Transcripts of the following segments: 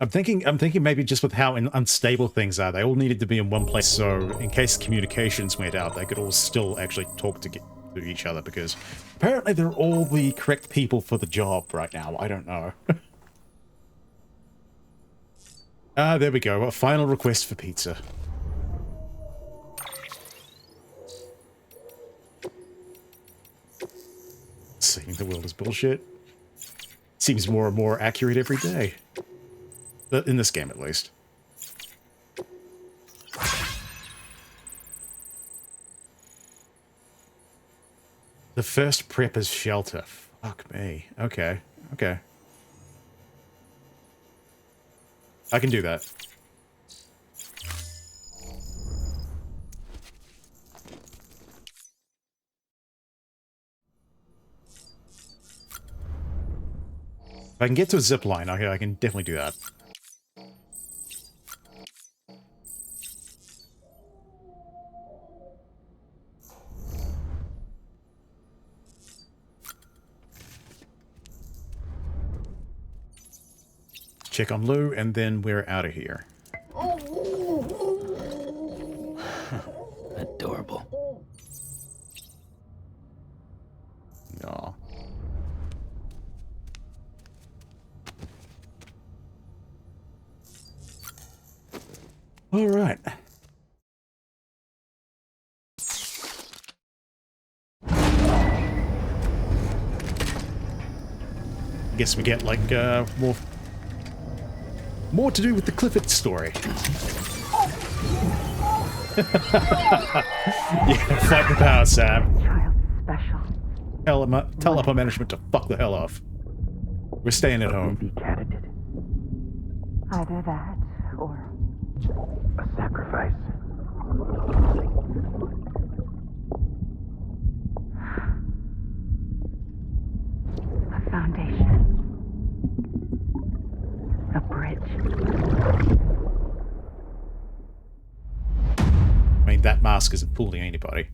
I'm thinking maybe just with how unstable things are, they all needed to be in one place, so in case communications went out, they could all still actually talk to each other, because apparently they're all the correct people for the job right now. I don't know. Ah, there we go. A final request for pizza. Saying the world is bullshit. Seems more and more accurate every day. In this game, at least. The first prepper's shelter. Fuck me. Okay. Okay. I can do that. If I can get to a zip line, I can definitely do that. Check on Lou, and then we're out of here. Adorable. Aw. All right. Guess we get like more to do with the Clifford story. Yeah, fight the power, Sam. Child special. Tell upper management to fuck the hell off. We're staying at home. Be candidate. Either that or A sacrifice. a foundation. A bridge. I mean, that mask isn't fooling anybody.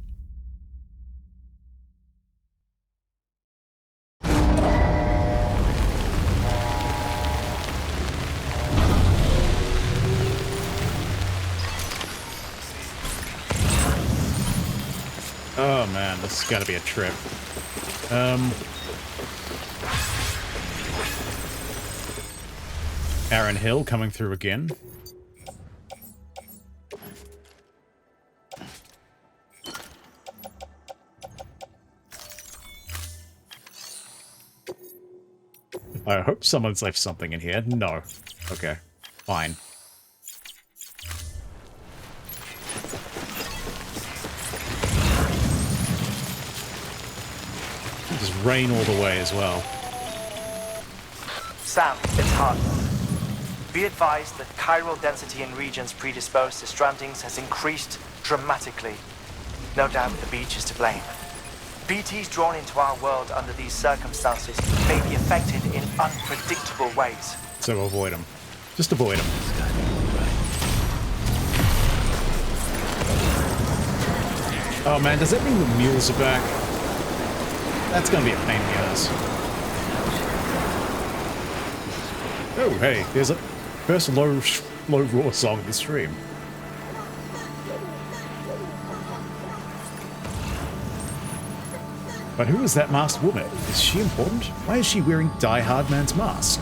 Oh man, this has got to be a trip. Aaron Hill coming through again. I hope someone's left something in here. No. Okay. Fine. Just rain all the way as well. Sam, it's hard. Be advised that chiral density in regions predisposed to strandings has increased dramatically. No doubt the beach is to blame. BTs drawn into our world under these circumstances may be affected in unpredictable ways. So avoid them. Just avoid them. Oh man, does that mean the mules are back? That's gonna be a pain in the ass. Oh, hey, there's a first low raw song of the stream. But who is that masked woman? Is she important? Why is she wearing Die Hard Man's mask?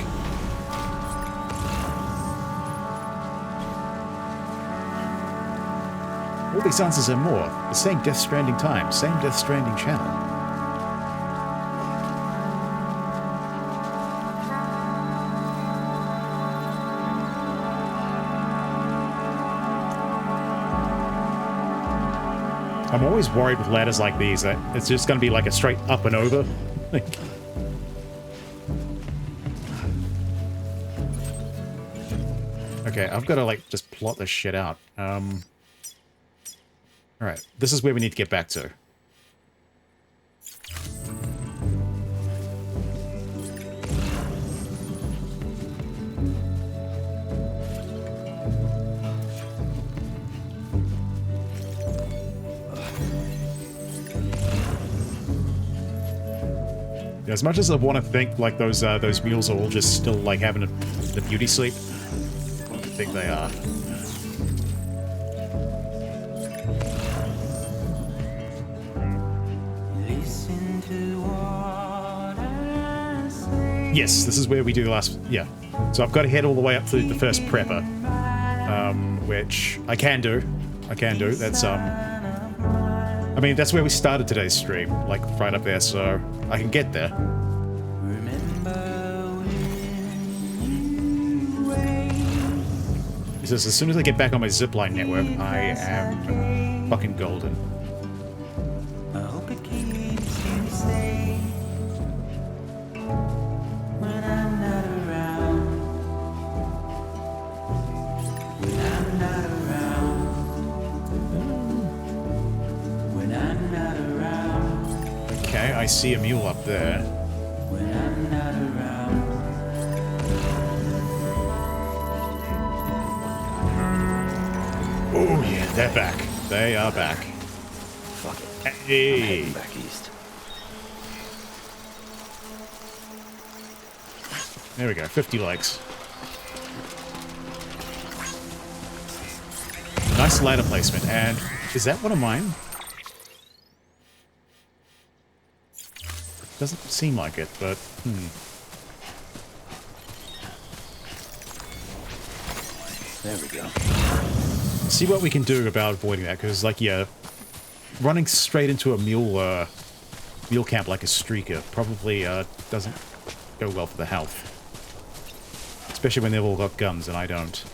All these answers and more. The same Death Stranding time, same Death Stranding channel. I'm always worried with ladders like these that it's just going to be like a straight up and over. Okay, I've got to like just plot this shit out. Alright, this is where we need to get back to. As much as I want to think like those mules are all just still like having a beauty sleep, I don't think they are. Yes, this is where we do the last... Yeah. So I've got to head all the way up to the first prepper. Which I can do. I can do. That's, I mean, that's where we started today's stream. Like, right up there, so I can get there. He says, as soon as I get back on my zipline network, I am fucking golden. Okay, I see a mule up there. Oh yeah, they're back. They are back. Fuck it. Hey. I'm heading back east. There we go, 50 likes. Nice ladder placement, and is that one of mine? Doesn't seem like it, but There we go. see what we can do about avoiding that, because, like, yeah, running straight into a mule camp like a streaker probably doesn't go well for the health. Especially when they've all got guns and I don't.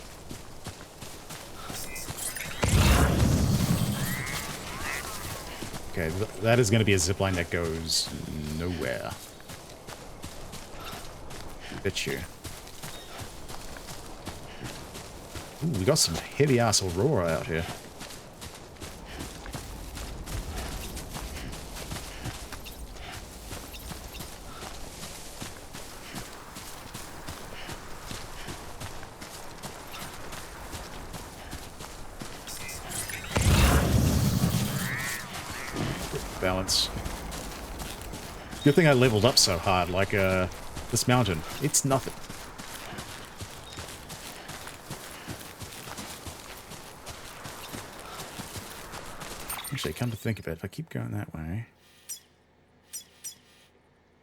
Okay, that is going to be a zipline that goes nowhere. Bet you. Ooh, we got some heavy-ass Aurora out here. Balance. Good thing I leveled up so hard, like, this mountain. It's nothing. Actually, come to think of it, if I keep going that way...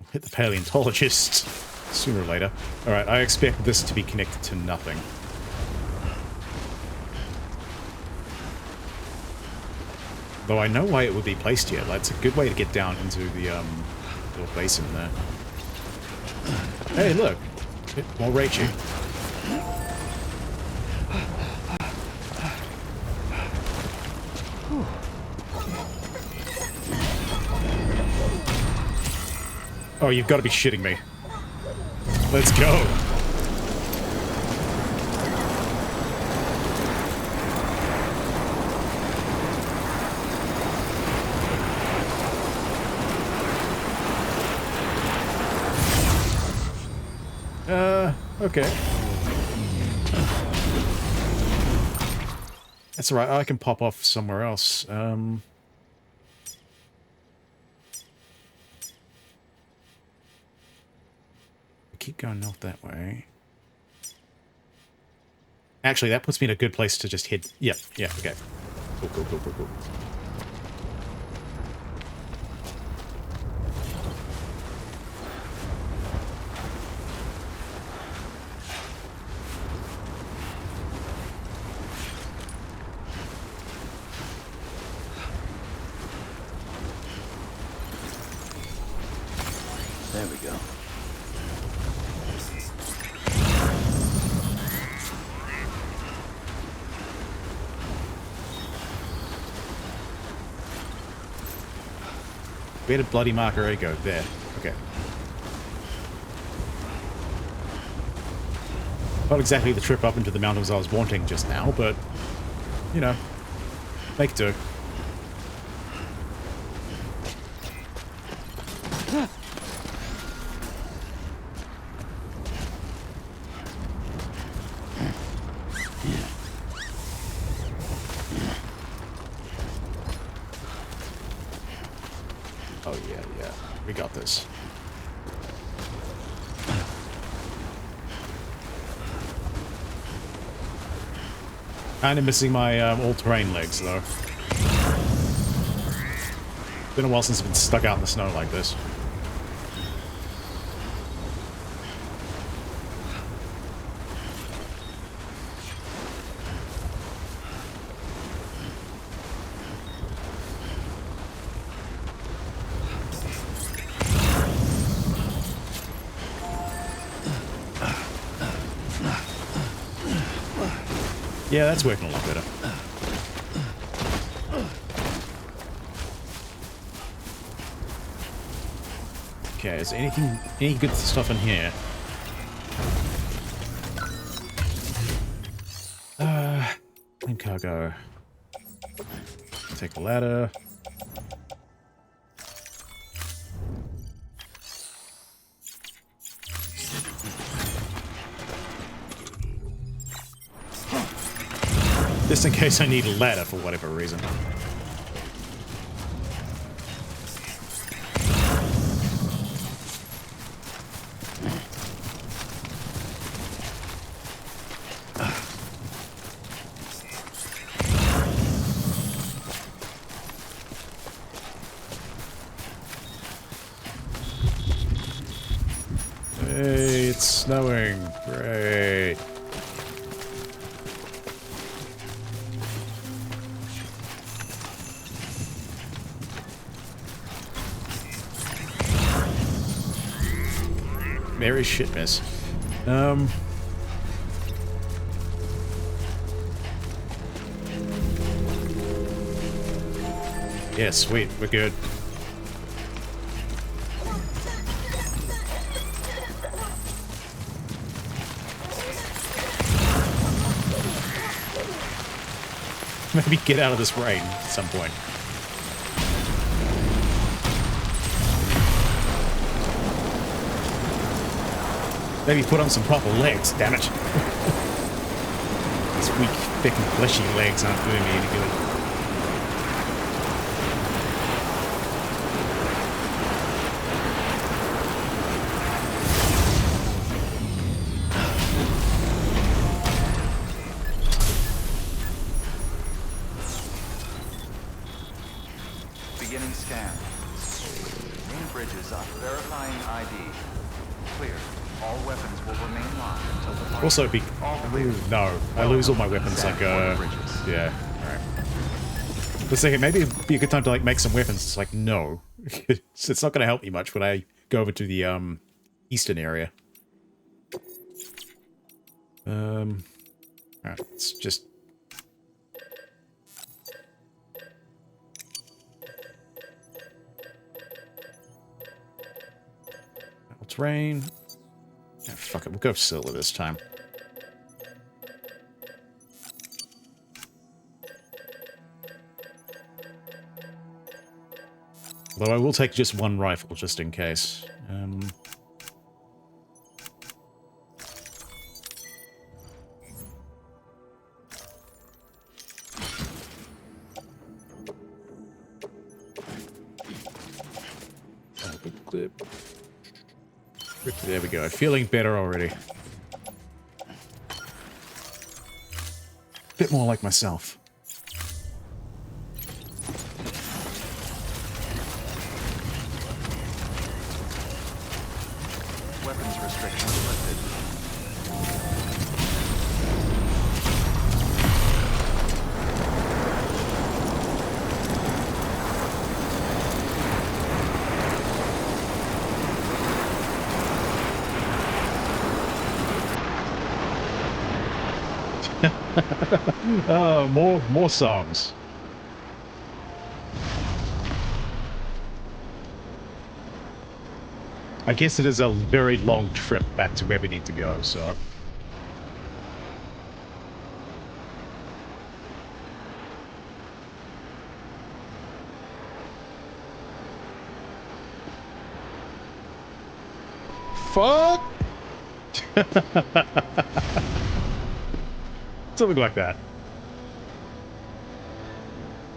I'll hit the paleontologist sooner or later. Alright, I expect this to be connected to nothing. Though I know why it would be placed here. Like, it's a good way to get down into the little basin there. Hey, look! More Raichu. Oh, you've got to be shitting me. Let's go! Okay. That's alright, I can pop off somewhere else. Keep going north that way. Actually, that puts me in a good place to just hit. Yeah, okay. Cool. There we go. Where did Bloody Marker A go? There. Okay. Not exactly the trip up into the mountains I was wanting just now, but, you know, make do. Oh, yeah. We got this. Kinda missing my all-terrain legs, though. Been a while since I've been stuck out in the snow like this. Yeah, that's working a lot better. Okay, is there any good stuff in here? Clean cargo. Take a ladder. Just in case I need a ladder for whatever reason. Hey, it's snowing. Great. Very shit miss. Yeah, sweet. We're good. Maybe get out of this rain at some point. Maybe put on some proper legs, damn it. These weak, thick and fleshy legs aren't doing me any good. Beginning scan. Main bridges up. Verifying ID. Clear. All weapons will remain locked until the party. Also, no, I lose all my weapons. Like, yeah, all right. Let's say maybe it'd be a good time to like make some weapons. It's like no, it's not going to help me much when I go over to the eastern area. All right, let's just. Terrain. Oh, fuck it, we'll go silver this time. Although I will take just one rifle, just in case. Clip. There we go. Feeling better already. Bit more like myself. Weapons restrictions lifted. Oh, more songs. I guess it is a very long trip back to where we need to go, so. Fuck! Something like that.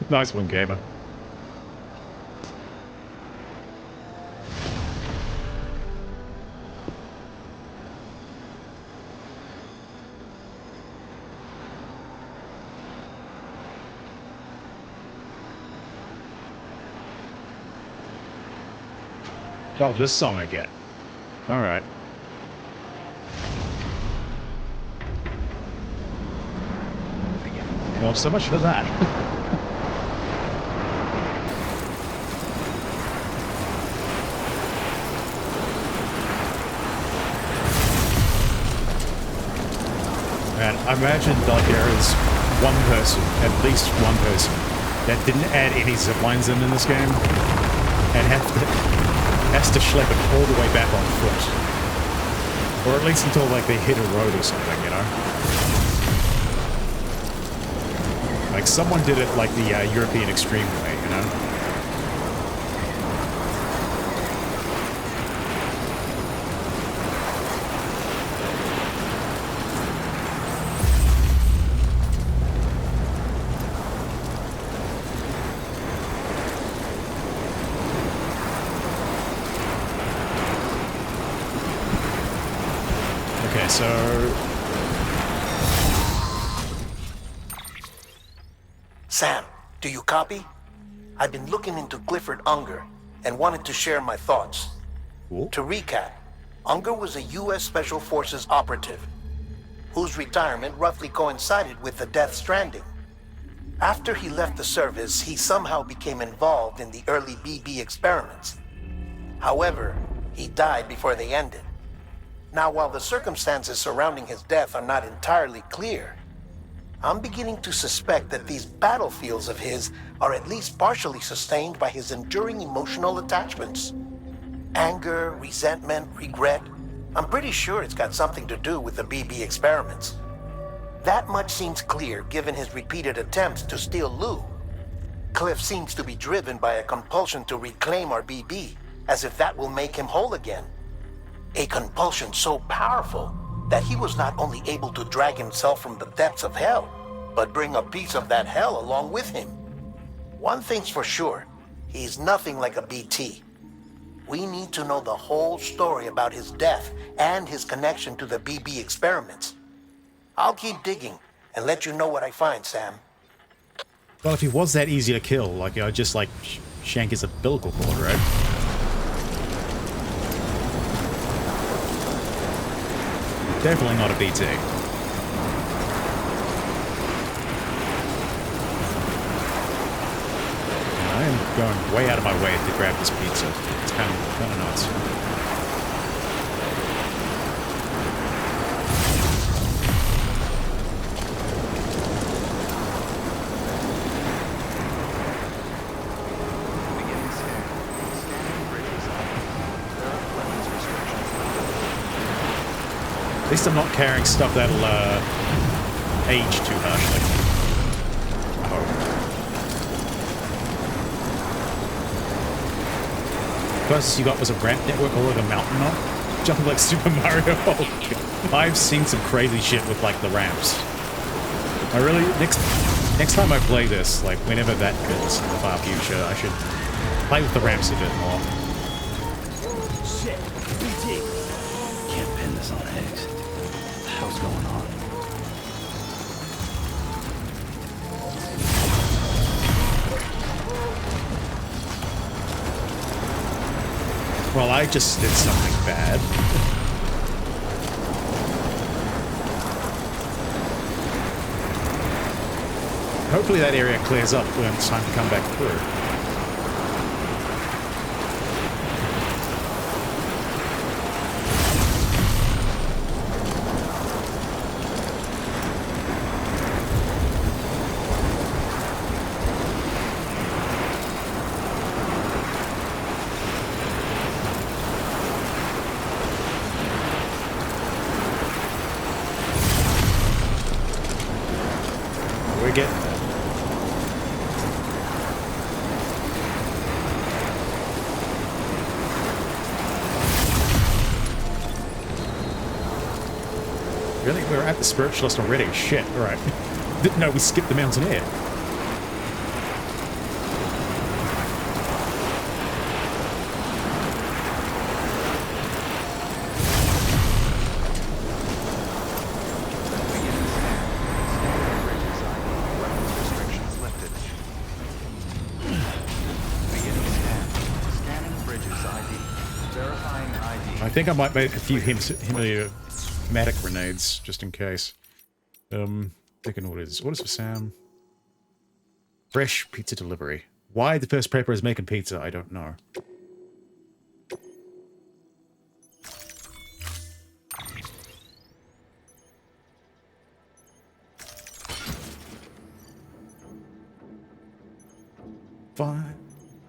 Nice one, gamer. Oh, this song I get. Alright. Well, so much for that. Man, I imagine like there is one person, at least one person, that didn't add any zip lines in this game, and has to schlep it all the way back on foot. Or at least until like they hit a road or something, you know? Like someone did it like the European extreme way, you know? Okay, so Sam, do you copy? I've been looking into Clifford Unger and wanted to share my thoughts. cool. To recap, Unger was a U.S. Special Forces operative whose retirement roughly coincided with the death Stranding. After he left the service, he somehow became involved in the early BB experiments. However, he died before they ended. Now, while the circumstances surrounding his death are not entirely clear, I'm beginning to suspect that these battlefields of his are at least partially sustained by his enduring emotional attachments. Anger, resentment, regret. I'm pretty sure it's got something to do with the BB experiments. That much seems clear given his repeated attempts to steal Lou. Cliff seems to be driven by a compulsion to reclaim our BB, as if that will make him whole again. A compulsion so powerful that he was not only able to drag himself from the depths of hell, but bring a piece of that hell along with him. One thing's for sure, he's nothing like a BT. We need to know the whole story about his death and his connection to the BB experiments. I'll keep digging and let you know what I find, Sam. Well, if he was that easy to kill, like, you know, just like shank his umbilical cord, right? Definitely not a BT. I am going way out of my way to grab this pizza. It's kind of nuts. Beginning scan. Scanning bridges up. There are weapons restrictions. At least I'm not carrying stuff that'll age too harshly. Oh. Closest you got was a ramp network all over a mountain knob. Jumping like Super Mario. I've seen some crazy shit with like the ramps. I really next time I play this, like whenever that goes in the far future, I should play with the ramps a bit more. Shit, BT. Can't pin this on Higgs. What the hell's going on? Well, I just did something bad. Hopefully that area clears up when it's time to come back through. We're getting there. Really? We're at the spiritualist already? Shit, alright. Didn't know we skipped the mountaineer. Beginning scan. Scanning bridges ID. Weapons restrictions lifted. Beginning scan. Scanning bridges ID. I think I might make a few hematic grenades, just in case. Taking orders. Orders for Sam. Fresh pizza delivery. Why the first prepper is making pizza, I don't know. Fine.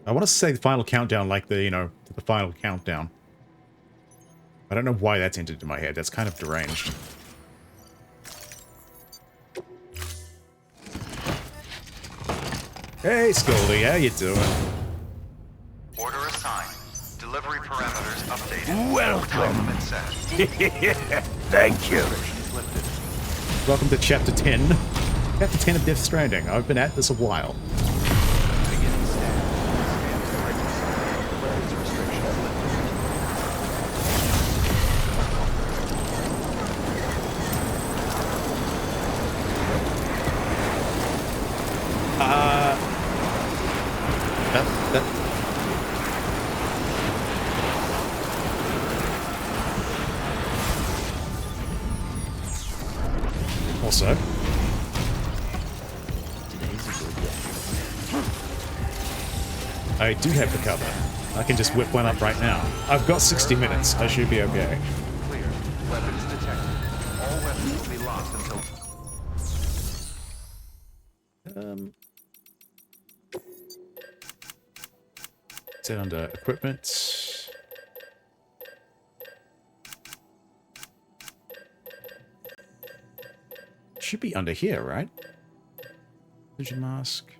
I want to say the final countdown like the, you know, the final countdown. I don't know why that's entered in my head. That's kind of deranged. Hey, Scoldy, how you doing? Order assigned. Delivery parameters updated. Welcome. Time limit set. Thank you. Welcome to Chapter 10. Chapter 10 of Death Stranding. I've been at this a while. Beginning scan. Scan the right. Weapons restrictions lifted. That... Also... I do have the cover. I can just whip one up right now. I've got 60 minutes. I should be okay. Clear. Weapons detected. All weapons will be locked until... Set under equipment. Should be under here, right? Vision mask.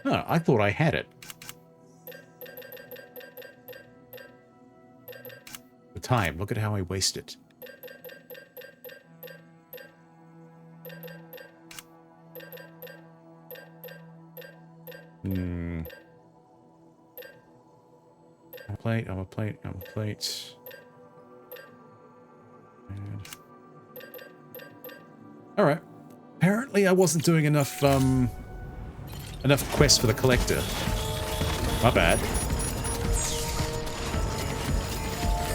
Oh, I thought I had it. The time. Look at how I waste it. I'm a plate. Alright. Apparently I wasn't doing enough quests for the collector. My bad.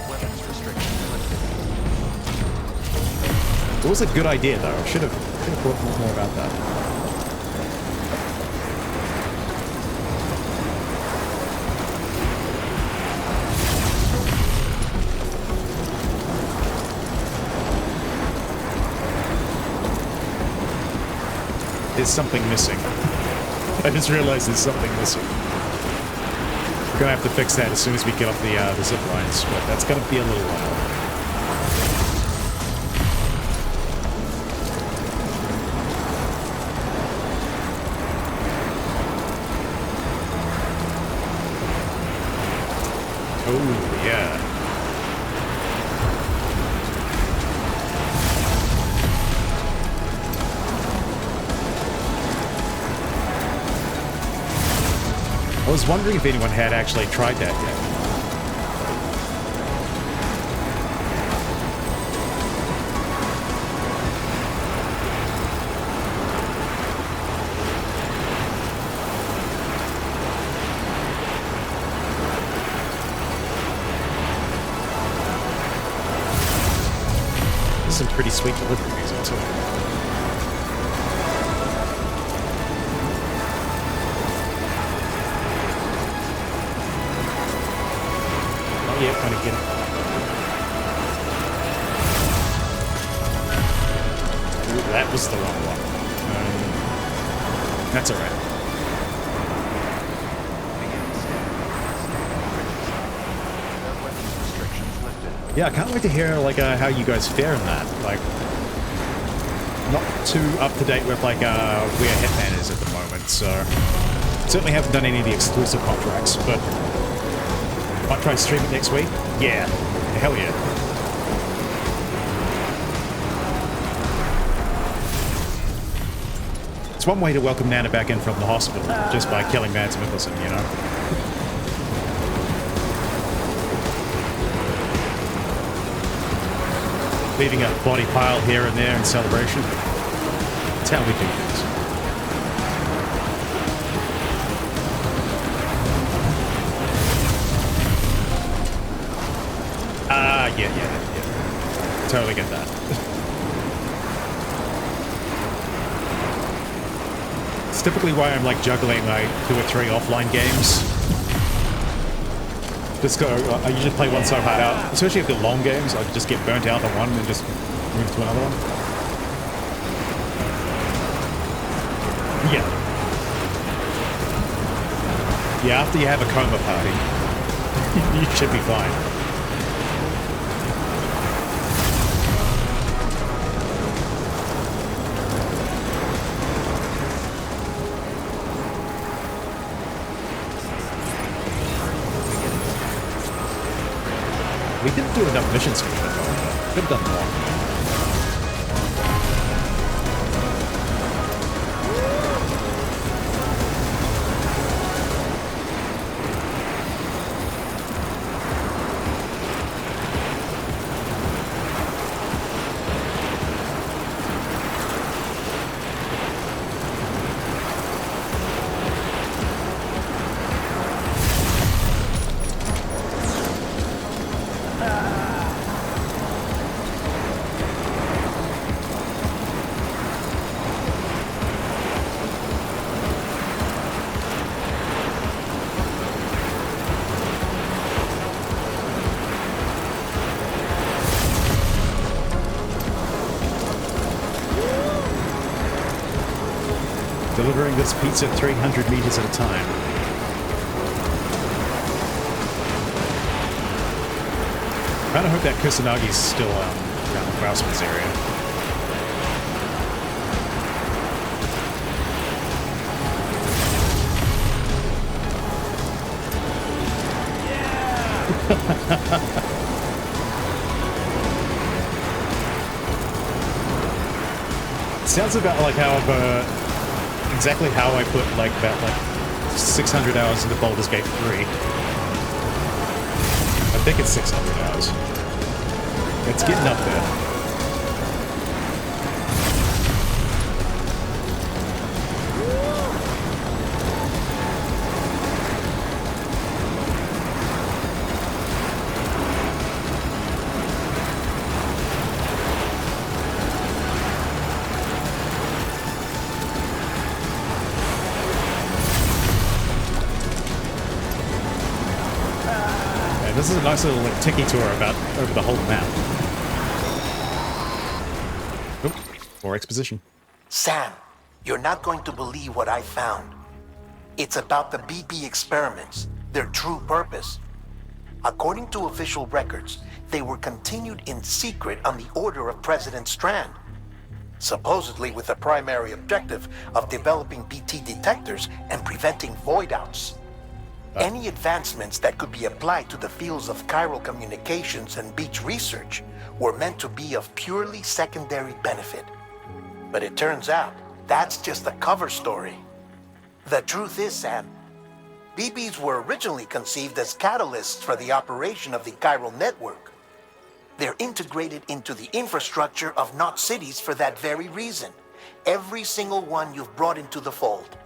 Weapons restrictions lifted. It was a good idea though. I should have thought more about that. There's something missing. I just realized there's something missing. We're gonna have to fix that as soon as we get off the zip lines, but that's gonna be a little while. Oh, yeah. I was wondering if anyone had actually tried that yet. There's some pretty sweet delivery music too. Yeah, kind of get it. Ooh, that was the wrong one. That's alright. Weapons restrictions lifted. Yeah, I can't wait to hear like how you guys fare in that. Like, not too up to date with like where Hitman is at the moment. So certainly haven't done any of the exclusive contracts, but. Might try to stream it next week? Yeah. Hell yeah. It's one way to welcome Nana back in from the hospital, just by killing Mads Mikkelsen, you know? Leaving a body pile here and there in celebration. That's how we do things. Yeah. Totally get that. It's typically why I'm like juggling like 2 or 3 offline games. Just go, I usually play one so hard out, especially if they're long games, I just get burnt out on one and just move to another one. Yeah. Yeah, after you have a coma party, you should be fine. We didn't do enough missions for that, though. Could have done more. Delivering this pizza 300 meters at a time. I kind of hope that Kusanagi's still around Grousman's area. Sounds about like how exactly how I put like about like 600 hours into Baldur's Gate 3. I think it's 600 hours. It's getting up there. This is a nice little like, tiki tour about over the whole map. Oh, more exposition. Sam, you're not going to believe what I found. It's about the BP experiments, their true purpose. According to official records, they were continued in secret on the order of President Strand, supposedly with the primary objective of developing BT detectors and preventing void-outs. Any advancements that could be applied to the fields of chiral communications and beach research were meant to be of purely secondary benefit. But it turns out, that's just a cover story. The truth is, Sam, BBs were originally conceived as catalysts for the operation of the chiral network. They're integrated into the infrastructure of Knot cities for that very reason. Every single one you've brought into the fold.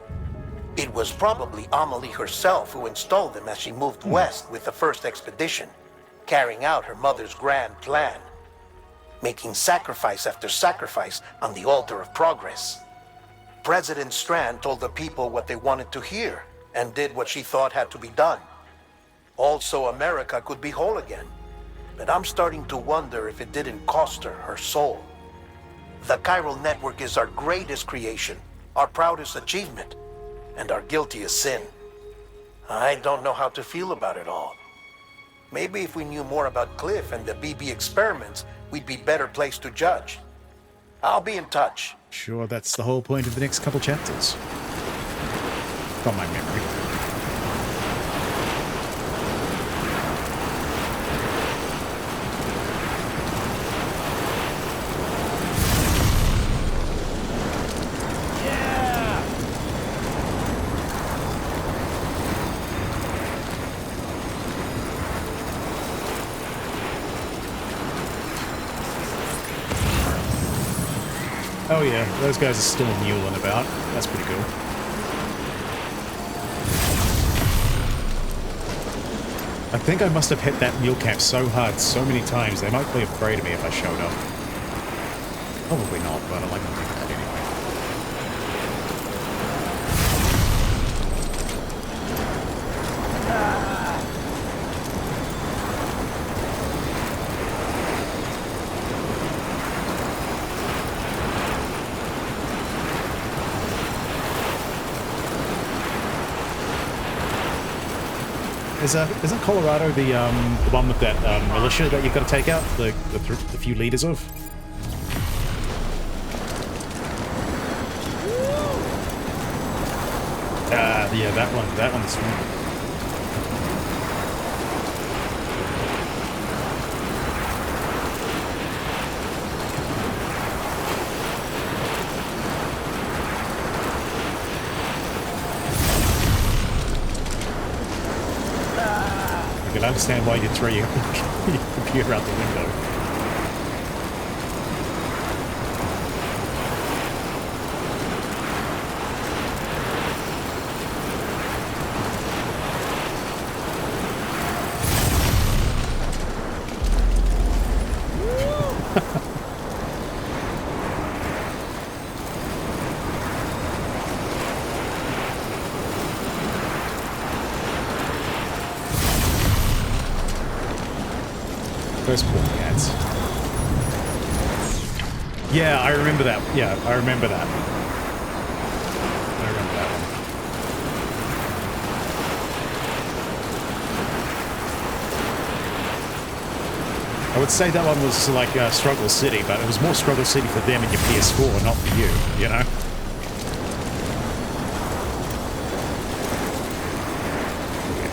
It was probably Amelie herself who installed them as she moved west with the first expedition, carrying out her mother's grand plan, making sacrifice after sacrifice on the altar of progress. President Strand told the people what they wanted to hear and did what she thought had to be done. Also, America could be whole again, but I'm starting to wonder if it didn't cost her soul. The chiral network is our greatest creation, our proudest achievement, and our guiltiest sin. I don't know how to feel about it all. Maybe if we knew more about Cliff and the BB experiments, we'd be better placed to judge. I'll be in touch. Sure, that's the whole point of the next couple chapters. From my memory. Oh yeah, those guys are still mulling about. That's pretty cool. I think I must have hit that mule camp so hard so many times, they might be afraid of me if I showed up. Probably not, but I like to think that anyway. Isn't Colorado the one with that militia that you've got to take out? The few leaders of? Yeah, that one. That one's wrong. I can understand why you'd throw your computer out the window. First pork ads. Yeah, I remember that. Yeah, I remember that. I remember that one. I would say that one was like Struggle City, but it was more Struggle City for them and your PS4, not for you, you know?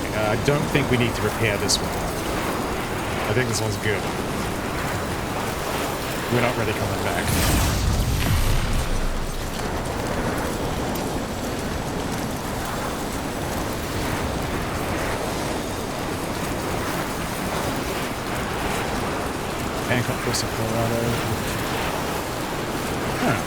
Okay, I don't think we need to repair this one. I think this one's good. We're not really coming back. Hancock Coast of Colorado. Huh.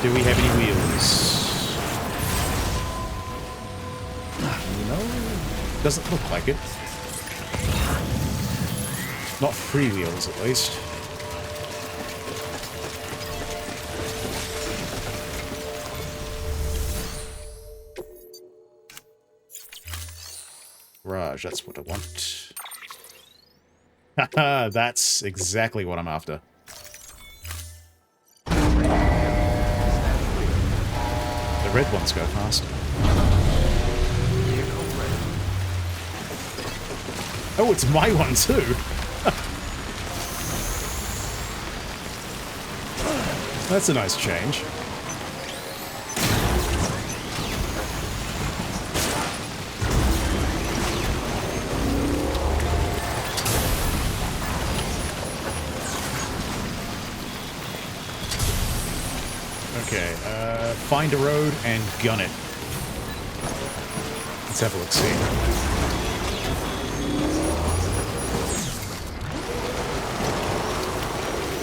Do we have any wheels? No, doesn't look like it. Not free wheels, at least. Garage, that's what I want. Haha, that's exactly what I'm after. The red ones go faster. Oh, it's my one too! That's a nice change. Okay, find a road and gun it. Let's have a look-see.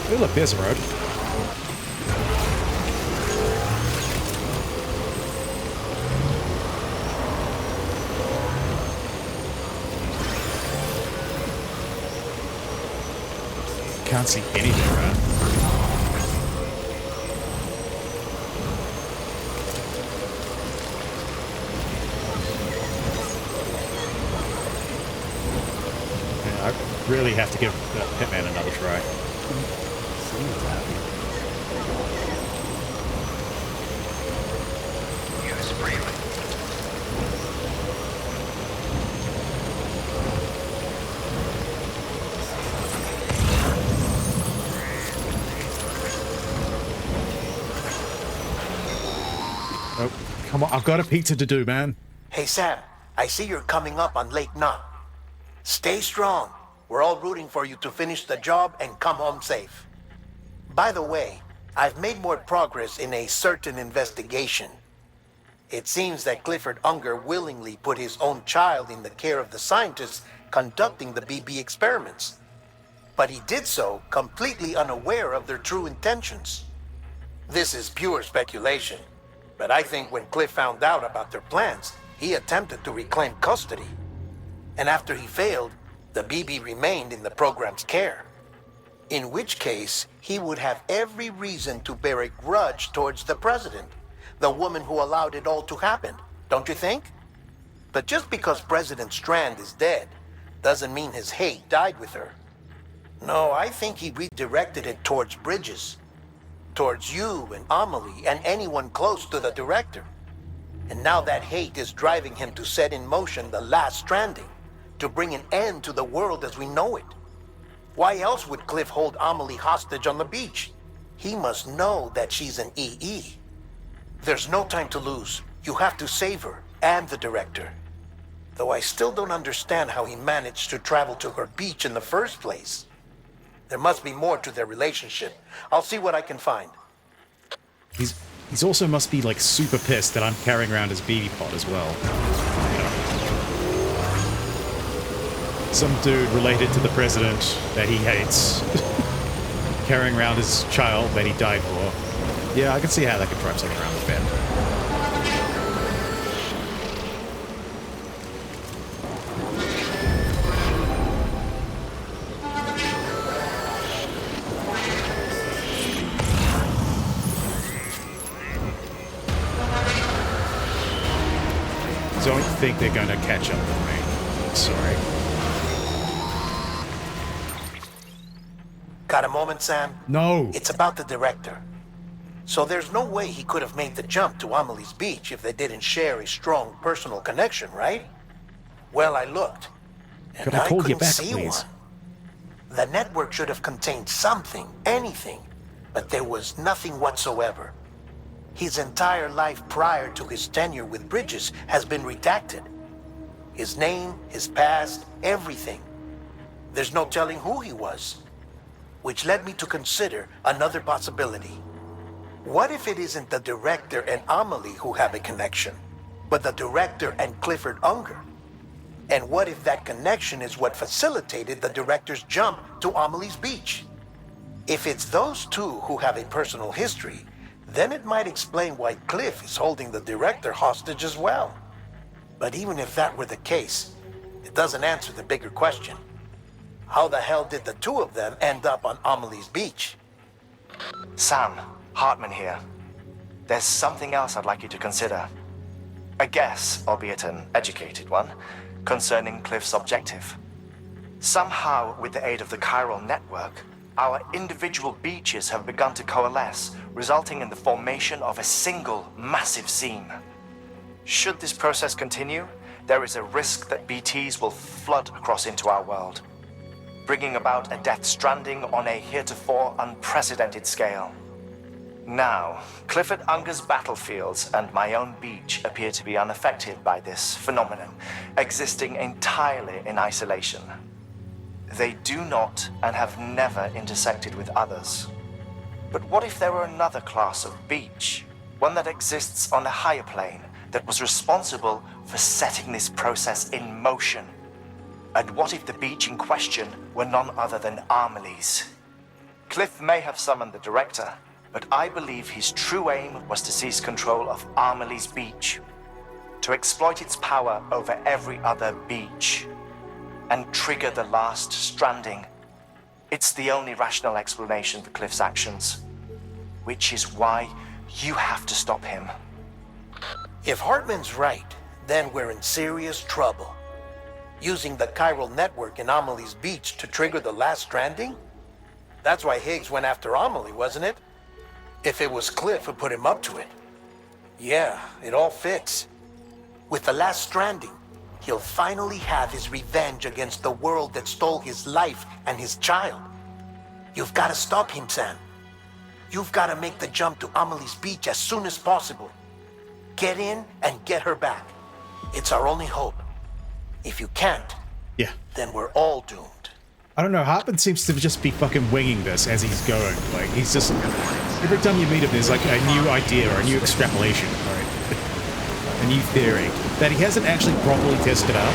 Oh, look, there's a road. Can't see anything around. I really have to give Hitman another try. Someone's happy. Use freely. Oh, come on, I've got a pizza to do, man. Hey Sam, I see you're coming up on Lake Knot. Stay strong. We're all rooting for you to finish the job and come home safe. By the way, I've made more progress in a certain investigation. It seems that Clifford Unger willingly put his own child in the care of the scientists conducting the BB experiments. But he did so completely unaware of their true intentions. This is pure speculation, but I think when Cliff found out about their plans, he attempted to reclaim custody. And after he failed, the BB remained in the program's care. In which case, he would have every reason to bear a grudge towards the president, the woman who allowed it all to happen, don't you think? But just because President Strand is dead, doesn't mean his hate died with her. No, I think he redirected it towards Bridges, towards you and Amelie and anyone close to the director. And now that hate is driving him to set in motion the last Stranding, to bring an end to the world as we know it. Why else would Cliff hold Amelie hostage on the beach? He must know that she's an EE. There's no time to lose. You have to save her and the director. Though I still don't understand how he managed to travel to her beach in the first place. There must be more to their relationship. I'll see what I can find. He's also must be like super pissed that I'm carrying around his BB pod as well. You know. Some dude related to the president that he hates carrying around his child that he died for. Yeah, I can see how that could drive someone around the bend. Don't think they're going to catch up with me. Sorry. Got a moment, Sam? No. It's about the director. So there's no way he could have made the jump to Amelie's beach if they didn't share a strong personal connection, right? Well, I looked, and Could I call you couldn't back, see please? one. The network should have contained something, anything, but there was nothing whatsoever. His entire life prior to his tenure with Bridges has been redacted. His name, his past, everything. There's no telling who he was. Which led me to consider another possibility. What if it isn't the director and Amelie who have a connection, but the director and Clifford Unger? And what if that connection is what facilitated the director's jump to Amelie's beach? If it's those two who have a personal history, then it might explain why Cliff is holding the director hostage as well. But even if that were the case, it doesn't answer the bigger question. How the hell did the two of them end up on Amelie's beach? Sam, Hartman here. There's something else I'd like you to consider. A guess, albeit an educated one, concerning Cliff's objective. Somehow, with the aid of the chiral network, our individual beaches have begun to coalesce, resulting in the formation of a single massive seam. Should this process continue, there is a risk that BTs will flood across into our world, bringing about a death stranding on a heretofore unprecedented scale. Now, Clifford Unger's battlefields and my own beach appear to be unaffected by this phenomenon, existing entirely in isolation. They do not and have never intersected with others. But what if there were another class of beach, one that exists on a higher plane, that was responsible for setting this process in motion? And what if the beach in question were none other than Amelie's? Cliff may have summoned the director, but I believe his true aim was to seize control of Amelie's beach, to exploit its power over every other beach, and trigger the last stranding. It's the only rational explanation for Cliff's actions, which is why you have to stop him. If Hartman's right, then we're in serious trouble. Using the chiral network in Amelie's beach to trigger the last stranding? That's why Higgs went after Amelie, wasn't it? If it was Cliff who put him up to it. Yeah, it all fits. With the last stranding, he'll finally have his revenge against the world that stole his life and his child. You've got to stop him, Sam. You've got to make the jump to Amelie's beach as soon as possible. Get in and get her back. It's our only hope. If you can't, Yeah. then we're all doomed. I don't know, Hartman seems to just be fucking winging this as he's going. Like, he's just... Every time you meet him, there's like a new idea or a new extrapolation, right? A new theory that he hasn't actually properly tested out.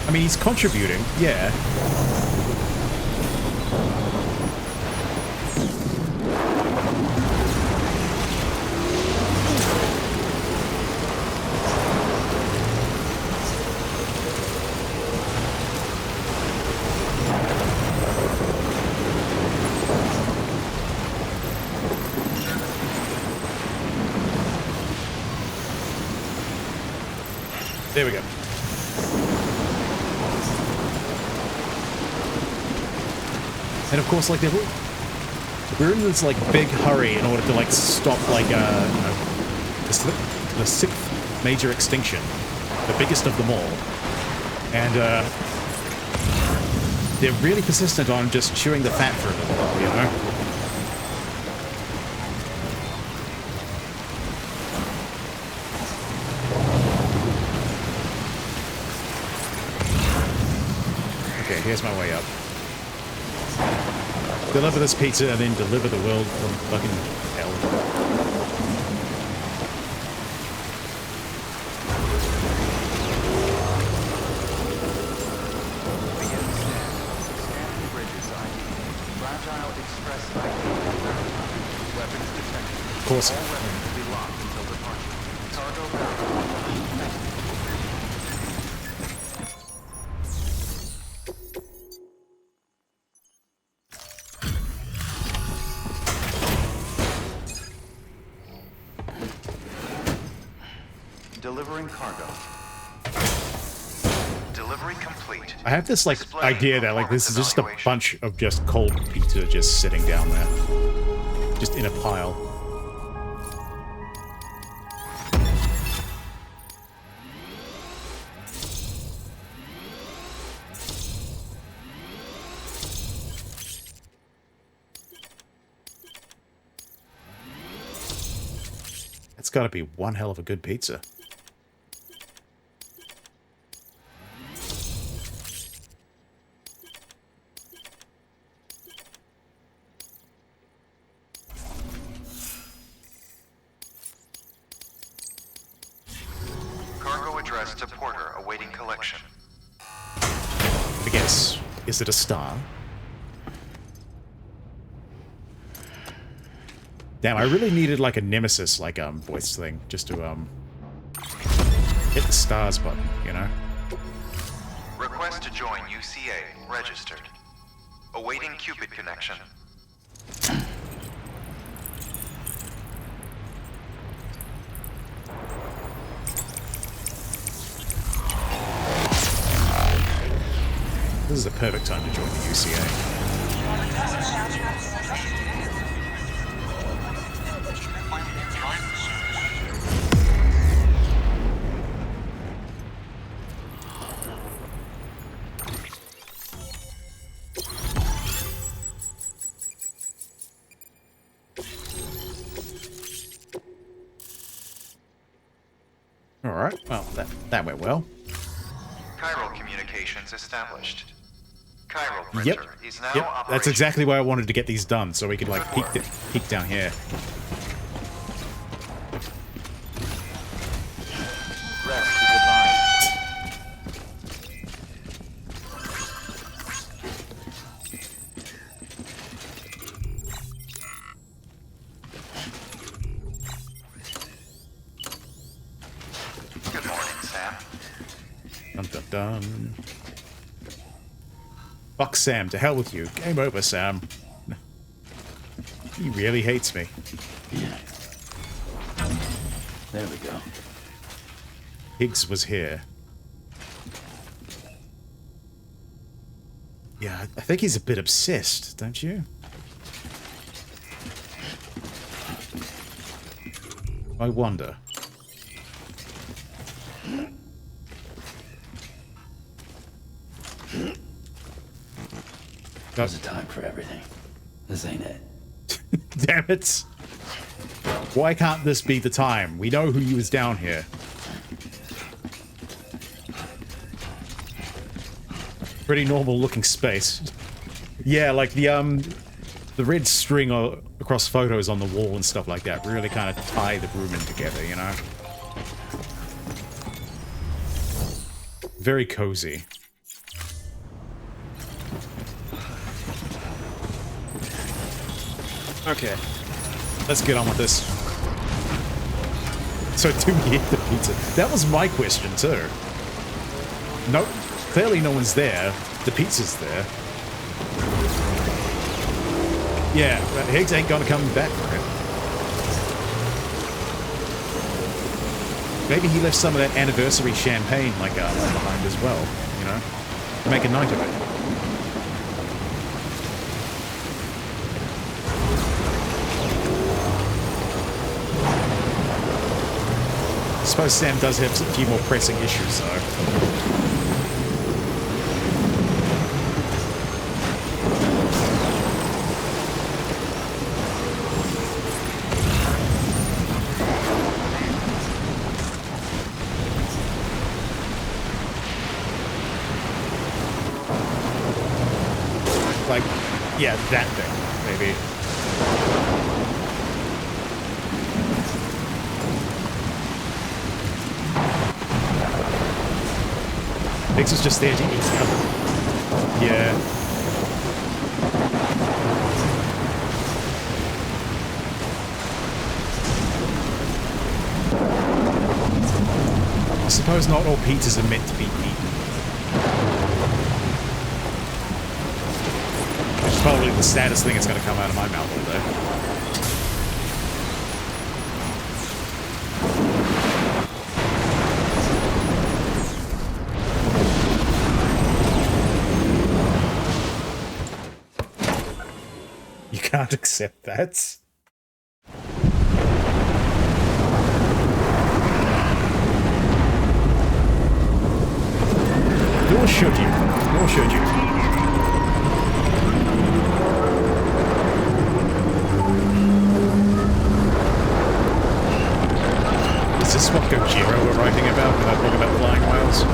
I mean, he's contributing, yeah. There we go. And of course, like, we're in this, like, big hurry in order to, like, stop, like, you know, the sixth major extinction. The biggest of them all. And, they're really persistent on just chewing the fat for a little while, you know? Okay, here's my way up. Deliver this pizza and then deliver the world from fucking hell. Scanning bridges ID. Fragile Express ID. Weapons detected. Of course. All weapons will be locked until departure. Cargo verified. Thank you. Delivering cargo. Delivery complete. I have this, like, idea that, like, this is just a bunch of just cold pizza just sitting down there. Just in a pile. It's gotta be one hell of a good pizza. Cargo addressed to Porter awaiting collection. I guess. Is it a star? Damn, I really needed like a nemesis, like voice thing, just to hit the stars button, you know? Request to join UCA registered. Awaiting Cupid connection. This is the perfect time to join the UCA. Alright, well, that went well. Chiral communications established. Chiral Yep, printer is now yep. operational. That's exactly why I wanted to get these done, so we could like peek down here. Rest is advised. Good morning, Sam. Dun dun dun. Fuck Sam, to hell with you. Game over, Sam. He really hates me. Yeah. There we go. Higgs was here. Yeah, I think he's a bit obsessed, don't you? I wonder. There's a time for everything. This ain't it. Damn it! Why can't this be the time? We know who was down here. Pretty normal looking space. Yeah, like the red string across photos on the wall and stuff like that really kind of tie the room in together, you know? Very cozy. Okay. Let's get on with this. So do we eat the pizza? That was my question too. Nope. Clearly no one's there. The pizza's there. Yeah, but Higgs ain't gonna come back for it. Maybe he left some of that anniversary champagne like behind as well, you know? To make a night of it. I suppose Sam does have a few more pressing issues, though. Like, yeah, that thing, maybe. Higgs is just there to eat stuff. Yeah. I suppose not all pizzas are meant to be eaten. Which is probably the saddest thing that's going to come out of my mouth all day. Can't accept that. Nor should you. Nor should you. Is this what Gojira were writing about when I talk about flying whales?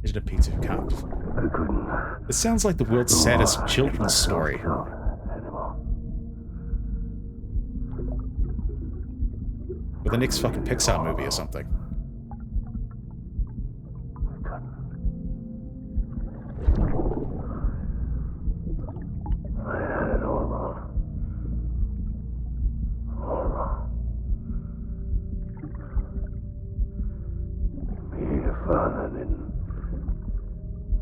Is it a pizza who can't? It sounds like the world's saddest children's story. Or the next fucking Pixar movie or something. I had it all wrong. All wrong. Being a father didn't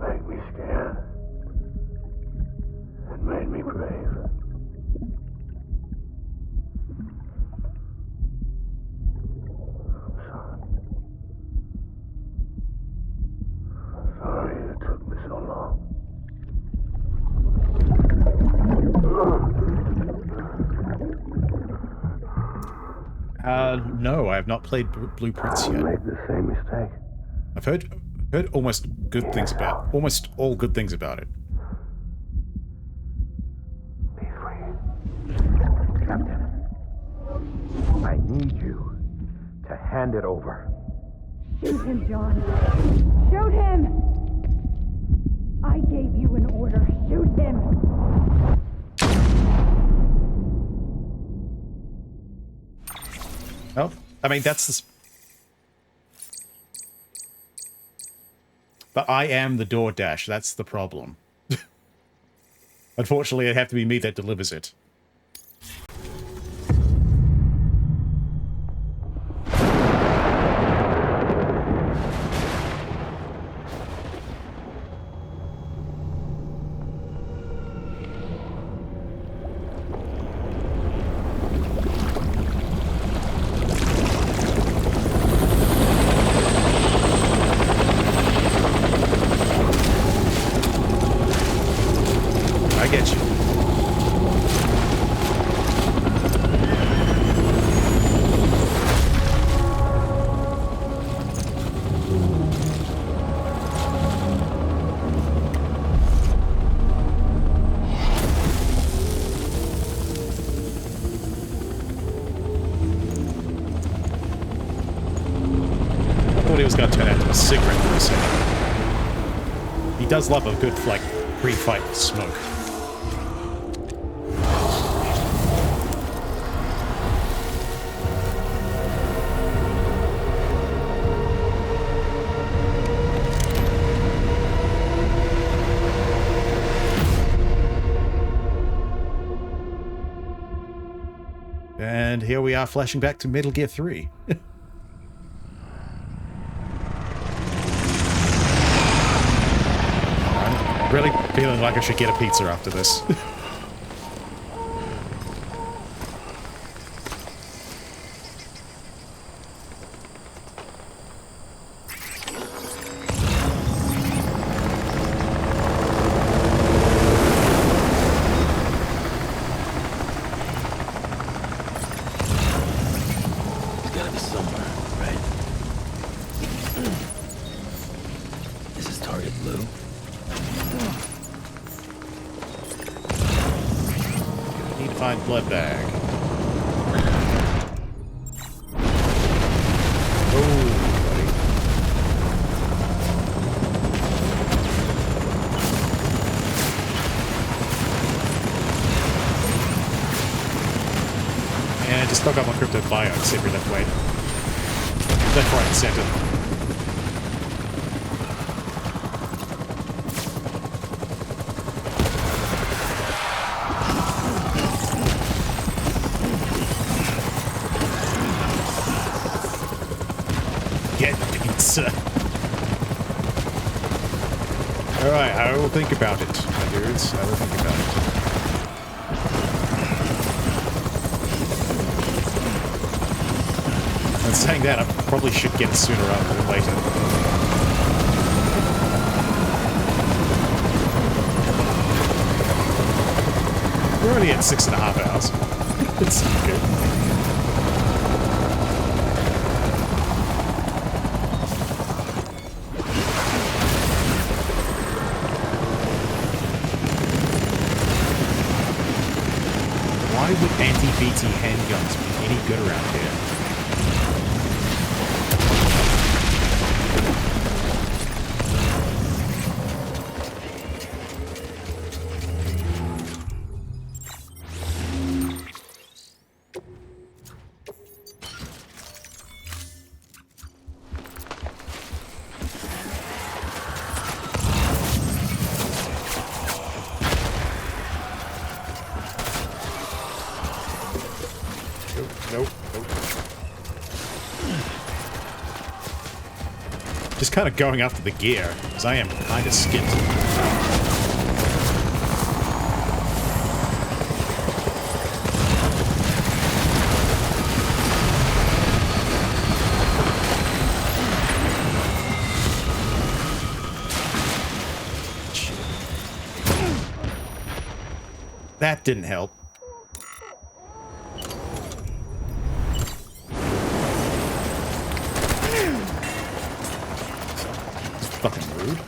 make me scared. It made me brave. I'm sorry. Sorry it took me so long. No, I have not played Blueprints yet. Make the same mistake. I've heard almost all good things about it. Be free. Captain, I need you to hand it over. Shoot him, John. Shoot him! I gave you an order. Shoot him! Well, I mean, that's the... But I am the DoorDash, that's the problem. Unfortunately, it'd have to be me that delivers it. I get you. He was going to turn out to a cigarette for a second. He does love a good, like, pre-fight smoke. And here we are flashing back to Metal Gear 3. Really feeling like I should get a pizza after this. It's gotta be somewhere, right? This is target blue. Need to find blood bag. Oh, buddy. And just stock up on crypto biotes every left, right, and center. Alright, I will think about it, my dudes. I will think about it. And saying that, I probably should get it sooner rather than later. We're only at 6.5 hours. It's good. Why would anti-BT handguns be any good around here? Nope. Just kind of going after the gear, because I am kind of skipped. That didn't help. Fucking rude.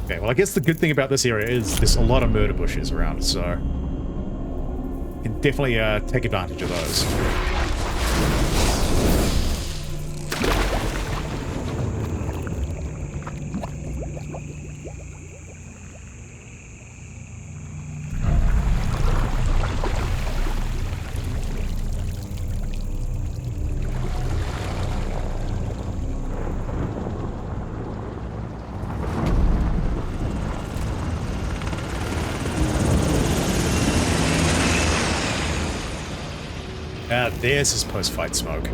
Okay, well I guess the good thing about this area is there's a lot of murder bushes around, so you can definitely take advantage of those. There's his post-fight smoke.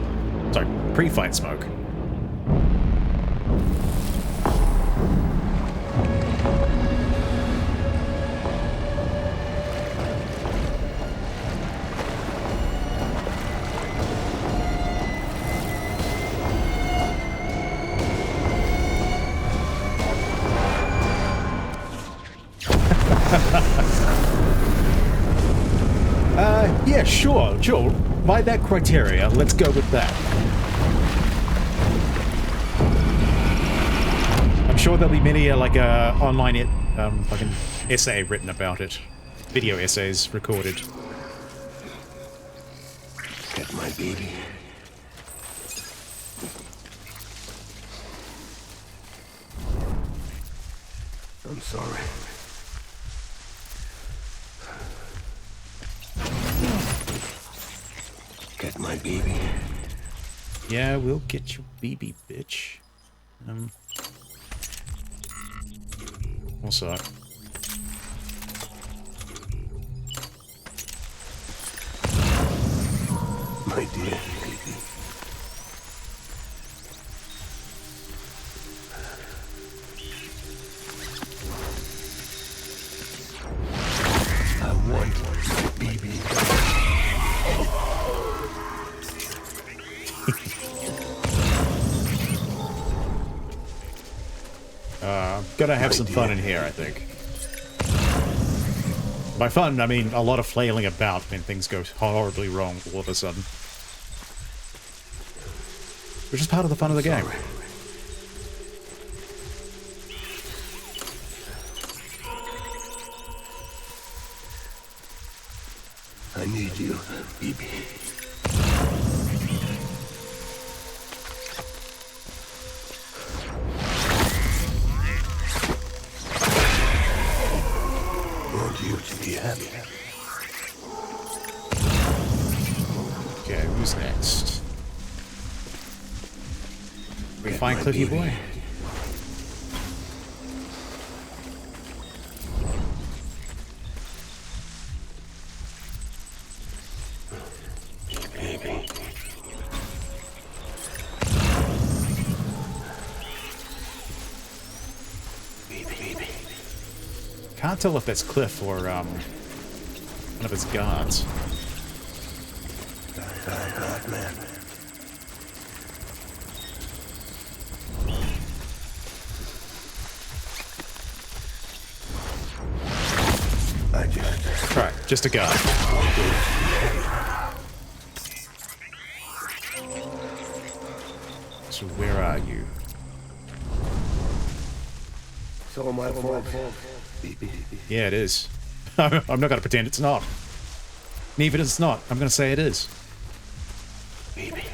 Sorry, pre-fight smoke. Yeah, sure. By that criteria, let's go with that. I'm sure there'll be many, online fucking essay written about it. Video essays recorded. Get my baby. I'm sorry. Get my baby. Yeah, we'll get your baby, bitch. Also, My dear baby. I want my baby. gonna have some fun in here, I think. By fun, I mean a lot of flailing about when things go horribly wrong all of a sudden. Which is part of the fun of the game. I need you, baby. Want you to be happy. Okay, who's next? We find Cliffy Boy. Baby. Baby. Can't tell if that's Cliff or one of his guards. Die hard, man. I just... Right, just a guard. So where are you? It's all my fault. Baby. Yeah, it is. I'm not going to pretend it's not. And even if it's not, I'm going to say it is. Baby.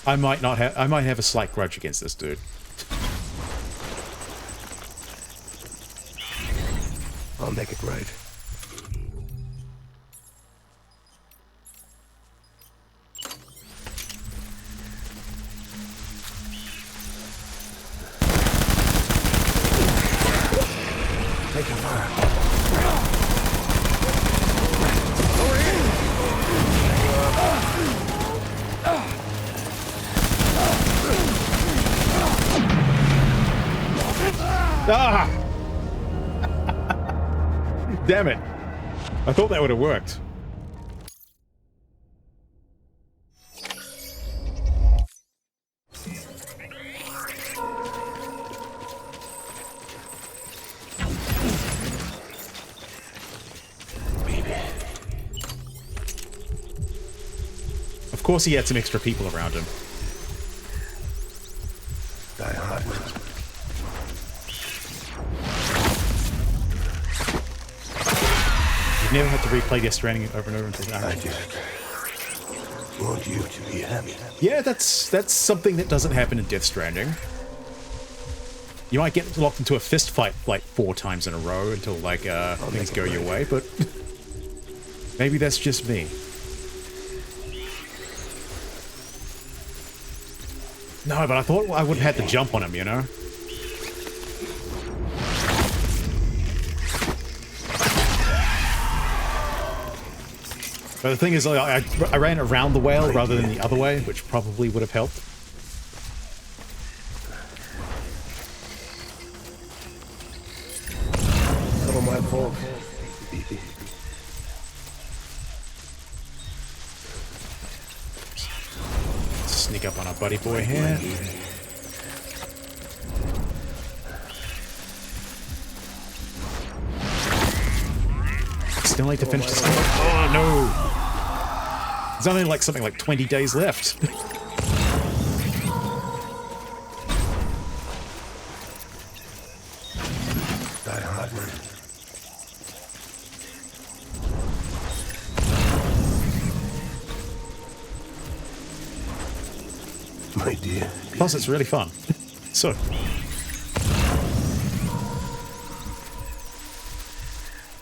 I might have a slight grudge against this dude. I'll make it right. Take a fire. Ah! Damn it. I thought that would have worked. Of course he had some extra people around him. Die hard, man. You've never had to replay Death Stranding over and over until now. I just want you to be happy. Yeah, that's something that doesn't happen in Death Stranding. You might get locked into a fist fight like 4 times in a row until like things go your way, but maybe that's just me. No, but I thought I would have had to jump on him, you know? But the thing is, I ran around the whale rather than the other way, which probably would have helped. It's all my fault. Sneak up on our buddy boy here. still need to finish this. Oh no! There's only like something like 20 days left. My dear. Plus, it's really fun. So.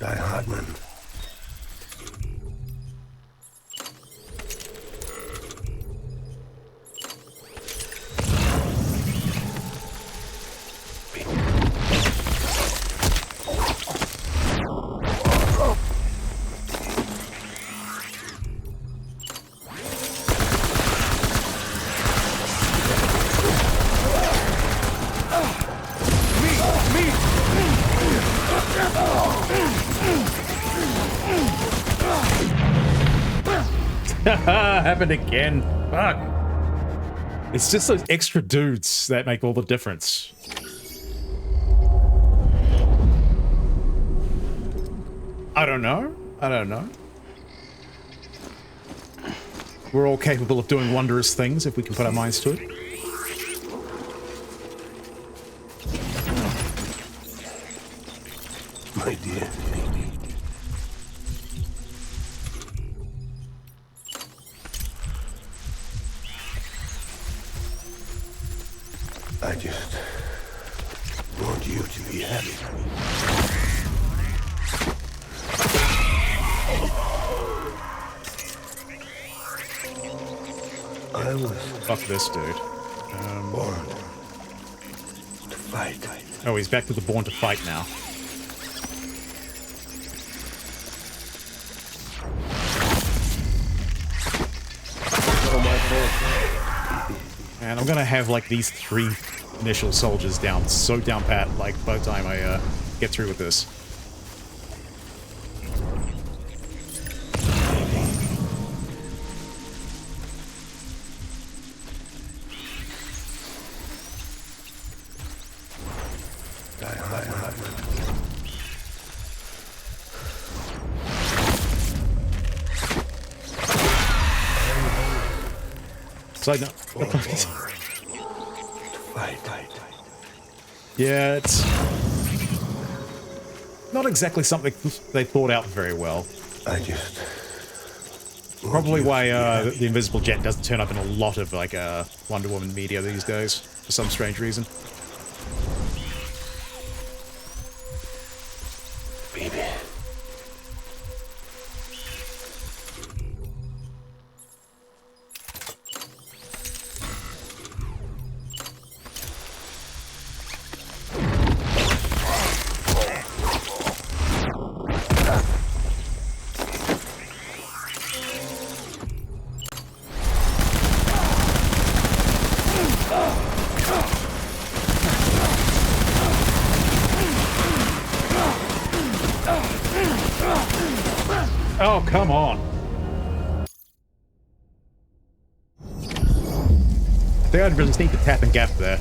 Die Hardman. Happened again. Fuck. It's just those extra dudes that make all the difference. I don't know. I don't know. We're all capable of doing wondrous things if we can put our minds to it. My dear. I just want you to be happy. I was Fuck this dude. born to fight. Oh, he's back to the born to fight now. And I'm gonna have like these 3 initial soldiers down, so down pat, like by the time I get through with this. Side note. Yeah, it's not exactly something they thought out very well. I just Probably why the invisible jet doesn't turn up in a lot of like Wonder Woman media these days for some strange reason. baby. Oh, come on. I think I'd just need to tap and gap there.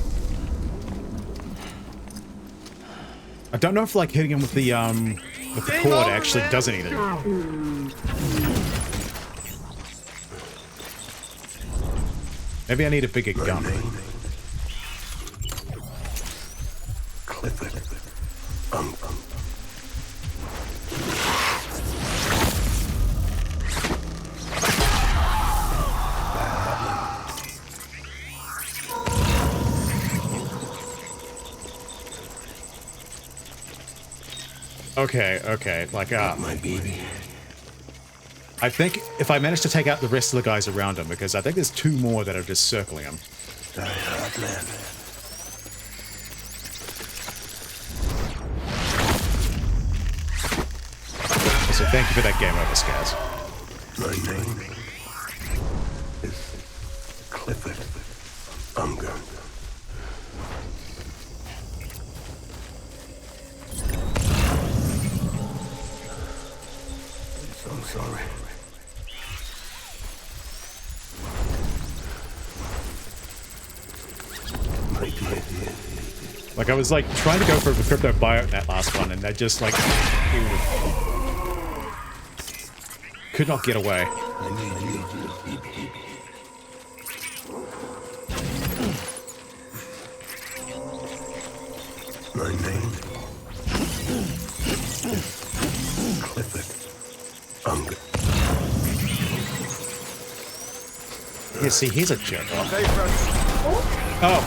I don't know if like hitting him with the cord actually does anything. Maybe I need a bigger gun. Clifford. Okay, like, My baby. I think if I manage to take out the rest of the guys around him, because I think there's 2 more that are just circling him. Die hard, man. So thank you for that game over, Skaz. My name is Clifford Unger. I'm sorry. My dear. Like, I was like trying to go for the crypto bio in that last one, and that just like... Could not get away. My name? Clifford Unger. Yeah, see, he's a jerk. Okay, friend. Oh.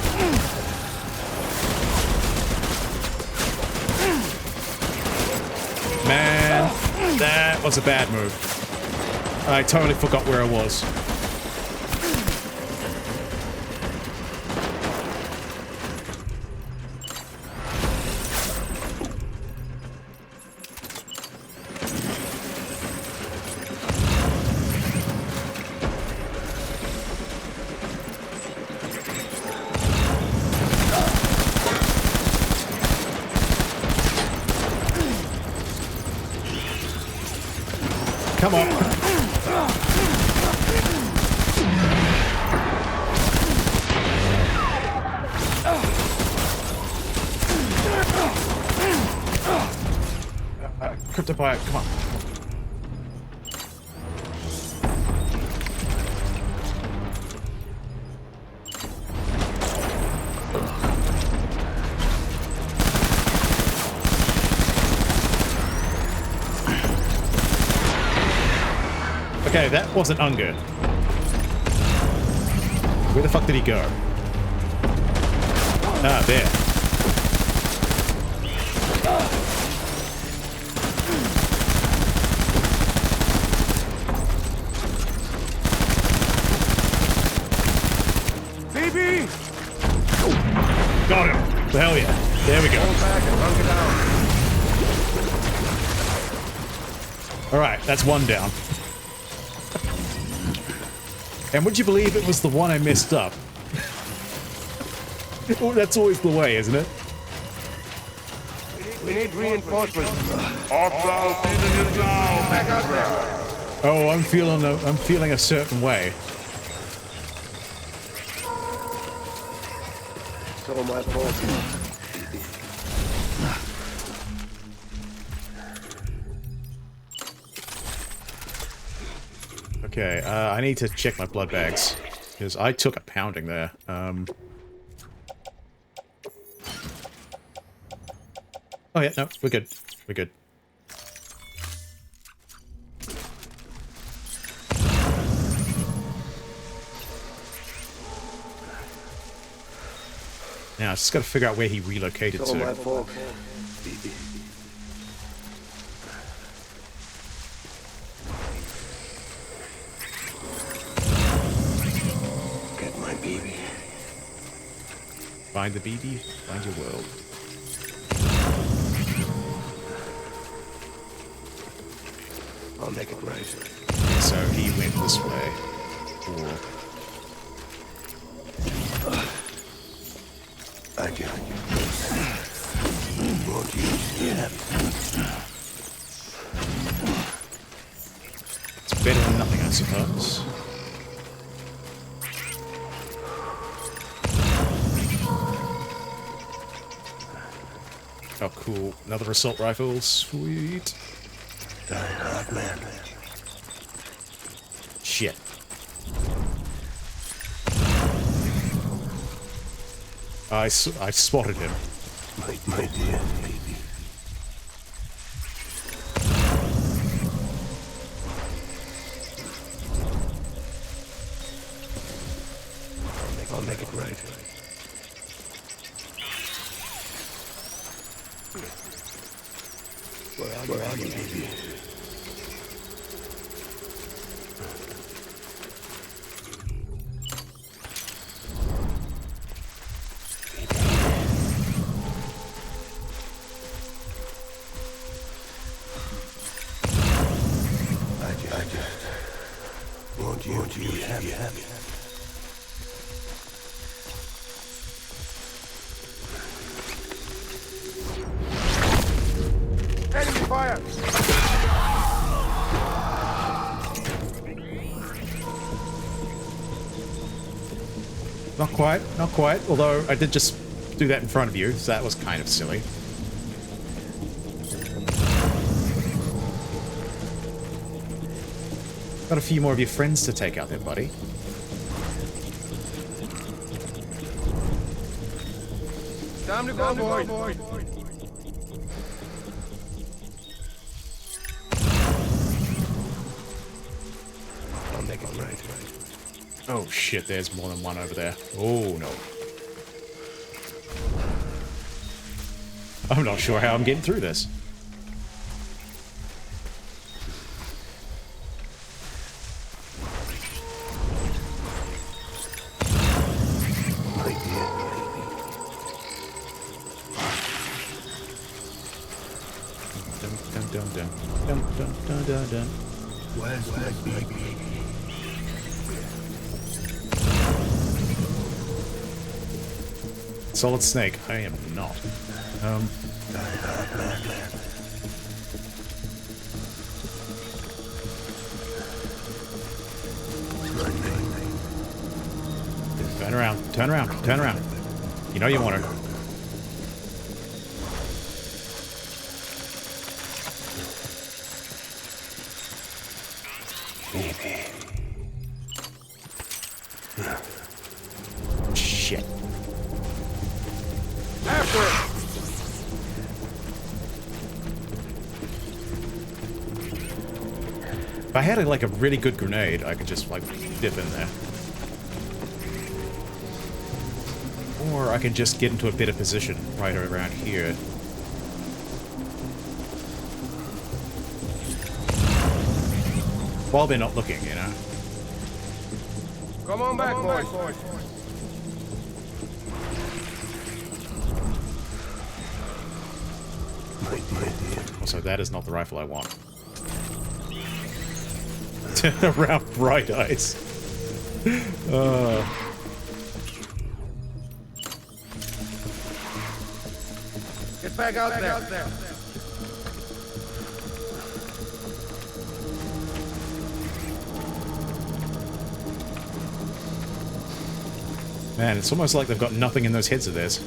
Man, that was a bad move. I totally forgot where I was. Come on. Cryptopire, come on. Okay, that wasn't Unger. Where the fuck did he go? Ah, there. BB! Got him. Hell yeah. There we go. Back and hunker down. Alright, that's one down. And would you believe it was the one I messed up? Oh, that's always the way, isn't it? We need reinforcements. Hostile season is now. Back up there. Oh, I'm feeling a certain way. So my fault. Okay, I need to check my blood bags. Because I took a pounding there. Oh yeah, no, we're good. We're good. Now, I just gotta figure out where he relocated So my to. fault. Get my baby. Find the BD, find your world. I'll make it right. So he went this way. Or... I do. Won't you? Yeah. It's better than nothing, I suppose. Oh, cool. Another assault rifle. Sweet. Die hard, man. Shit. I spotted him. My dear baby. I'll make it right. Where are you, baby? I just want you to be happy. Enemy fire! Not quite, not quite. Although I did just do that in front of you, so that was kind of silly. Got a few more of your friends to take out there, buddy. Time to go, boy. I'll make it right. Oh shit, there's more than one over there. Oh no. I'm not sure how I'm getting through this. Dun, dun, dun, dun, dun, dun, dun. Where's my baby? Solid Snake, I am not. Turn around, turn around, turn around. You know you want her. Shit. After it. If I had like a really good grenade, I could just like dip in there. Or I can just get into a better position right around here. While they're not looking, you know? Come on back, boys. Also, that is not the rifle I want. Turn around, bright eyes. Get back out there. Man, it's almost like they've got nothing in those heads of theirs.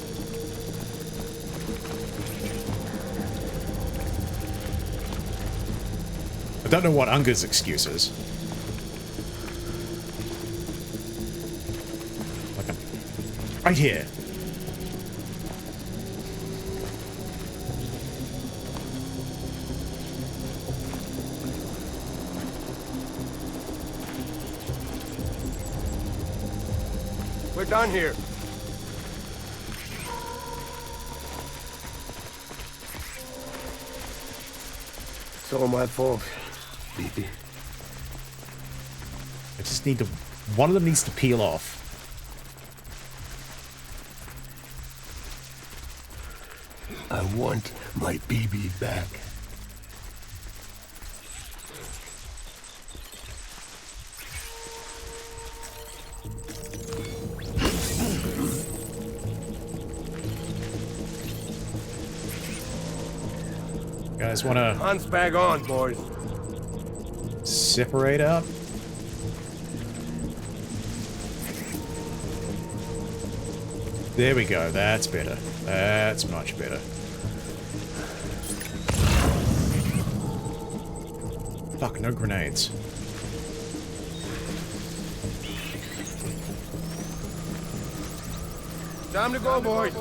I don't know what Unger's excuse is. Like I'm right here. We're done here. It's all my fault, baby. I just need to... One of them needs to peel off. I want my baby back. Guys wanna Hunts back on, boys. separate up? There we go, that's better. That's much better. Fuck, no grenades. Time to go, boys.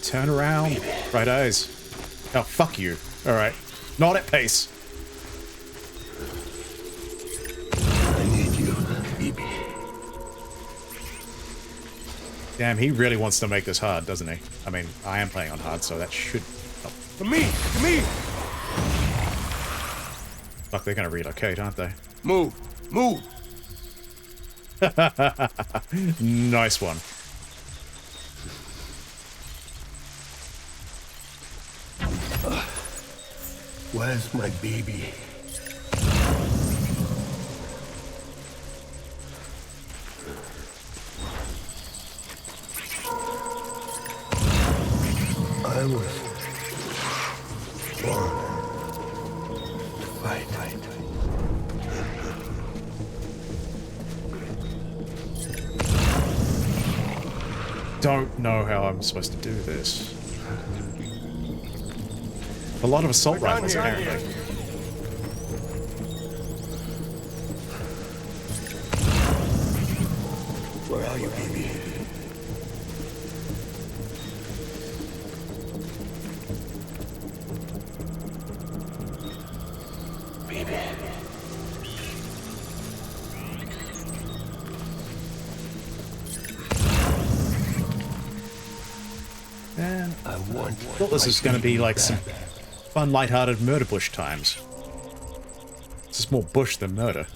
Turn around. Right eyes. Oh, fuck you. Alright. Not at pace. I need you, baby. Damn, he really wants to make this hard, doesn't he? I mean, I am playing on hard, so that should help. To me. Fuck, they're gonna relocate, aren't they? Move. Nice one. Where's my baby? I was born to fight. don't know how I'm supposed to do this. A lot of assault rifles, apparently. Where are you, baby? Baby. Man, I want I thought this was going to be like some fun, lighthearted murder bush times. This is more bush than murder.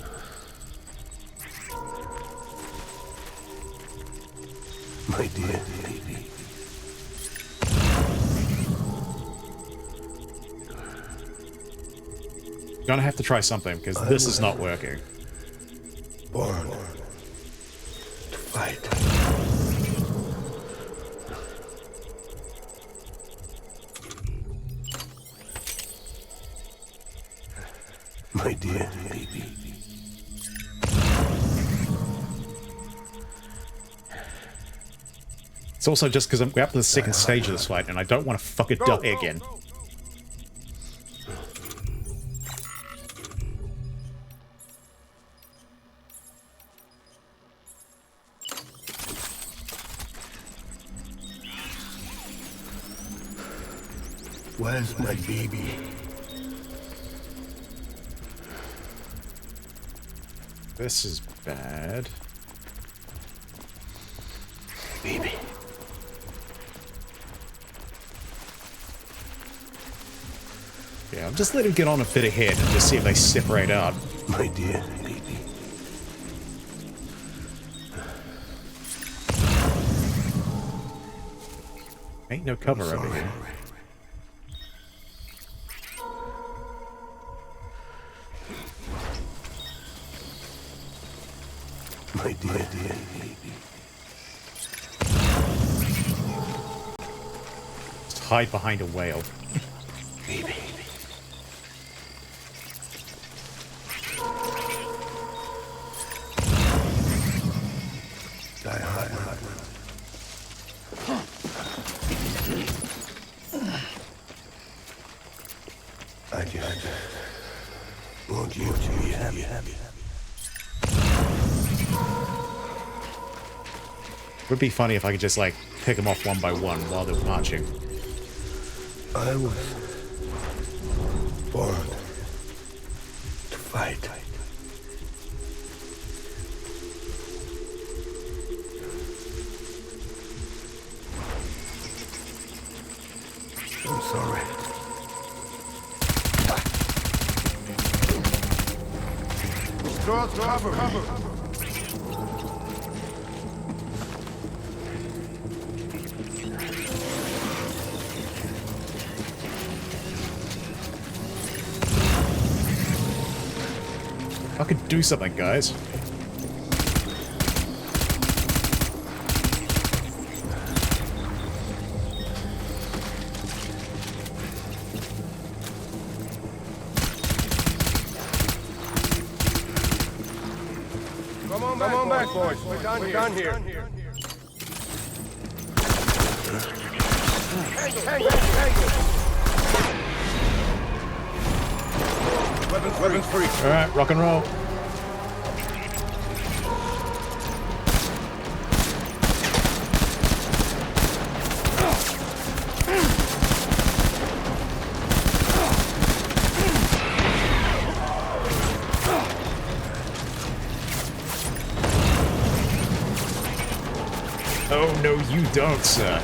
my dear baby. Gonna have to try something, because this is not working. Born to fight. My dear baby. It's also just because we're up to the second stage of this fight, and I don't want to fucking die again. Where's my baby? This is bad. Baby. Yeah, I'm just letting him get on a bit ahead and just see if they separate out. My dear baby. Ain't no cover over here. My dear baby. Just hide behind a whale. Baby. Die hard. I just want you to be happy. It would be funny if I could just, like, pick them off one by one while they're marching. I was born to fight. I'm sorry. Throw cover. I could do something, guys. Come on back, boys. We're done here. Hang. Weapons free. Alright, rock and roll. Oh no, you don't, sir.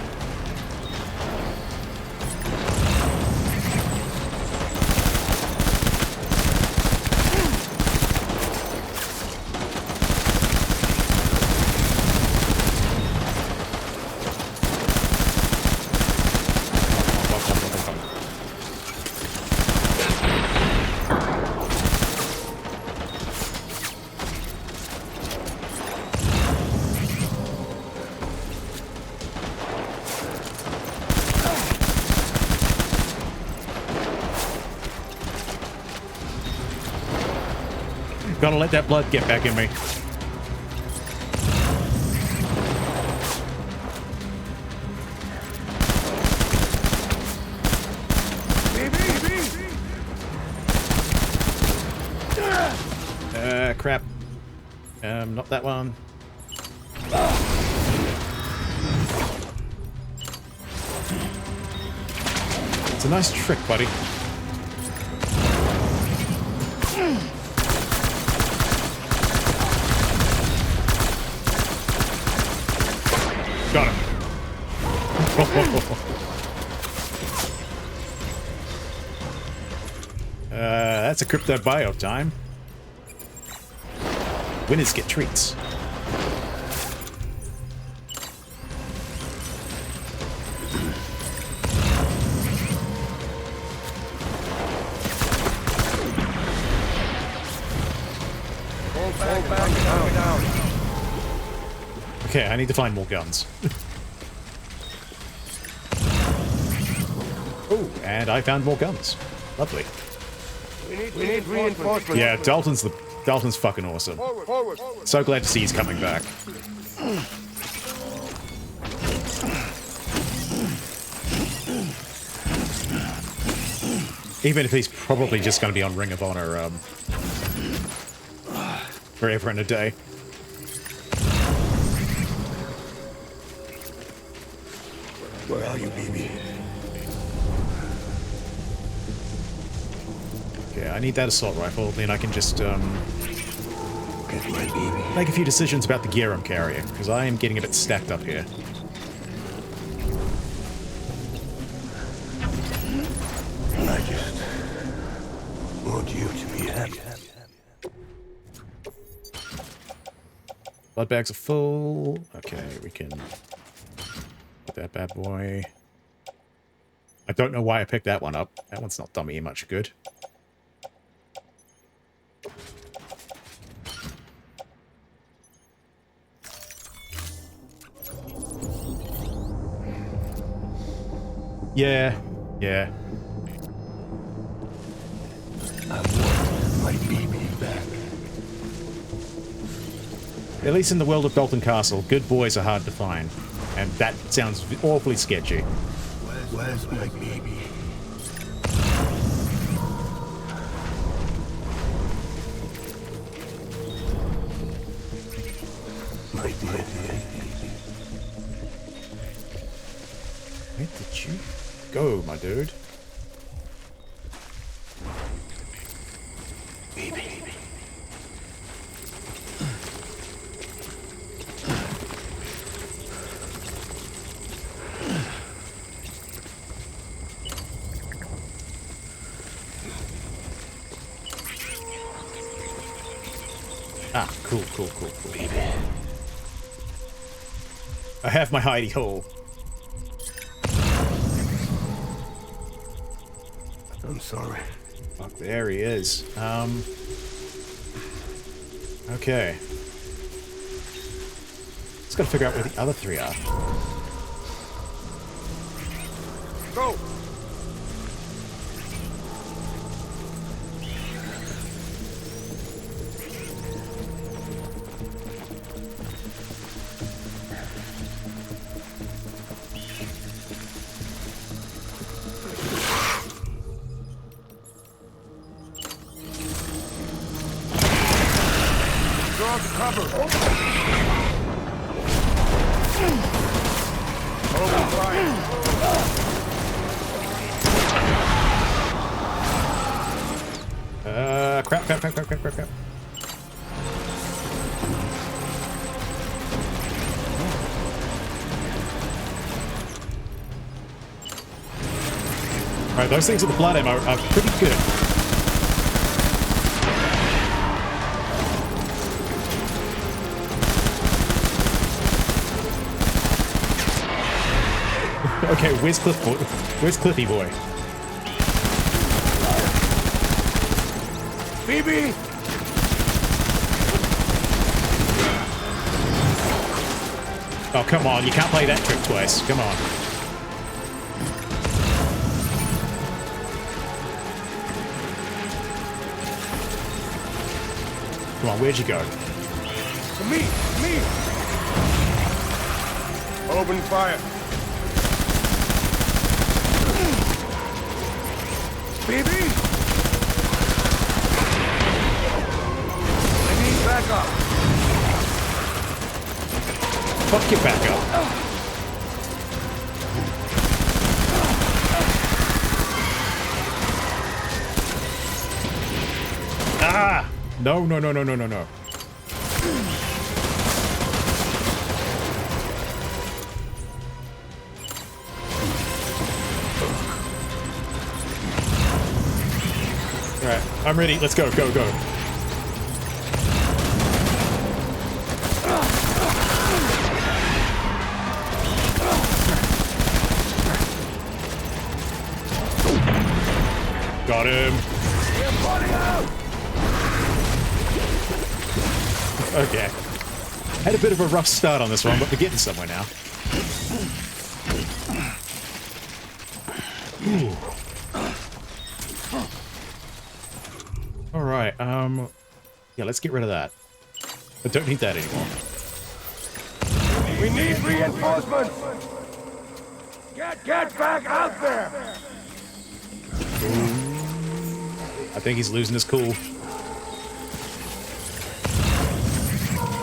Gotta let that blood get back in me. crap. Not that one. It's a nice trick, buddy. Got him. That's a crypto bio time. Winners get treats. Okay, I need to find more guns. Oh, and I found more guns. Lovely. We need reinforcements. Yeah, Dalton's fucking awesome. Forward. So glad to see he's coming back. Even if he's probably just going to be on Ring of Honor forever and a day. Where are you, baby? Okay, I need that assault rifle, then I can just Get my baby. make a few decisions about the gear I'm carrying, because I am getting a bit stacked up here. I just want you to be happy. Blood bags are full. Okay, we can put that bad boy. I don't know why I picked that one up. That one's not done me much good. Yeah. I want my baby back. At least in the world of Dalton Castle, good boys are hard to find. And that sounds awfully sketchy. Where's my baby? My baby. Where did you go, my dude? Baby. Ah, cool. Baby. I have my hidey hole. I'm sorry. Fuck, there he is. Okay. Just gotta figure out where the other three are. Go. Draw the cover. Open fire. Crap. Alright, those things with the blood ammo are pretty good. Okay, where's Cliffy boy? BB. Oh, come on, you can't play that trick twice. Come on. Come on, where'd you go? To me. Open fire. BB. I need Fuck your back up. Ah! No, no, no, no, no, no, no. Alright, I'm ready. Let's go, go, go. Got him. Okay. Had a bit of a rough start on this one, but we're getting somewhere now. Alright, yeah, let's get rid of that. I don't need that anymore. We need reinforcements! Get back out there! I think he's losing his cool.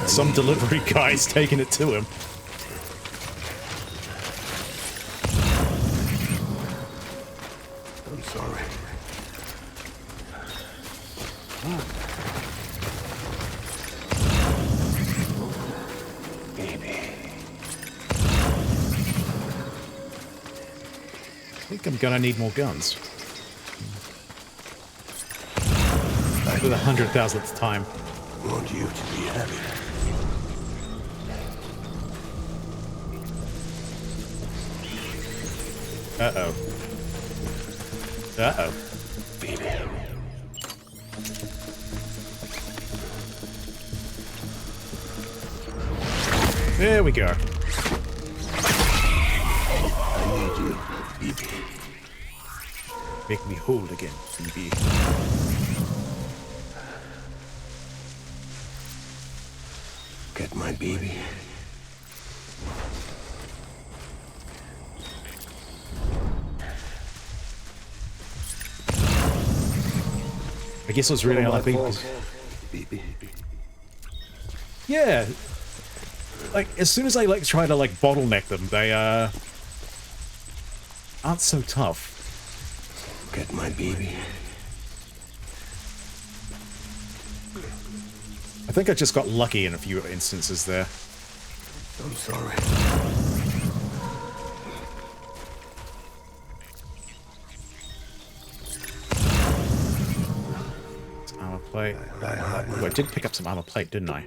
Some delivery guy's taking it to him. I'm sorry. Baby. I think I'm gonna need more guns. For the 100,000th time. I want you to be happy. Uh-oh. Uh-oh. Baby. There we go. I need you, baby. Make me whole again, baby. Get my baby. I guess it was really all Baby. Yeah. Like, as soon as I, like, try to, like, bottleneck them, they, aren't so tough. Get my baby. I think I just got lucky in a few instances there. I'm sorry. Armor plate. Oh, I did pick up some armor plate, didn't I?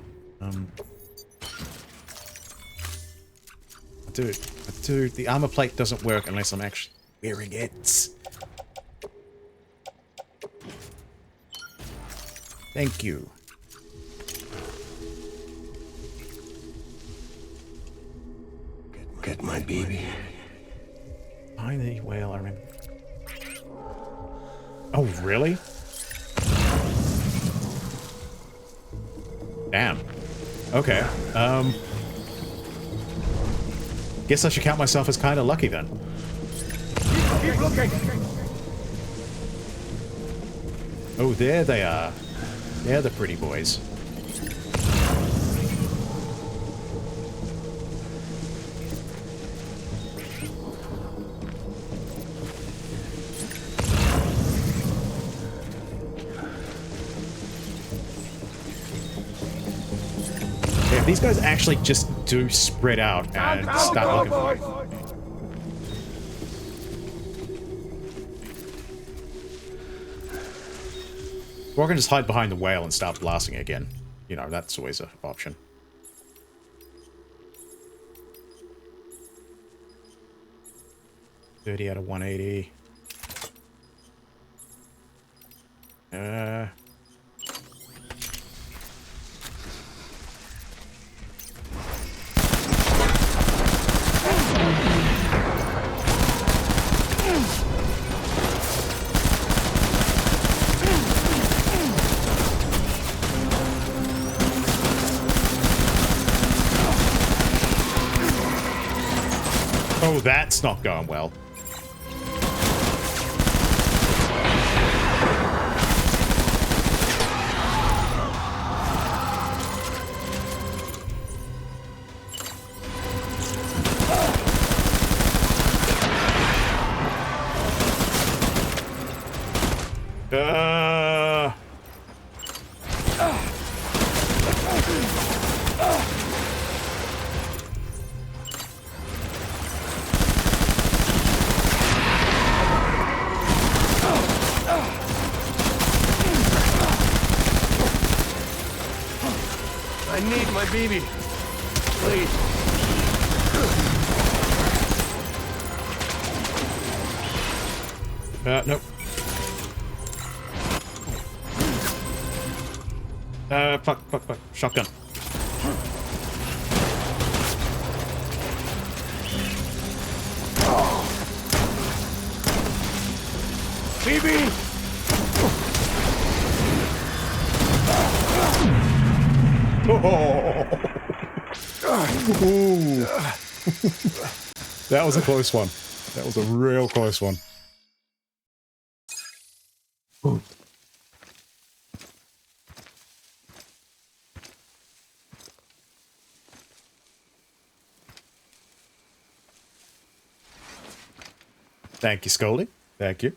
Dude, the armor plate doesn't work unless I'm actually wearing it. Thank you. Get my baby. Behind the whale, I remember. Oh, really? Damn. Okay. Guess I should count myself as kind of lucky then. Keep looking! Oh, there they are. They're the pretty boys. If these guys actually just do spread out and start looking for it. Or I can just hide behind the whale and start blasting it again. You know, that's always an option. $30 out of 180. Oh, that's not going well. I need my BB. Please. Nope. Fuck. Shotgun. BB! Ooh. That was a close one. That was a real close one. Ooh. Thank you, Scully. Thank you.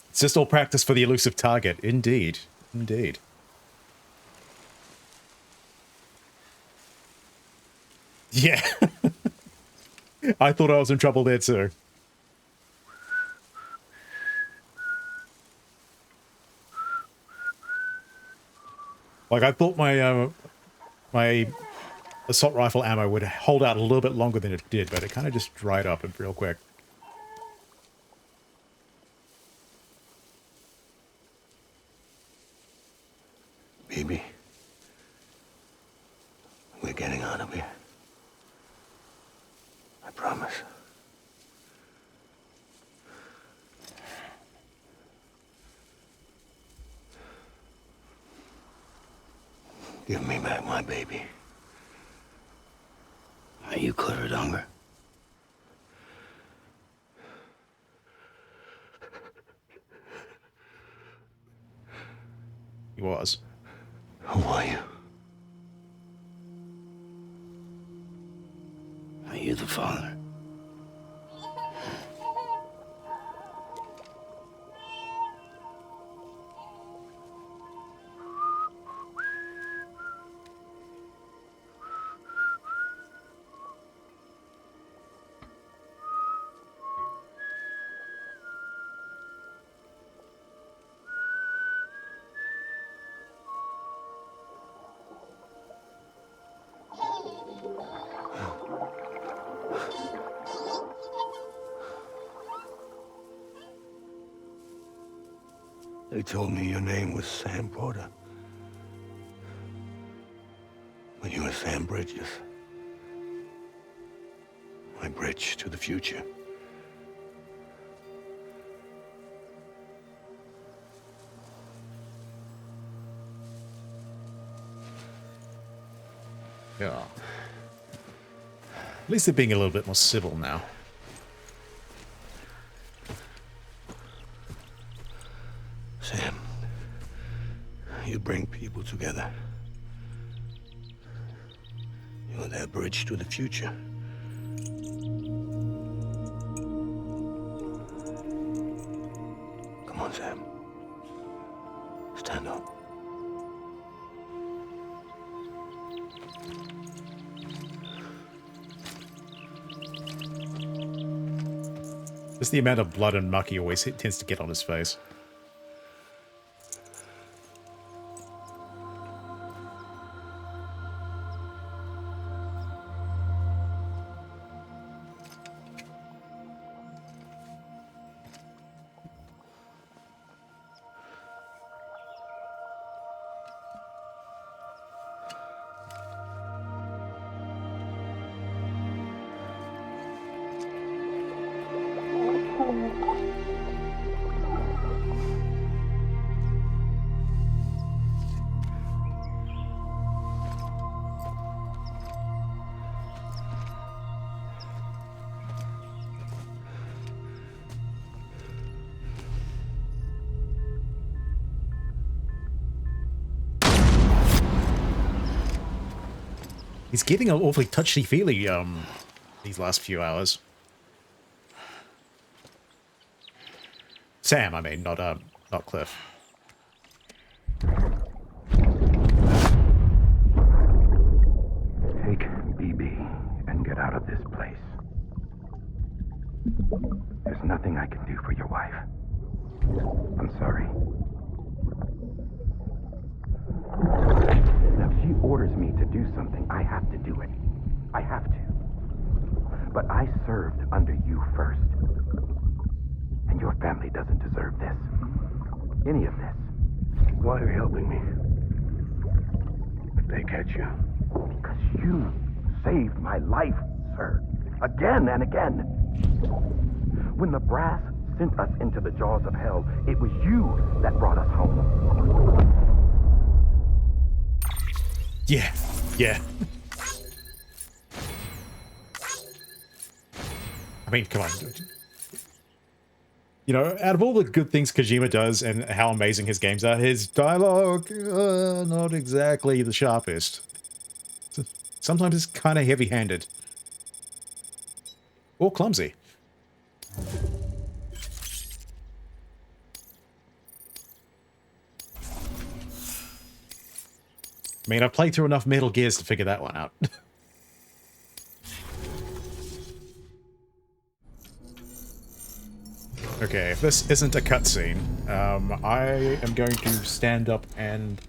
It's just all practice for the elusive target. Indeed. Indeed. Yeah. I thought I was in trouble there too. Like, I thought my my assault rifle ammo would hold out a little bit longer than it did, but it kind of just dried up real quick. Baby, we're getting out of here. I promise. Give me back my baby. Are you clear of hunger? He was. Who are you? Are you the father? They told me your name was Sam Porter. But you were Sam Bridges. My bridge to the future. Yeah. At least they're being a little bit more civil now. Sam, you bring people together. You're their bridge to the future. Come on, Sam. Stand up. Just the amount of blood and muck he always tends to get on his face. He's getting an awfully touchy-feely, these last few hours. Sam, I mean, not Cliff. Take BB and get out of this place. There's nothing I can do for your wife. I'm sorry. Now, if she orders me to do something, I have to do it. I have to. But I served under you first. And your family doesn't deserve this. Any of this. Why are you helping me? If they catch you. Because you saved my life, sir. Again and again. When the brass sent us into the jaws of hell, it was you that brought us home. Yeah, yeah. I mean, come on. You know, out of all the good things Kojima does and how amazing his games are, his dialogue, not exactly the sharpest. Sometimes it's kind of heavy-handed. Or clumsy. I mean, I've played through enough Metal Gears to figure that one out. Okay, if this isn't a cutscene, I am going to stand up and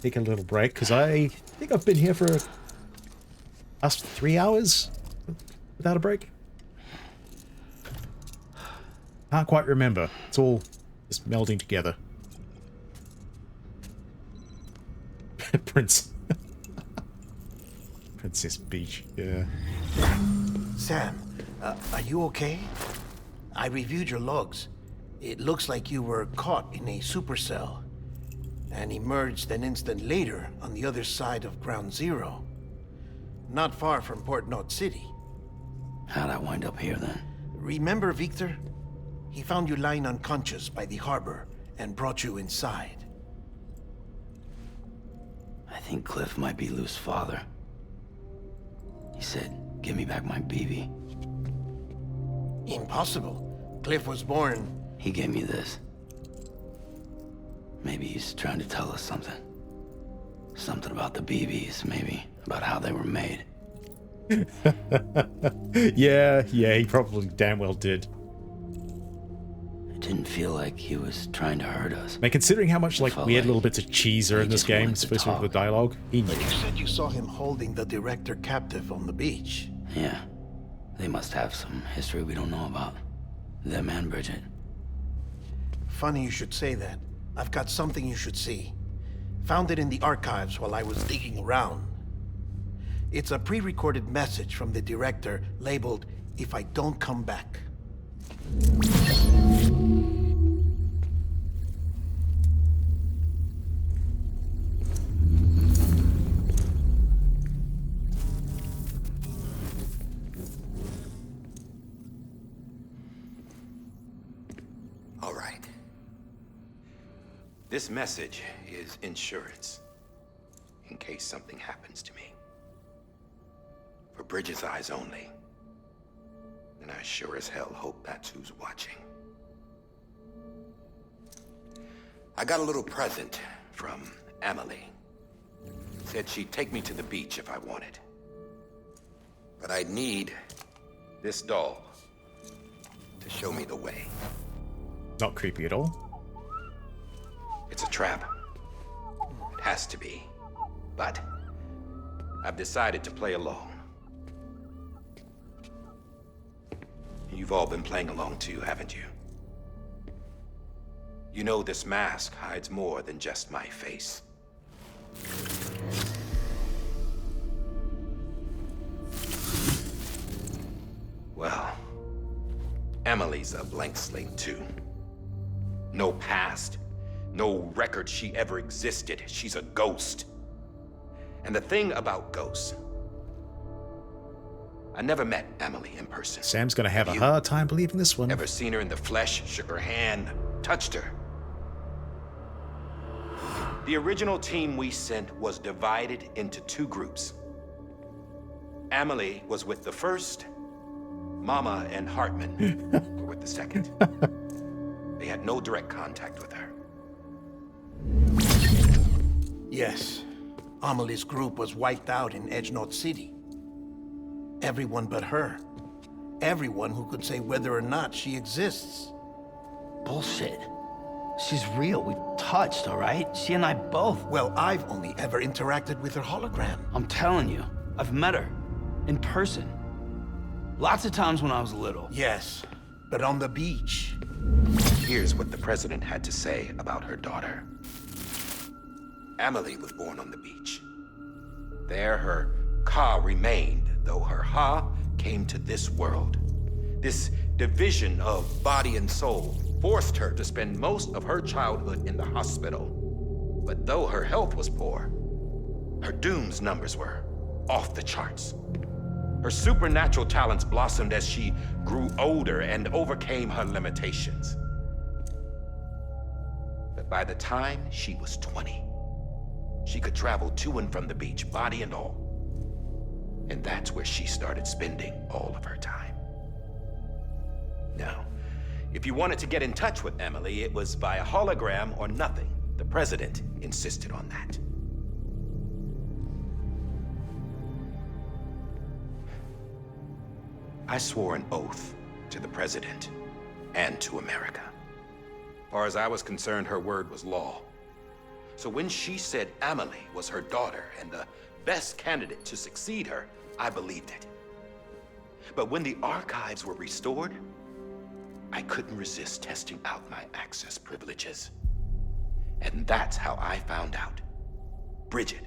take a little break, because I think I've been here for last 3 hours without a break. Can't quite remember. It's all just melding together. Princess Beach, yeah. Sam, are you okay? I reviewed your logs. It looks like you were caught in a supercell and emerged an instant later on the other side of Ground Zero. Not far from Port Knot City. How'd I wind up here then? Remember Victor? He found you lying unconscious by the harbor and brought you inside. I think Cliff might be Lou's father. He said, give me back my BB. Impossible. Cliff was born... He gave me this. Maybe he's trying to tell us something. Something about the BBs, maybe. About how they were made. Yeah, he probably damn well did. It didn't feel like he was trying to hurt us. I mean, considering how much, like, Felt weird like little bits of cheese are he in this just game, wanted to especially with the talk. dialogue, he knew. You said you saw him holding the director captive on the beach. Yeah. They must have some history we don't know about. Them and Bridget. Funny you should say that. I've got something you should see. Found it in the archives while I was digging around. It's a pre-recorded message from the director labeled, "If I don't come back." All right. This message is insurance, in case something happens to me. For Bridget's eyes only. And I sure as hell hope that's who's watching. I got a little present from Emily. Said she'd take me to the beach if I wanted. But I'd need this doll to show me the way. Not creepy at all. It's a trap. It has to be. But I've decided to play along. You've all been playing along too, haven't you? You know this mask hides more than just my face. Well, Emily's a blank slate too. No past, no record she ever existed. She's a ghost. And the thing about ghosts, I never met Emily in person. Sam's gonna have a hard time believing this one. Never seen her in the flesh, shook her hand, touched her. The original team we sent was divided into two groups. Emily was with the first, Mama and Hartman were with the second. They had no direct contact with her. Yes. Amelie's group was wiped out in Edgenorth City. Everyone but her. Everyone who could say whether or not she exists. Bullshit. She's real. We've touched, all right? She and I both. Well, I've only ever interacted with her hologram. I'm telling you, I've met her. In person. Lots of times when I was little. Yes, but on the beach. Here's what the president had to say about her daughter. Amelie was born on the beach. There her Ka remained, though her Ha came to this world. This division of body and soul forced her to spend most of her childhood in the hospital. But though her health was poor, her Doom's numbers were off the charts. Her supernatural talents blossomed as she grew older and overcame her limitations. But by the time she was 20, she could travel to and from the beach, body and all. And that's where she started spending all of her time. Now, if you wanted to get in touch with Emily, it was via hologram or nothing. The president insisted on that. I swore an oath to the president and to America. As far as I was concerned, her word was law. So when she said Amelie was her daughter and the best candidate to succeed her, I believed it. But when the archives were restored, I couldn't resist testing out my access privileges. And that's how I found out Bridget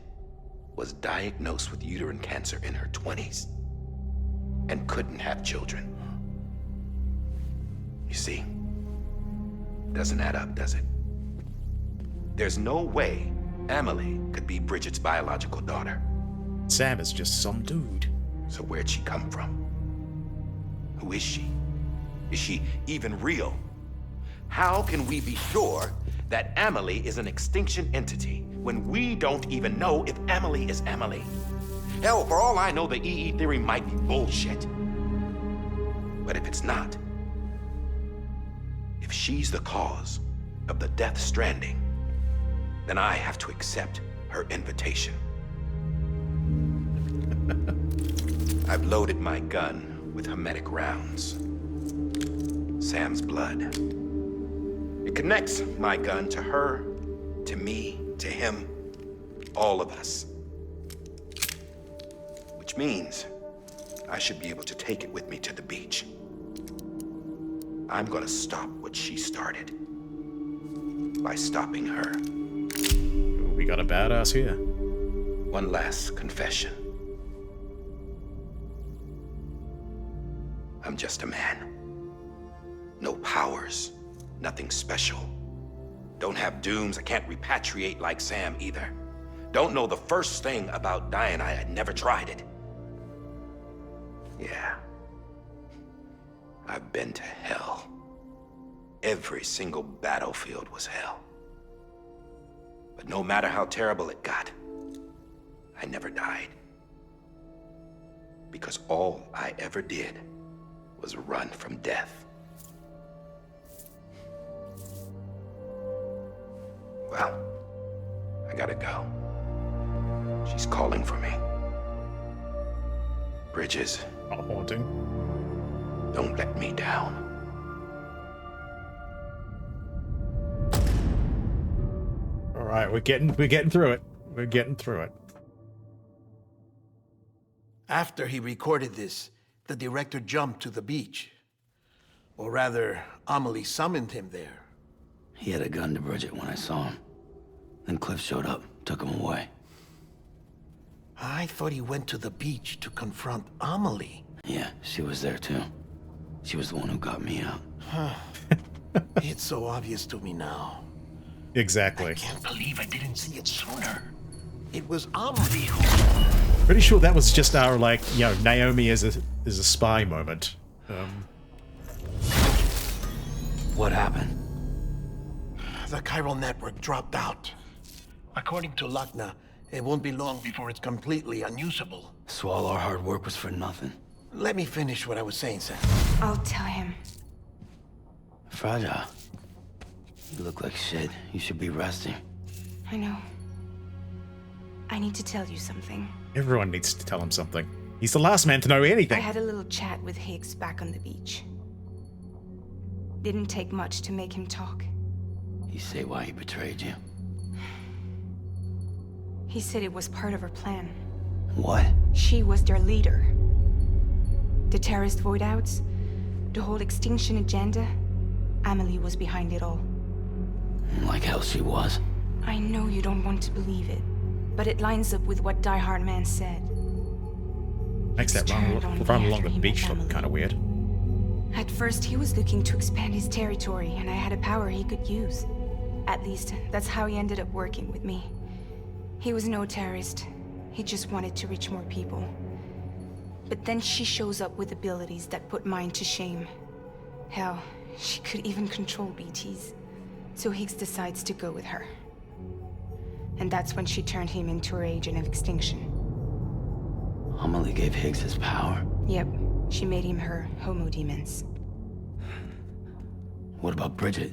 was diagnosed with uterine cancer in her 20s and couldn't have children. You see, doesn't add up, does it? There's no way Amelie could be Bridget's biological daughter. Sam is just some dude. So where'd she come from? Who is she? Is she even real? How can we be sure that Amelie is an extinction entity when we don't even know if Amelie is Amelie? Hell, for all I know, the EE theory might be bullshit. But if it's not, if she's the cause of the death stranding, then I have to accept her invitation. I've loaded my gun with hermetic rounds. Sam's blood. It connects my gun to her, to me, to him, all of us. Which means I should be able to take it with me to the beach. I'm gonna stop what she started by stopping her. We got a badass here. One last confession. I'm just a man. No powers, nothing special. Don't have dooms, I can't repatriate like Sam either. Don't know the first thing about dying, I had never tried it. Yeah. I've been to hell. Every single battlefield was hell. But no matter how terrible it got, I never died. Because all I ever did was run from death. Well, I gotta go. She's calling for me. Bridges, Not haunting. don't let me down. All right, we're getting through it. We're getting through it. After he recorded this, the director jumped to the beach. Or rather, Amelie summoned him there. He had a gun to Bridget when I saw him. Then Cliff showed up, took him away. I thought he went to the beach to confront Amelie. Yeah, she was there too. She was the one who got me out. It's so obvious to me now. Exactly. I can't believe I didn't see it sooner. It was Amelie who... Pretty sure that was just our, like, you know, Naomi is a spy moment. What happened? The chiral network dropped out. According to Lachna, it won't be long before it's completely unusable. So all our hard work was for nothing. Let me finish what I was saying, Sam. I'll tell him. Fragile. You look like shit. You should be resting. I know. I need to tell you something. Everyone needs to tell him something. He's the last man to know I anything. had a little chat with Higgs back on the beach. Didn't take much to make him talk. You say why he betrayed you? He said it was part of her plan. What? She was their leader. The terrorist void outs, the whole extinction agenda, Amelie was behind it all. Like hell she was. I know you don't want to believe it, but it lines up with what Die Hard Man said. Makes that run along the beach look kind of weird. At first, he was looking to expand his territory, and I had a power he could use. At least, that's how he ended up working with me. He was no terrorist. He just wanted to reach more people. But then she shows up with abilities that put mine to shame. Hell, she could even control BTs. So Higgs decides to go with her. And that's when she turned him into her agent of extinction. Amelie gave Higgs his power? Yep, she made him her homo demons. What about Bridget?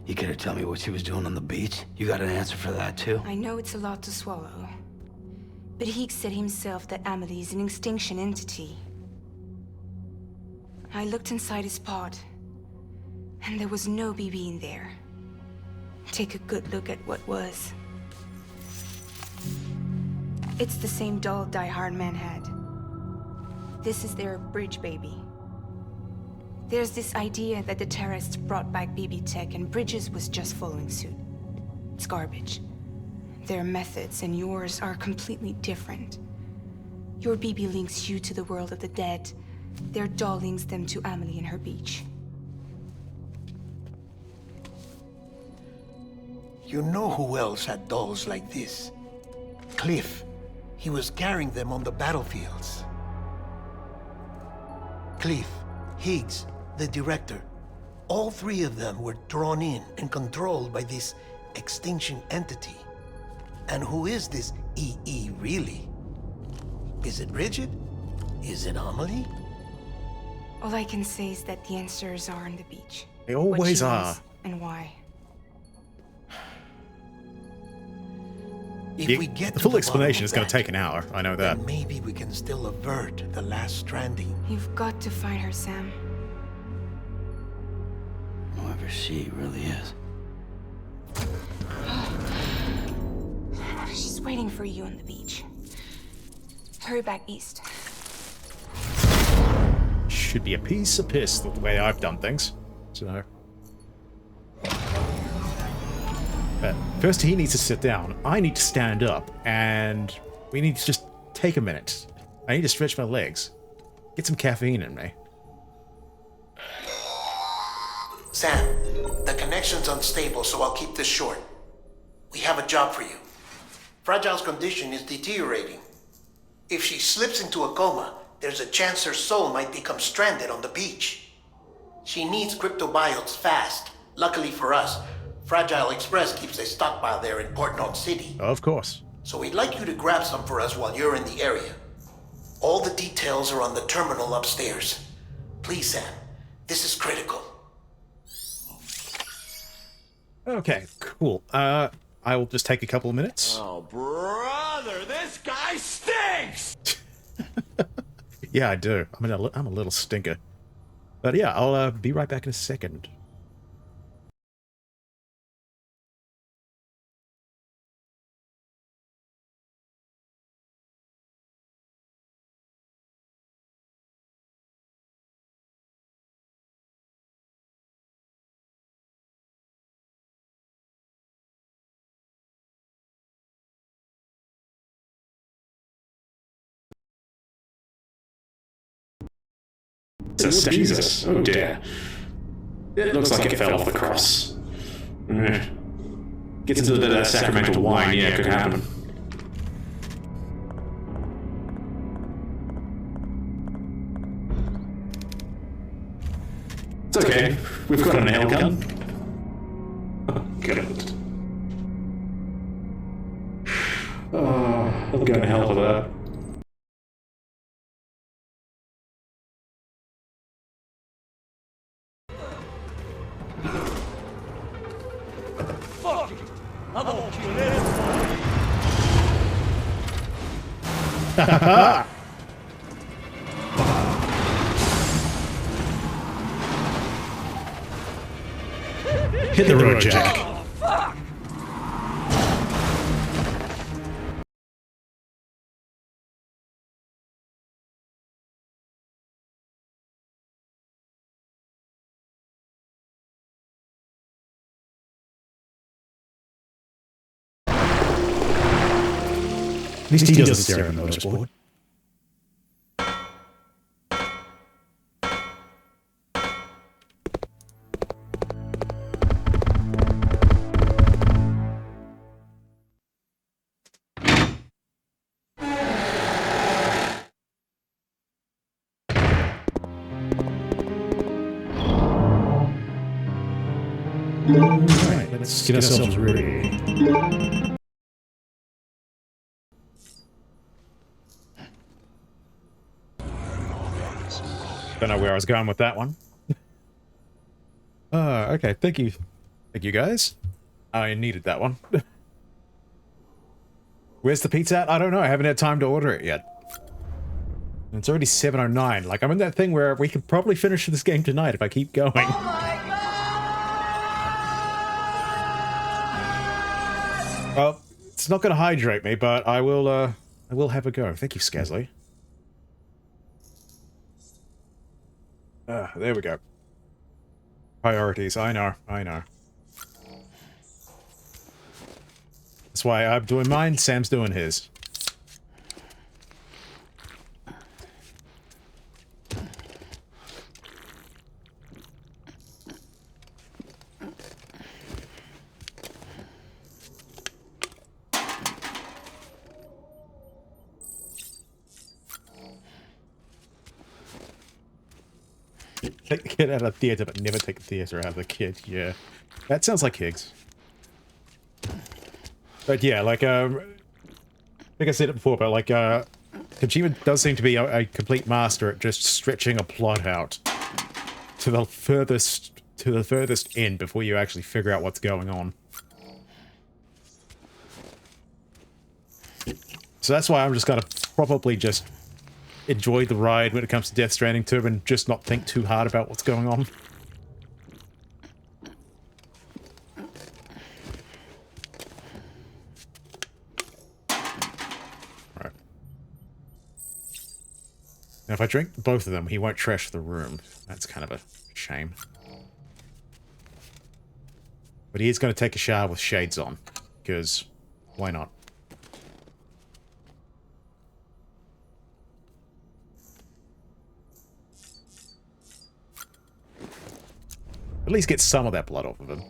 You care to tell me what she was doing on the beach? You got an answer for that too? I know it's a lot to swallow. But Higgs said himself that Amelie is an extinction entity. I looked inside his pod, and there was no BB in there. Take a good look at what was. It's the same doll Die Hard Man had. This is their bridge baby. There's this idea that the terrorists brought back BB tech and Bridges was just following suit. It's garbage. Their methods and yours are completely different. Your BB links you to the world of the dead. Their doll links them to Amelie and her beach. You know who else had dolls like this? Cliff. He was carrying them on the battlefields. Cliff, Higgs, the director. All three of them were drawn in and controlled by this extinction entity. And who is this EE really? Is it Bridget? Is it Amelie? All I can say is that the answers are on the beach. They What always she are. wants and why. If we get The to full the explanation bottom is of going to that, take an hour. I know that. then maybe we can still avert the last stranding. You've got to find her, Sam. Whoever she really is. She's waiting for you on the beach. Hurry back east. Should be a piece of piss the way I've done things. So. But first he needs to sit down, I need to stand up, and we need to just take a minute. I need to stretch my legs. Get some caffeine in me. Sam, the connection's unstable, so I'll keep this short. We have a job for you. Fragile's condition is deteriorating. If she slips into a coma, there's a chance her soul might become stranded on the beach. She needs cryptobiotes fast. Luckily for us, Fragile Express keeps a stockpile there in Port North City. Of course. So we'd like you to grab some for us while you're in the area. All the details are on the terminal upstairs. Please, Sam, this is critical. Okay, cool. I will just take a couple of minutes. Oh, brother, this guy stinks! Yeah, I do. I'm a little stinker. But yeah, I'll be right back in a second. Jesus, oh dear. It looks like it fell off the cross. Gets into a bit of that sacramental wine, yeah, could happen. It's okay, we've got a nail gun. Oh, God. Oh, I'm going to hell for that. I'm gonna kill everybody. Hit the road, Jack. Oh, fuck! At least he doesn't stare at the notice board. Alright, let's get ourselves ready. Don't know where I was going with that one. Okay, thank you. Thank you, guys. I needed that one. Where's the pizza at? I don't know. I haven't had time to order it yet. And it's already 7:09. Like, I'm in that thing where we could probably finish this game tonight if I keep going. Well, it's not going to hydrate me, but I will have a go. Thank you, Skazly. There we go. Priorities, I know. That's why I'm doing mine, Sam's doing his. Take the kid out of the theater, but never take the theater out of the kid. Yeah. That sounds like Higgs. But yeah, like I said it before, but like, Kojima does seem to be a complete master at just stretching a plot out to the furthest end before you actually figure out what's going on. So that's why I'm just gonna probably just enjoy the ride when it comes to Death Stranding 2 and just not think too hard about what's going on. Right. Now if I drink both of them, he won't trash the room. That's kind of a shame. But he is going to take a shower with shades on, because why not? At least get some of that blood off of him.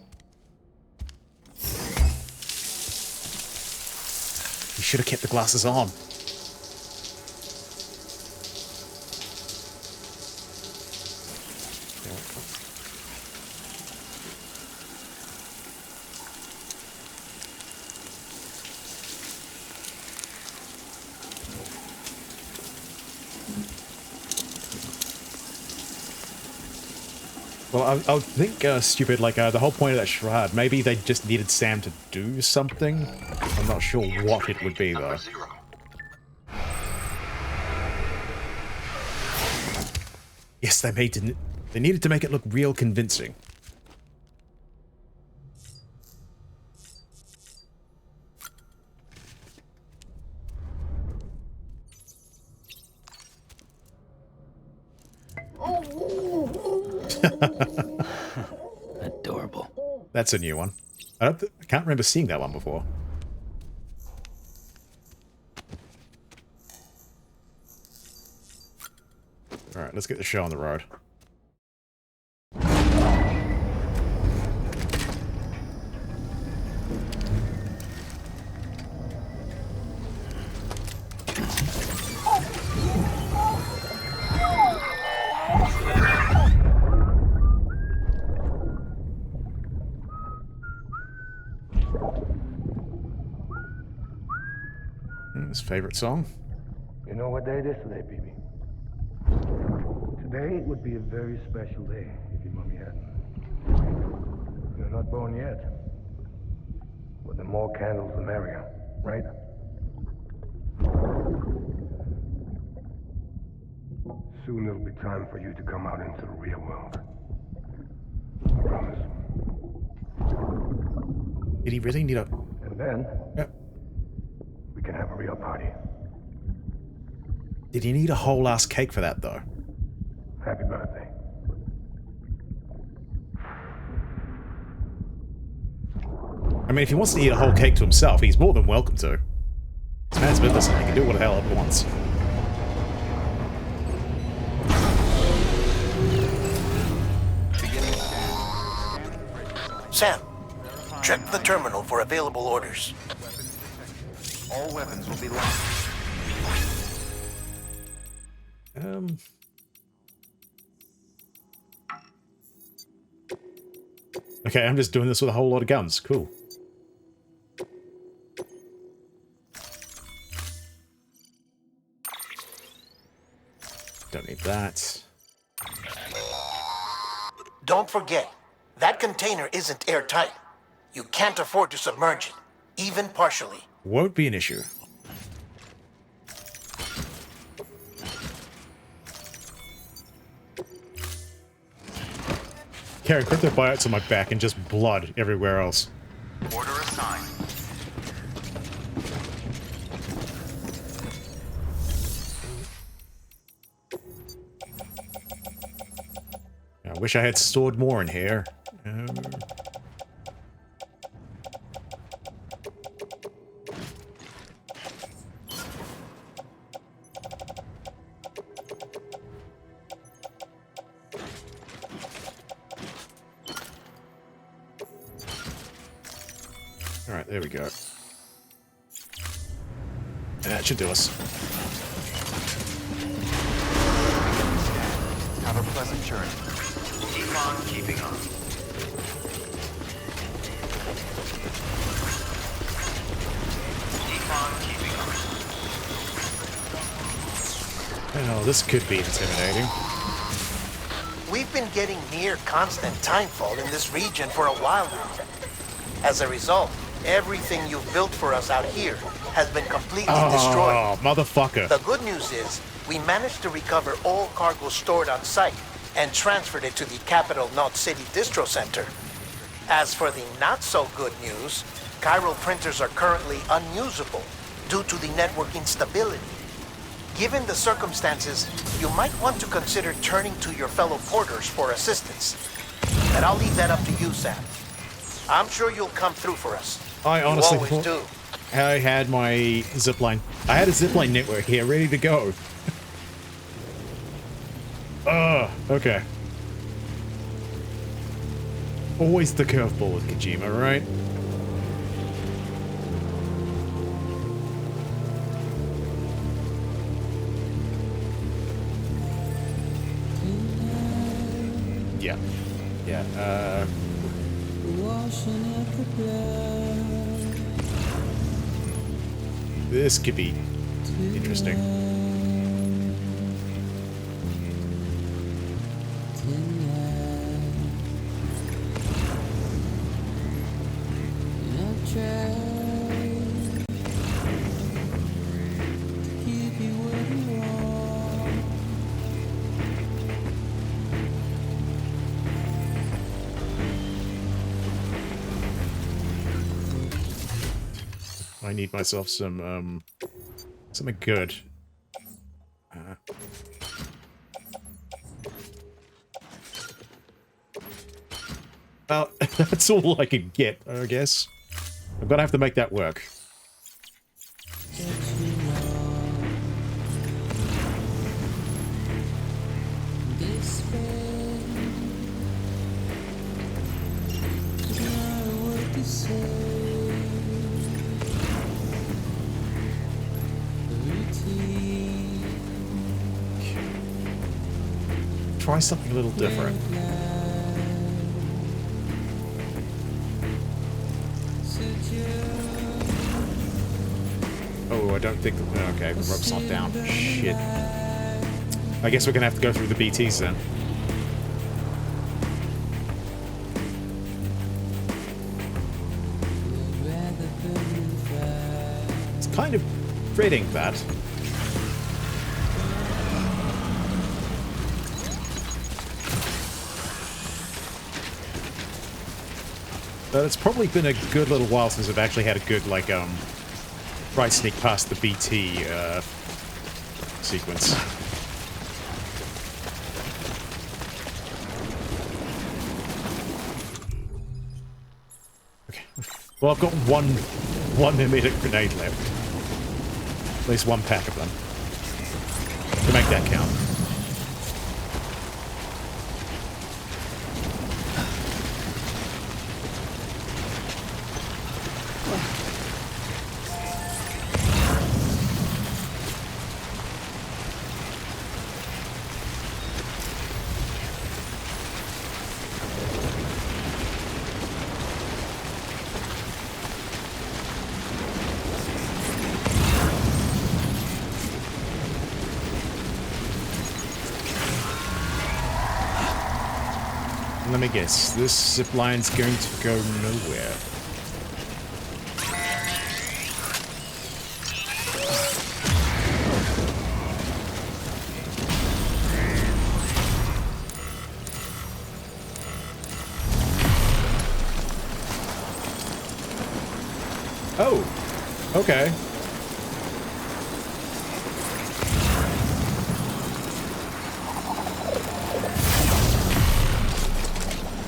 He should have kept the glasses on. Well, I think, stupid, like, the whole point of that charade, maybe they just needed Sam to do something? I'm not sure what it would be, though. Yes, they needed to make it look real convincing. Adorable. That's a new one. I can't remember seeing that one before. Alright, let's get the show on the road. His favorite song. You know what day it is today, BB? Today would be a very special day if your mommy hadn't. You're not born yet. Well, the more candles, the merrier, right? Soon it'll be time for you to come out into the real world. I promise. Did he really need a... And then, we can have a real party. Did he need a whole ass cake for that, though? Happy birthday. I mean, if he wants to eat a whole cake to himself, he's more than welcome to. This man's business, he can do what the hell he wants. Sam, check the terminal for available orders. All weapons will be locked. Okay, I'm just doing this with a whole lot of guns. Cool. Don't need that. Don't forget, that container isn't airtight. You can't afford to submerge it, even partially. Won't be an issue. Carrying crypto biotes on my back and just blood everywhere else. Order assigned. I wish I had stored more in here. Alright, there we go. That should do us. Have a pleasant journey. Keep on keeping on. Keep on keeping on. Oh, this could be intimidating. We've been getting near constant timefall in this region for a while now. As a result, everything you've built for us out here has been completely destroyed. Oh, motherfucker. The good news is, we managed to recover all cargo stored on site and transferred it to the Capital Knot City Distro Center. As for the not-so-good news, chiral printers are currently unusable due to the network instability. Given the circumstances, you might want to consider turning to your fellow porters for assistance. And I'll leave that up to you, Sam. I'm sure you'll come through for us. I honestly you always do. I had my zipline. I had a zipline network here ready to go. Okay. Always the curveball with Kojima, right? Yeah. Yeah, this could be interesting. I need myself some, something good. Well, that's all I can get, I guess. I'm gonna have to make that work. Try something a little different. Oh, I don't think... Okay, the rope's not down. Shit. I guess we're gonna have to go through the BTs then. kind of dreading that. But it's probably been a good little while since I've actually had a good, like, right sneak past the BT, sequence. Okay. Well, I've got one immediate grenade left. At least one pack of them. To make that count. Let me guess, this zip line's going to go nowhere. Oh, okay.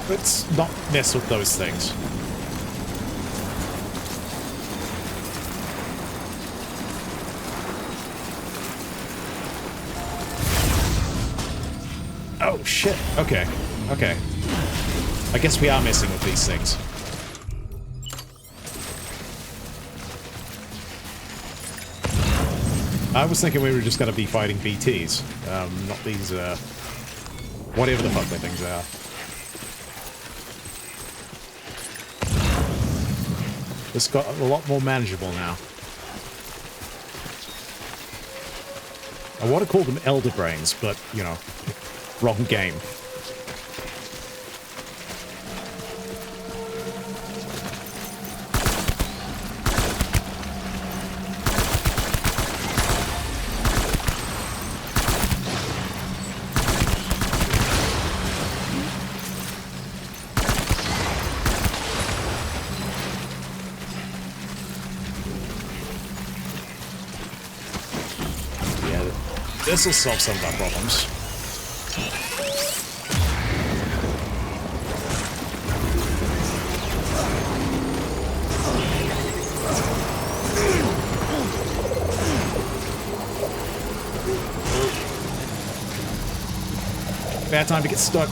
Let's not mess with those things. Oh, shit. Okay. Okay. I guess we are messing with these things. I was thinking we were just going to be fighting BTs, not these, whatever the fuck that things are. This got a lot more manageable now. I want to call them Elder Brains, but, you know, wrong game. This will solve some of our problems. Bad time to get stuck.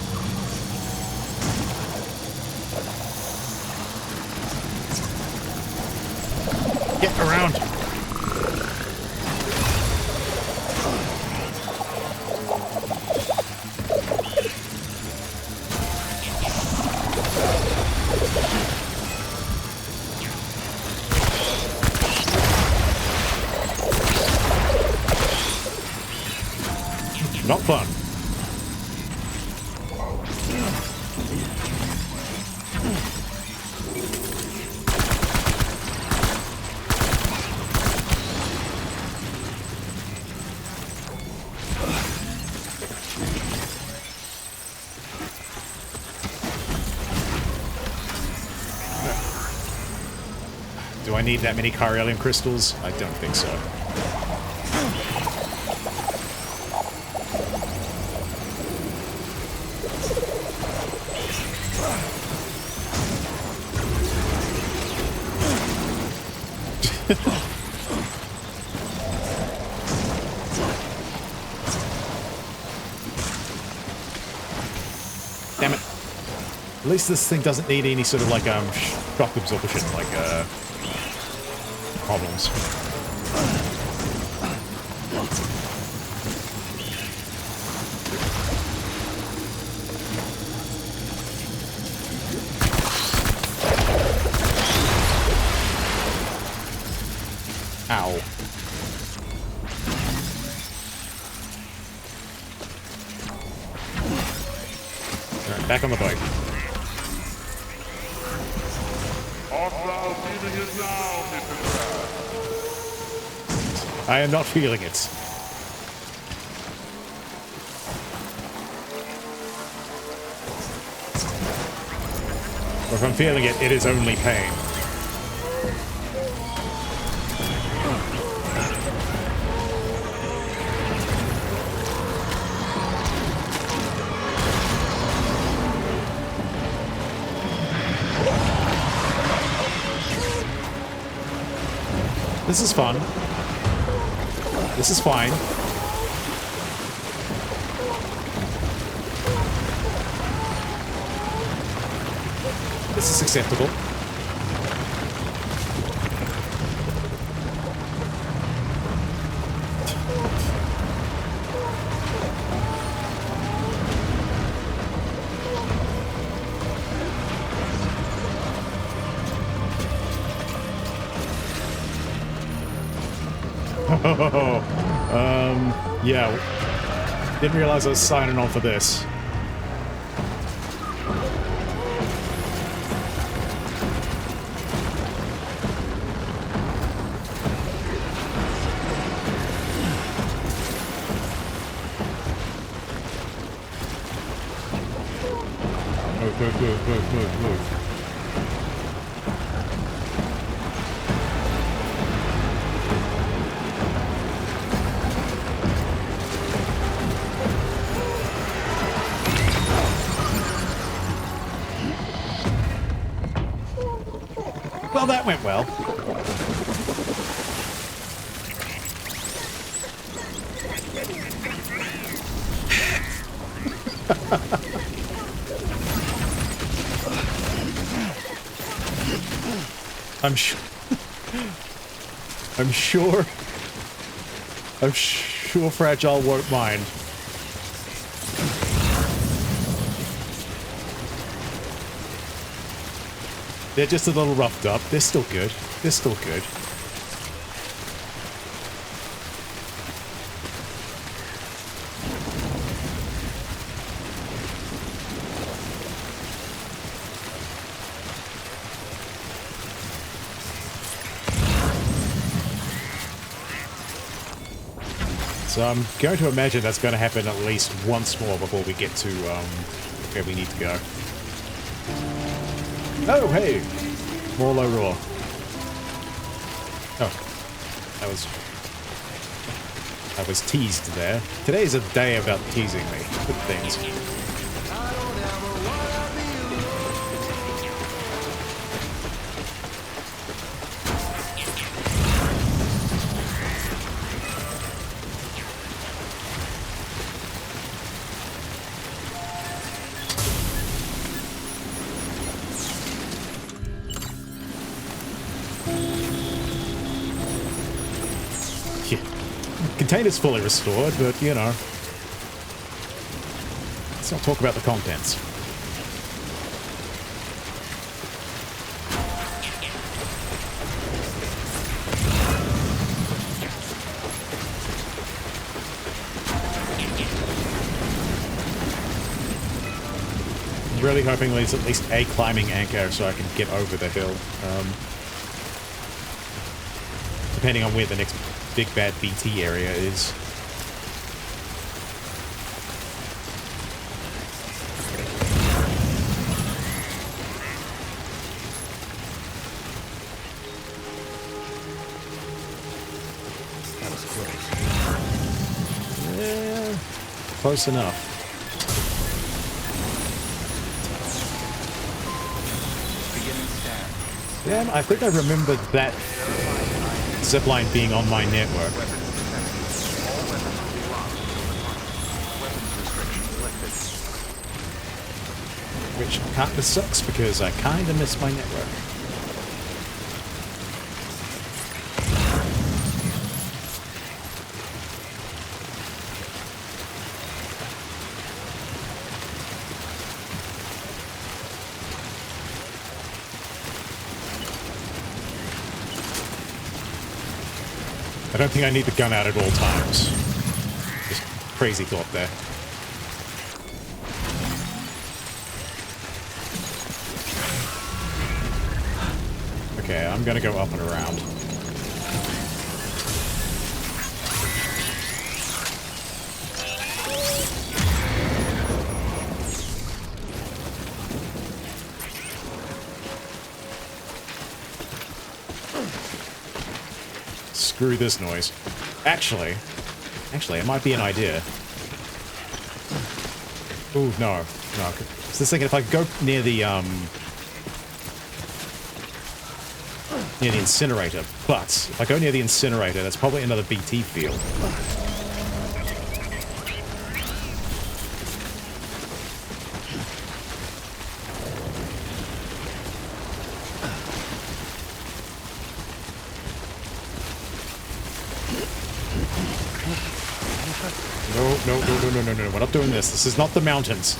Get around. Not fun. Do I need that many Carelian crystals? I don't think so. Damn it. At least this thing doesn't need any sort of like shock absorption like problems. Ow. Alright, back on the bike. Hostile feeling it now, Mr. Crab. I am not feeling it. Or if I'm feeling it, it is only pain. This is fun. This is fine. This is acceptable. Yeah. Didn't realize I was signing on for this. Move. Well, that went well. I'm sure Fragile won't mind. They're just a little roughed up. They're still good. They're still good. So I'm going to imagine that's going to happen at least once more before we get to where we need to go. Oh, hey! More low roar. Oh. I was teased there. Today is a day about teasing me with things. Container's fully restored, but, you know, let's not talk about the contents. I'm really hoping there's at least a climbing anchor so I can get over the hill. Depending on where the next big bad BT area is. That was close. Yeah, close enough. Damn, I think I remembered that zipline being on my network. Which kinda sucks because I kinda miss my network. I don't think I need the gun out at all times. Just crazy thought there. Okay, I'm gonna go up and around. screw this noise. Actually, it might be an idea. Ooh, no. I was just thinking if I could go near the incinerator, but if I go near the incinerator, that's probably another BT field. No, we're not doing this. This is not the mountains.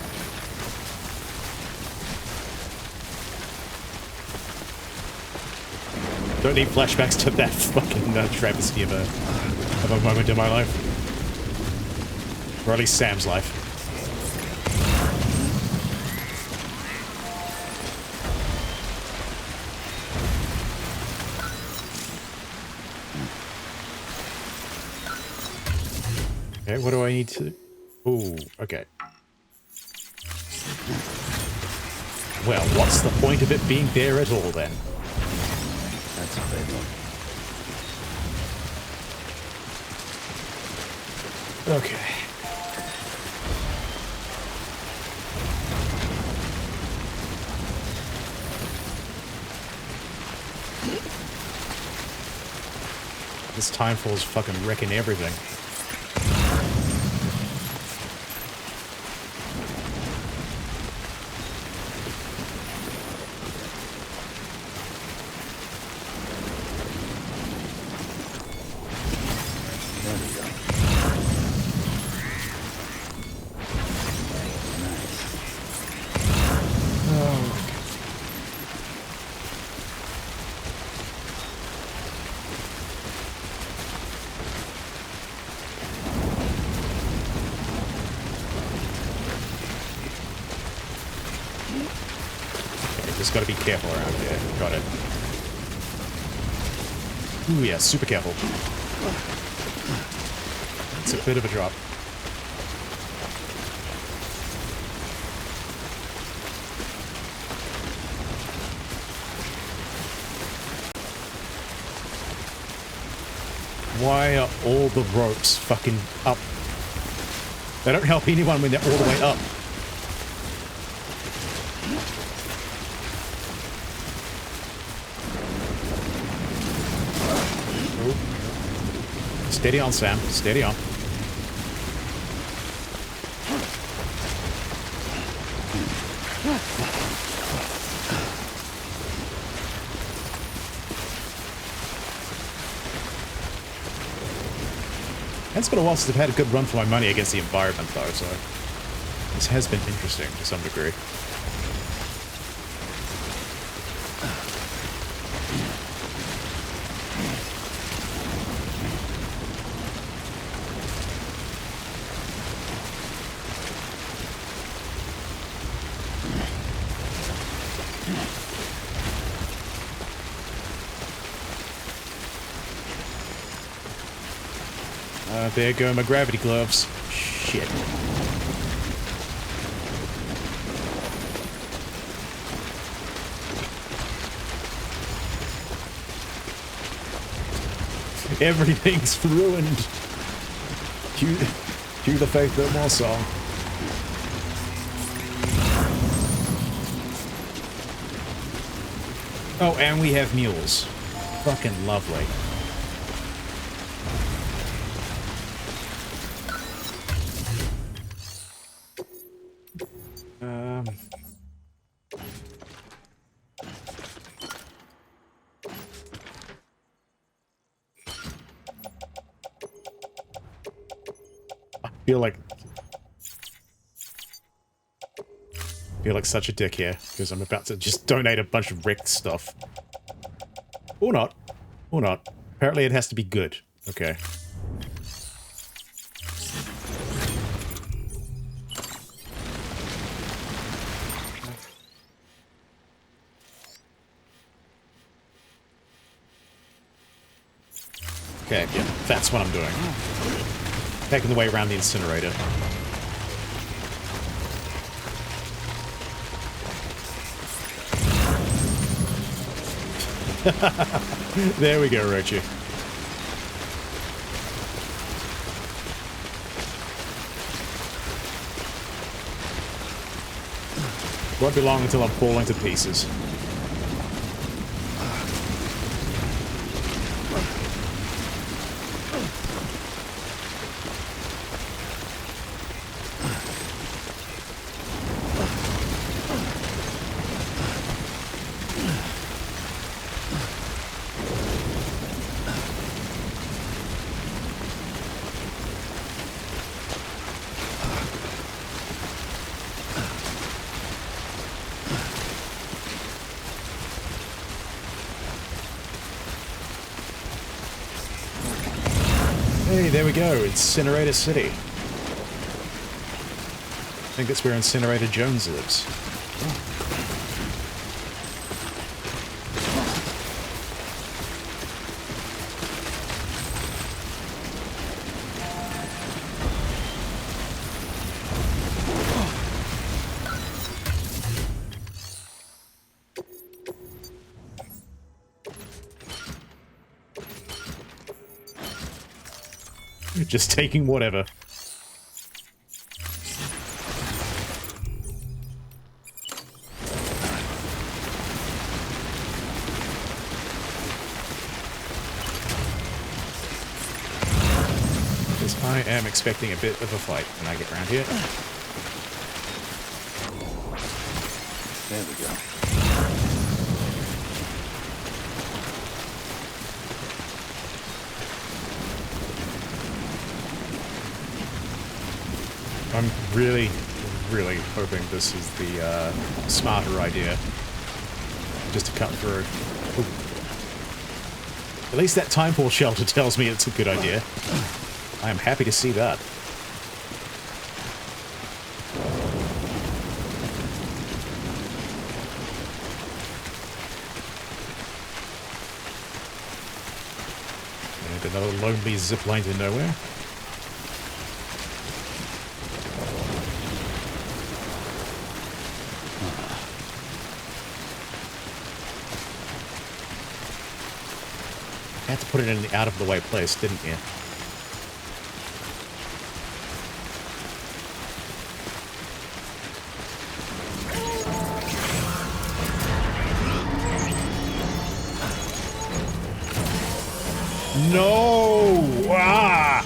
Don't need flashbacks to that fucking travesty of a moment in my life. Or at least Sam's life. Okay, what do I need to... Ooh, okay. Well, what's the point of it being there at all, then? That's a big one. Okay. This Timefall's fucking wrecking everything. Just gotta be careful around here. Got it. Ooh, yeah, super careful. It's a bit of a drop. Why are all the ropes fucking up? They don't help anyone when they're all the way up. Steady on, Sam. Steady on. It's been a while since I've had a good run for my money against the environment, though, so this has been interesting to some degree. There go my gravity gloves. Shit. Everything's ruined. Cue the Faith No More song. Oh, and we have mules. Fucking lovely. Feel like such a dick here because I'm about to just donate a bunch of wrecked stuff. Or not. Or not. Apparently it has to be good. Okay. Okay, yeah, that's what I'm doing. Taking the way around the incinerator. There we go, Rochi. Won't be long until I'm falling to pieces. Hey, there we go, Incinerator City. I think that's where Incinerator Jones lives. Just taking whatever. Because I am expecting a bit of a fight when I get around here. There we go. I'm really, really hoping this is the smarter idea. Just to cut through. Ooh. At least that time pole shelter tells me it's a good idea. I am happy to see that. And another lonely zipline to nowhere. You had to put it in the out-of-the-way place, didn't you? No! Ah!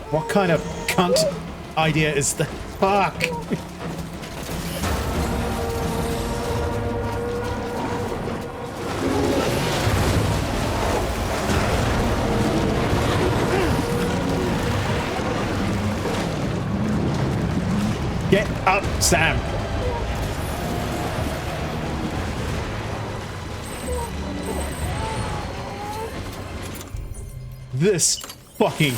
What kind of cunt idea is that? Fuck! Get up, Sam! This fucking...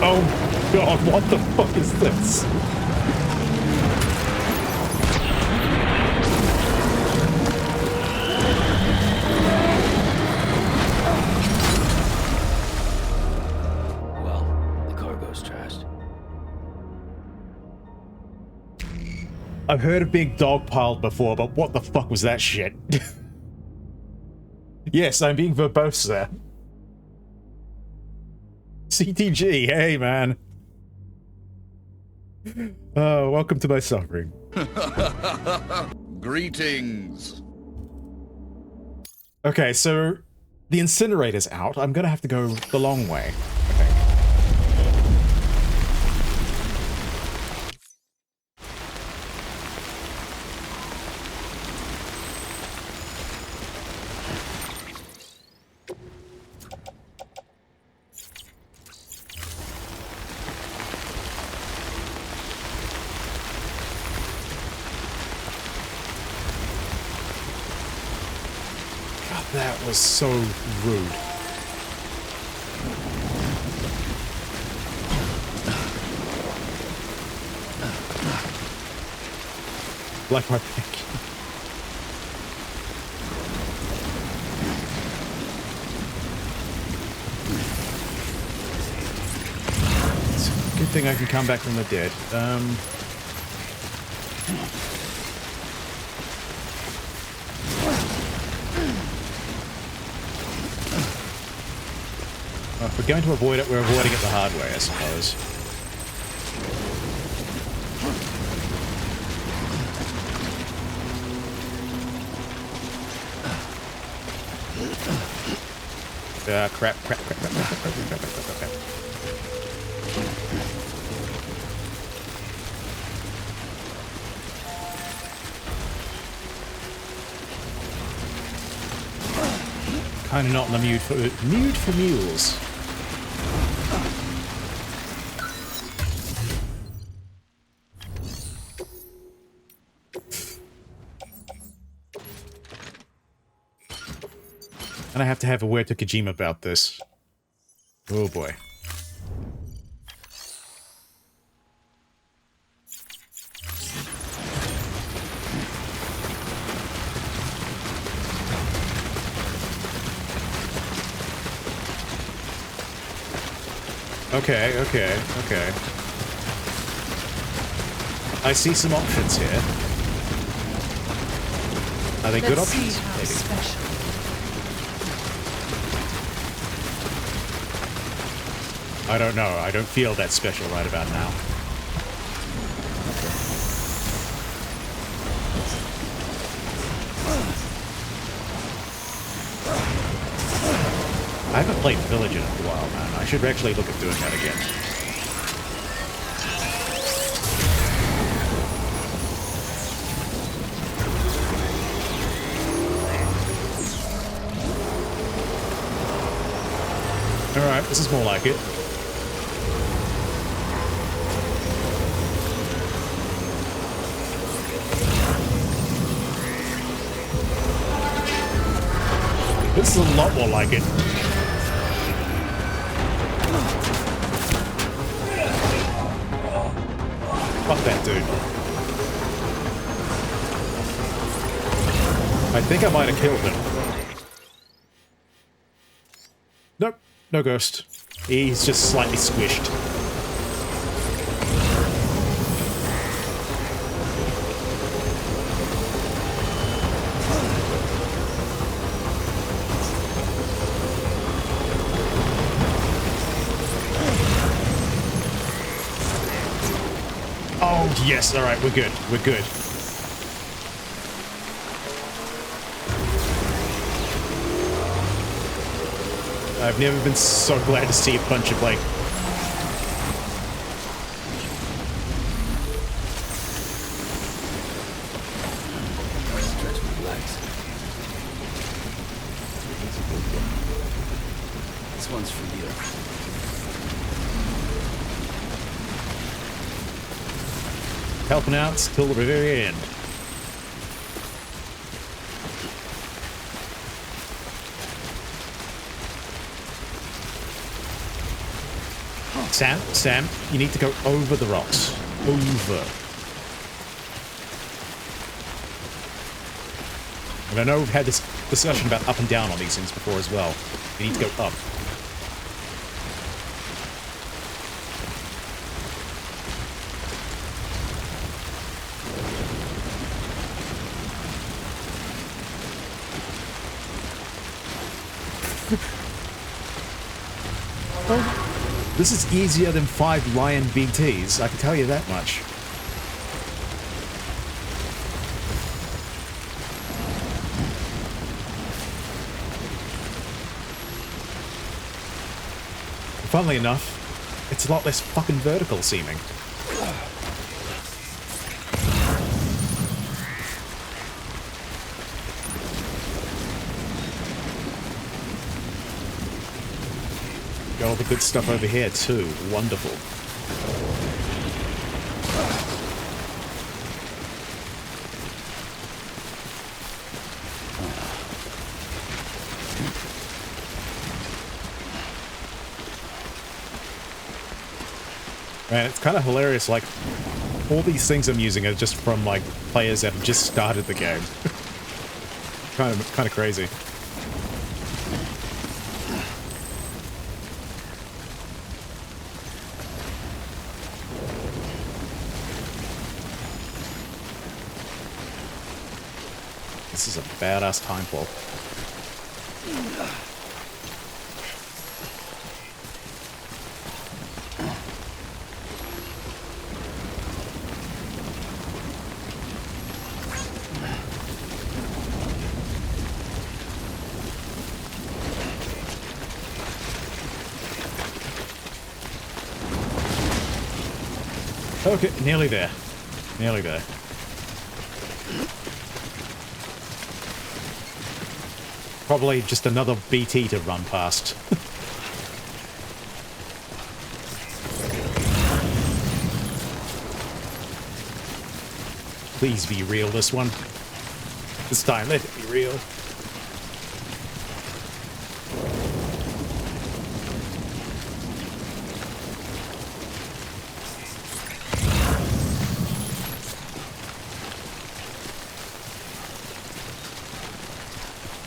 Oh god, what the fuck is this? I've heard of being dogpiled before, but what the fuck was that shit? Yes, I'm being verbose there. CTG, hey man. Oh, welcome to my suffering. Greetings. Okay, so the incinerator's out. I'm gonna have to go the long way. Okay. That was so rude. Like my pick. It's a good thing I can come back from the dead. Well, if we're going to avoid it, we're avoiding it the hard way, I suppose. Crap. Kind of not in the mood for mules. And I have to have a word to Kojima about this. Oh boy. Okay. I see some options here. Are they good options? Maybe. Special. I don't know. I don't feel that special right about now. I haven't played Village in a while, man. I should actually look at doing that again. Alright, this is more like it. This is a lot more like it. Fuck that dude. I think I might have killed him. Nope, no ghost. He's just slightly squished. Oh, yes, alright, we're good. We're good. I've never been so glad to see a bunch of, like... Stretch my legs. That's a good one. This one's for you. Helping out till the very end. Sam, you need to go over the rocks. Over. And I know we've had this discussion about up and down on these things before as well. You need to go up. This is easier than 5 Lion BTs, I can tell you that much. Funnily enough, it's a lot less fucking vertical seeming. Got all the good stuff over here too. Wonderful. Man, it's kind of hilarious, like, all these things I'm using are just from, like, players that have just started the game. kind of crazy. This is a badass time pull. Okay, nearly there. Nearly there. Probably just another BT to run past. Please be real, this one. This time, let it be real.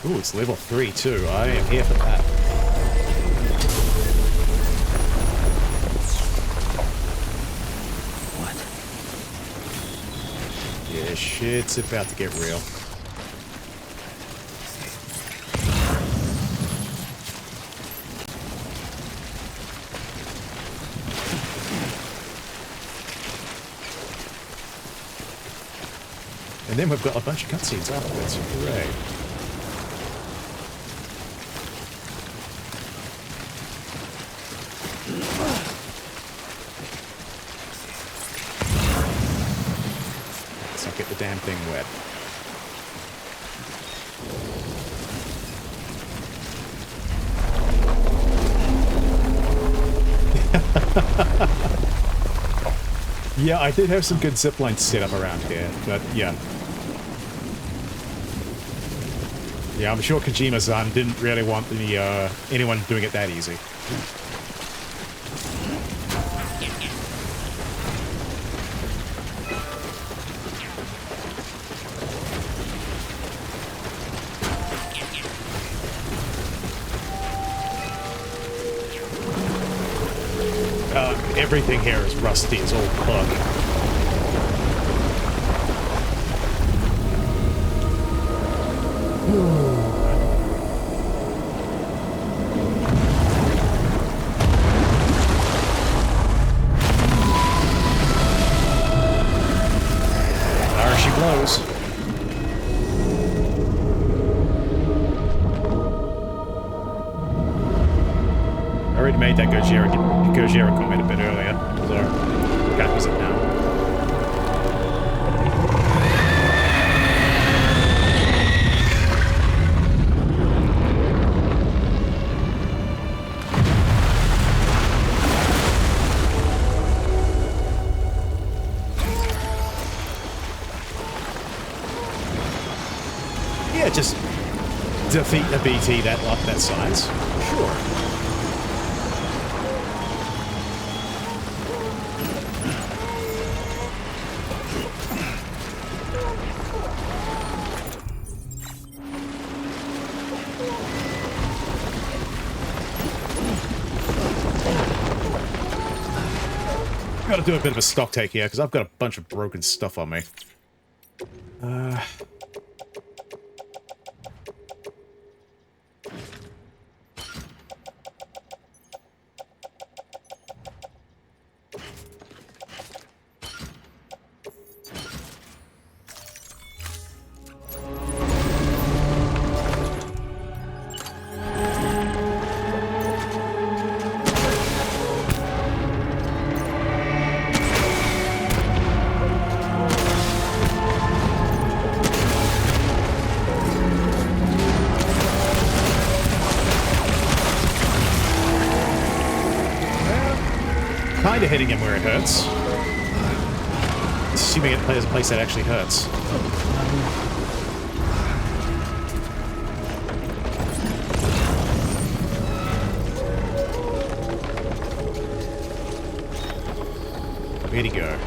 Ooh, it's level 3 too. I am here for that. What? Yeah, shit's about to get real. And then we've got a bunch of cutscenes afterwards. Hooray. Get the damn thing wet. Yeah, I did have some good ziplines set up around here, but yeah. Yeah, I'm sure Kojima-san didn't really want the anyone doing it that easy. Everything here is rusty as old fuck. There she blows. I already made that Gojira comment a bit earlier, so I can't use it now. Yeah, just defeat the BT that size. Sure. Gotta do a bit of a stock take here, because I've got a bunch of broken stuff on me. Kind of hitting him where it hurts. Assuming it plays a place that actually hurts. Where'd he go?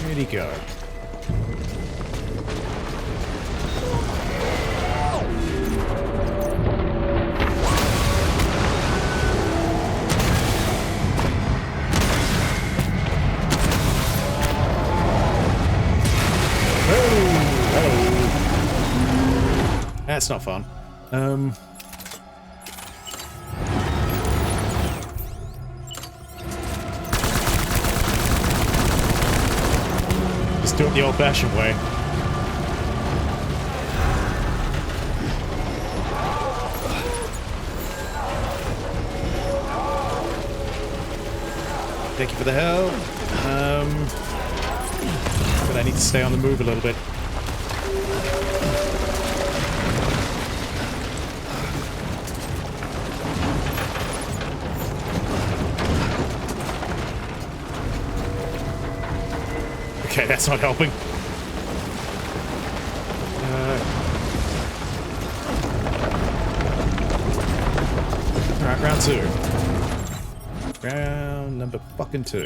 Where'd he go? That's not fun. Just do it the old-fashioned way. Thank you for the help. But I need to stay on the move a little bit. Okay, that's not helping. Alright, round 2. Round number fucking 2.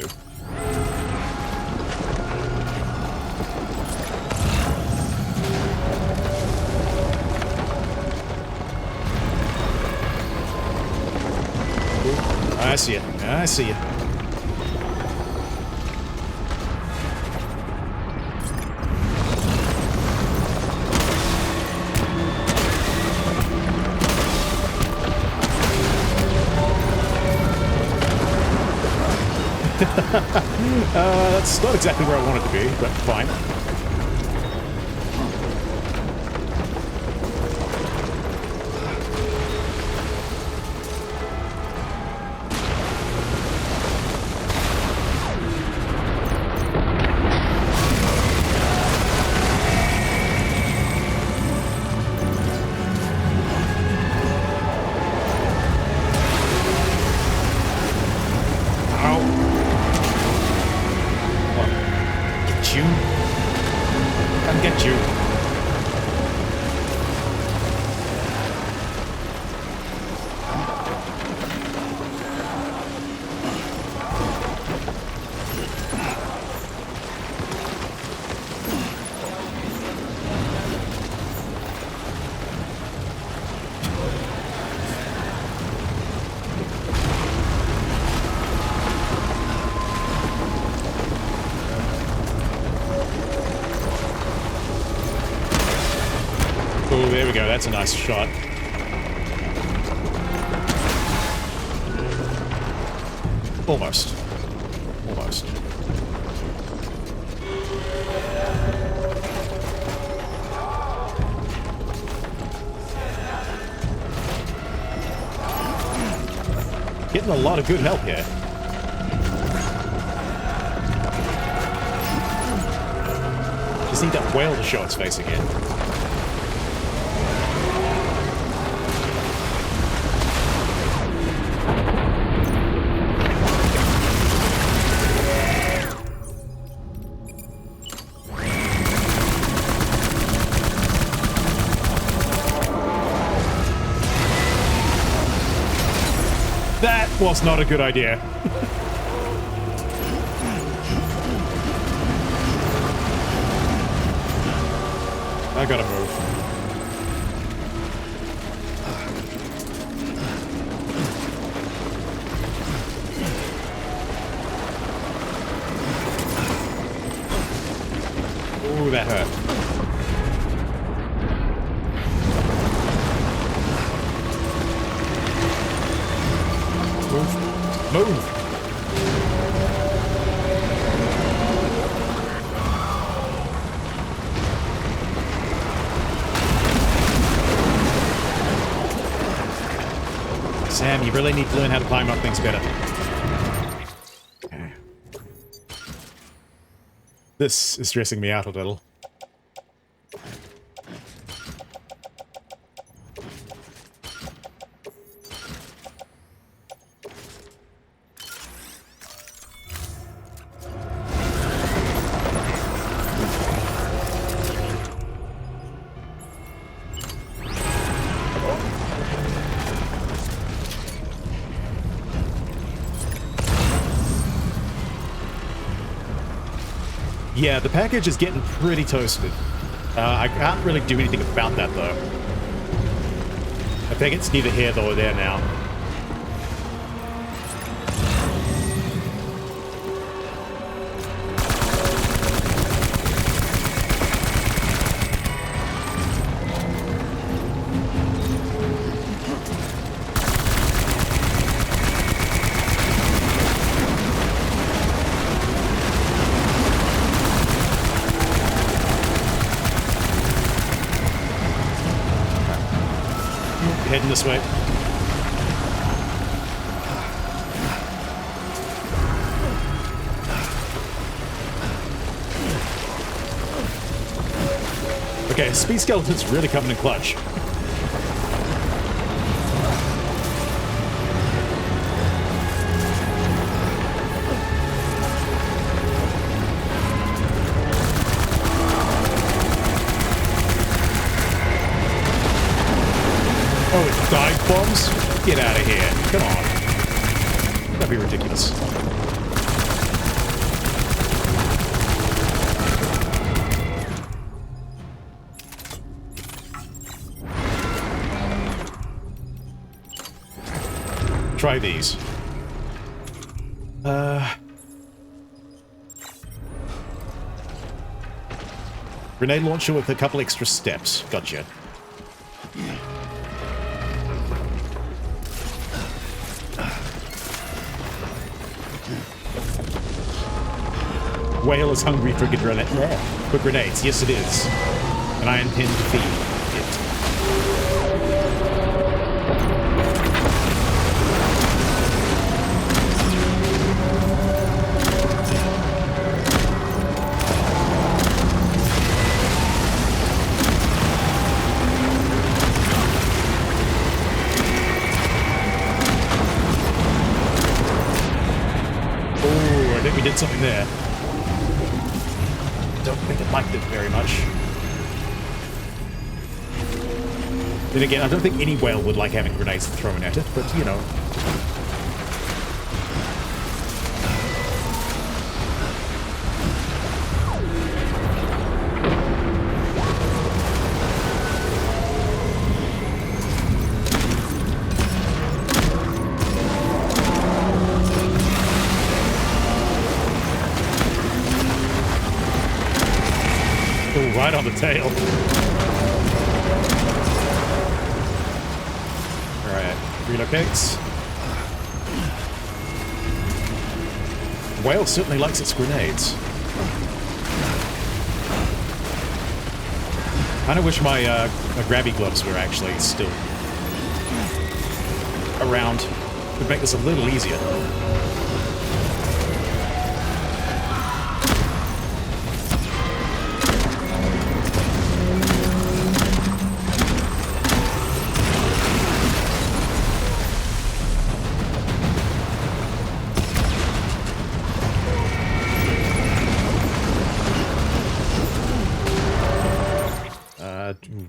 I see it. I see it. That's not exactly where I wanted to be, but fine. Oh, there we go. That's a nice shot. Almost. Almost. Getting a lot of good help here. Just need that whale to show its face again. That was not a good idea. I gotta move. Ooh, that hurt. Move! Sam, you really need to learn how to climb up things better. Okay. This is stressing me out a little. Yeah, the package is getting pretty toasted. I can't really do anything about that, though. I think it's neither here nor there now. Heading this way. Okay, speed skeleton's really coming in clutch. Oh, it dive bombs? Get out of here. Come on. That'd be ridiculous. Try these. Grenade launcher with a couple extra steps. Gotcha. Whale is hungry for grenades. Yes, it is. And I intend to feed it. Oh, I think we did something there. Don't think it liked it very much. Then again, I don't think any whale would like having grenades thrown at it, but you know. Right on the tail. Alright, relocates. Whale certainly likes its grenades. I kinda wish my grabby gloves were actually still around. Would make this a little easier.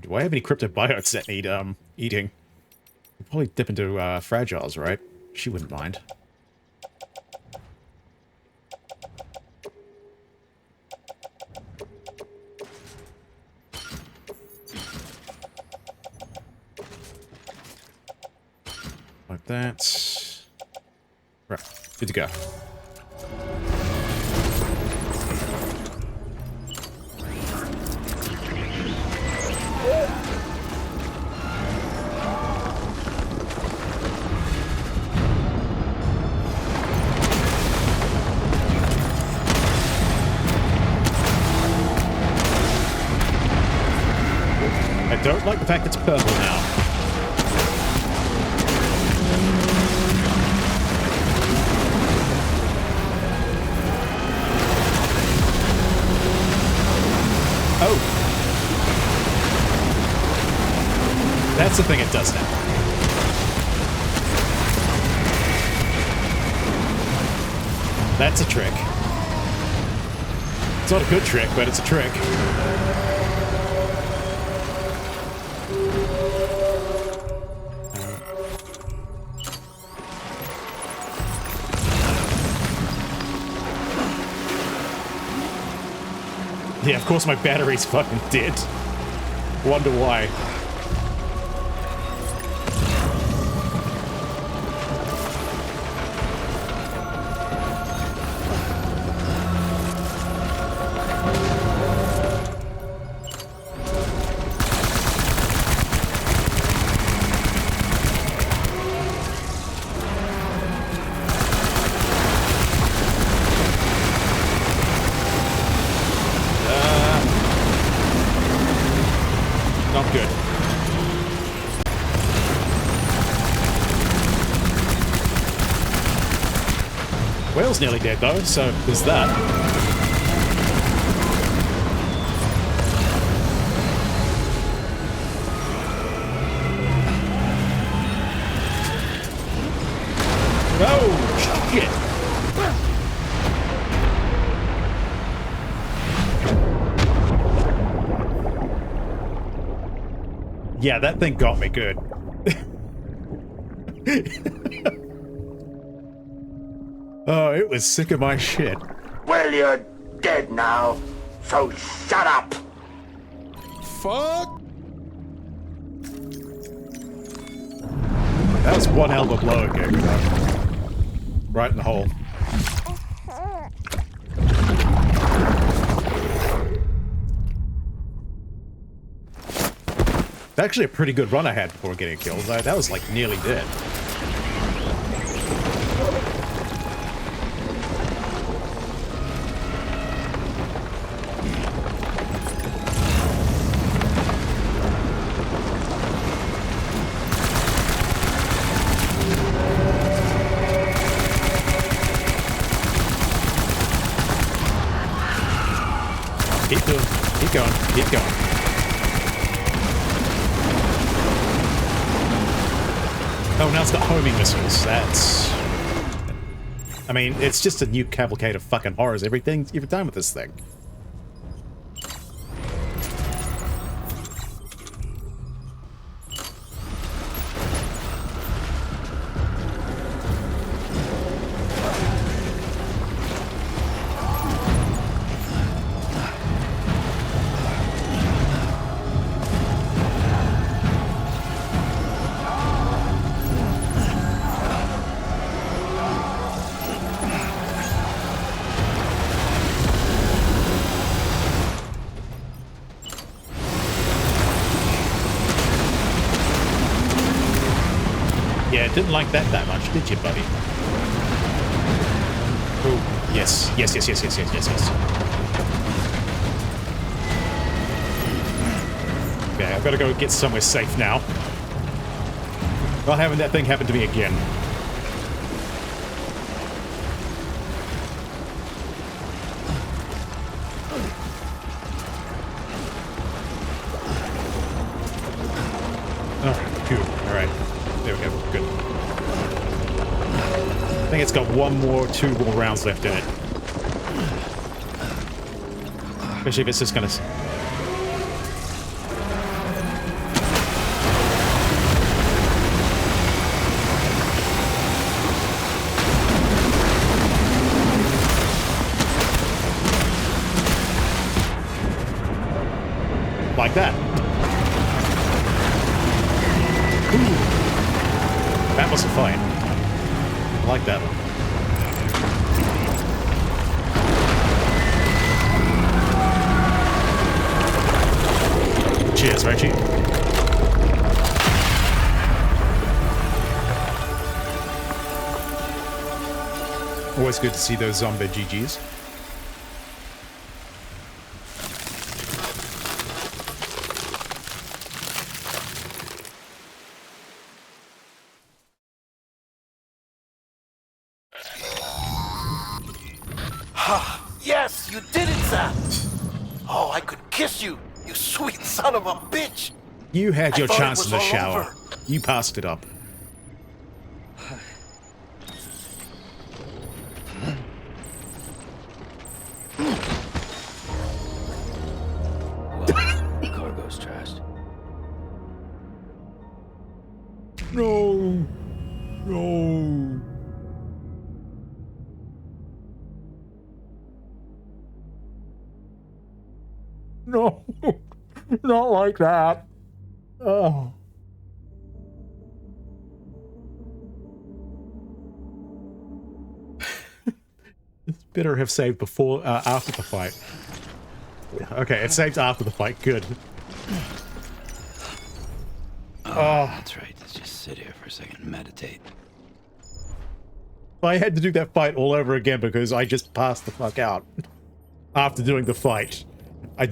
Do I have any cryptobiotes that need eating? I'll probably dip into fragiles, right? She wouldn't mind. Like that. Right, good to go. I don't like the fact it's purple now. Oh. That's the thing it does now. That's a trick. It's not a good trick, but it's a trick. Yeah, of course my battery's fucking dead. Wonder why. Not good. Whale's nearly dead though, so there's that. Oh, shit! Yeah, that thing got me good. Oh, it was sick of my shit. Well, you're dead now, so shut up! Fuck! That was one hell of a blow kick, though. Right in the hole. It's actually a pretty good run I had before getting killed. That was like nearly dead. Keep doing. Keep going. Keep going. Oh, now it's got homing missiles. That's... I mean, it's just a new cavalcade of fucking horrors every time with this thing. Yeah, didn't like that much, did you, buddy? Oh, yes. Yes, yes, yes, yes, yes, yes, yes. Okay, I've got to go get somewhere safe now. Not having that thing happen to me again. Alright, cool. Alright. There we go. Good. I think it's got two more rounds left in it. Especially if it's just gonna... like that. Ooh. That was a fight. I like that one. Cheers, Reggie. Always good to see those zombie GGs. Yes, you did it, Sam! Oh, I could kiss you, you sweet son of a bitch! You had your chance in the all shower. over. You passed it up. Well, the cargo's trashed. No. No. No. Not like that. Oh. It's better have saved before, after the fight. Okay, it saved after the fight. Good. Oh, that's right. Let's just sit here for a second and meditate. I had to do that fight all over again because I just passed the fuck out after doing the fight. I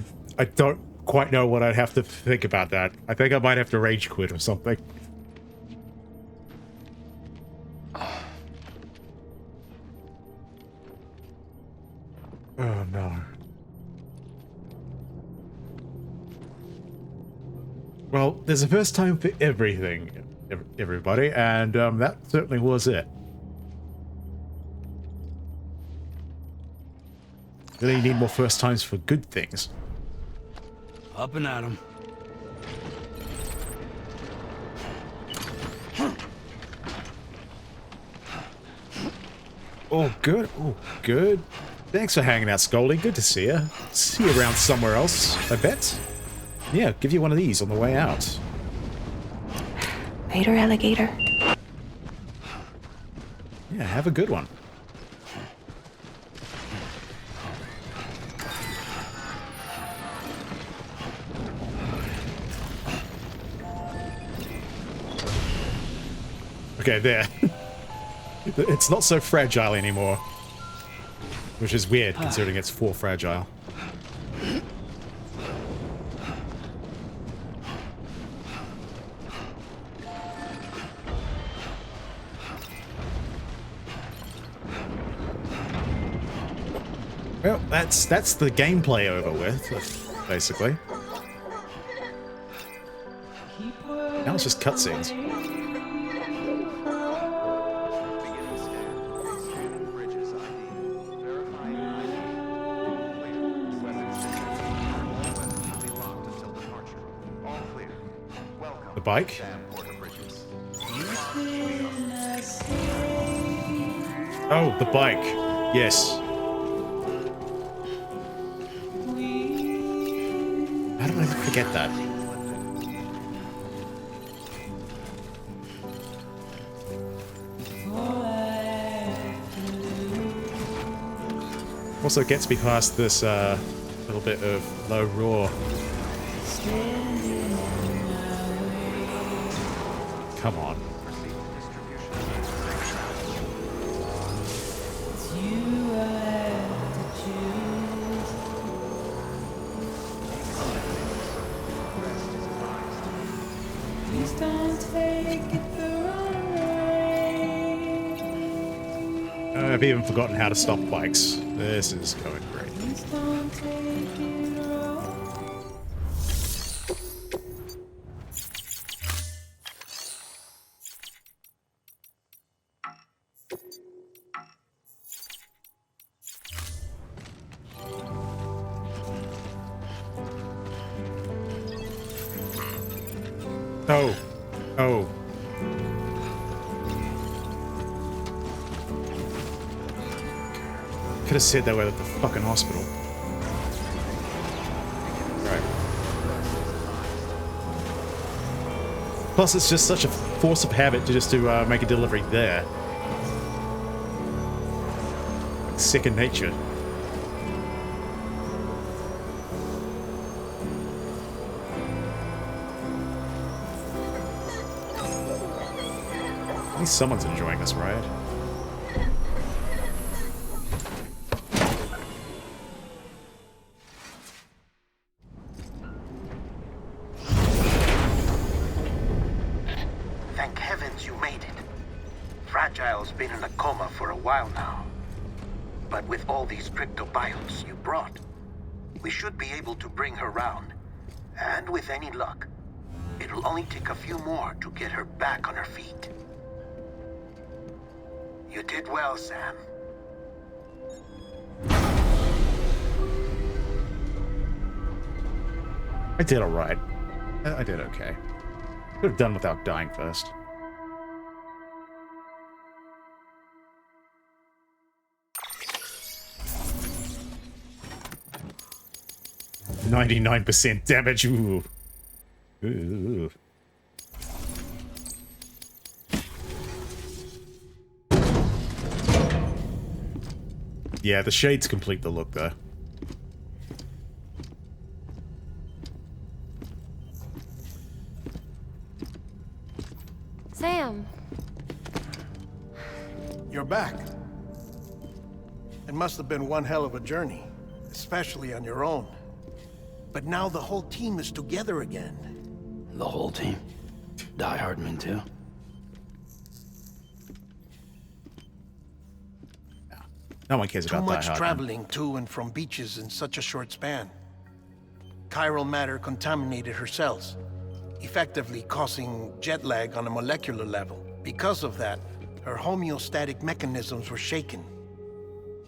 don't quite know what I'd have to think about that. I think I might have to rage quit or something. Oh no. Well, there's a first time for everything, everybody, and that certainly was it. Really need more first times for good things. Up and at 'em. Oh, good. Oh, good. Thanks for hanging out, Scully. Good to see you. See you around somewhere else, I bet. Yeah, give you one of these on the way out. Later, alligator. Yeah, have a good one. Okay, there. It's not so fragile anymore. Which is weird, considering it's 4 fragile. Well, that's the gameplay over with, basically. Now it's just cutscenes. The bike? Oh, the bike. Yes. How did I forget that? Also gets me past this little bit of low roar. Come on. I've even forgotten how to stop bikes. This is going great. Oh. Oh. Could have said that way at the fucking hospital. Right. Plus, it's just such a force of habit to just make a delivery there. Like second nature. At least someone's enjoying this ride. Thank heavens you made it. Fragile's been in a coma for a while now. But with all these cryptobiotes you brought, we should be able to bring her round. And with any luck, it'll only take a few more to get her back on her feet. You did well, Sam. I did alright. I did okay. Could have done without dying first. %99 damage. Ooh. Ooh. Yeah, the shades complete the look there. Sam. You're back. It must have been one hell of a journey, especially on your own. But now the whole team is together again. The whole team? Die Hardman too? No one cares about Too Die much Hard. traveling to and from beaches in such a short span. Chiral matter contaminated her cells, effectively causing jet lag on a molecular level. Because of that, her homeostatic mechanisms were shaken.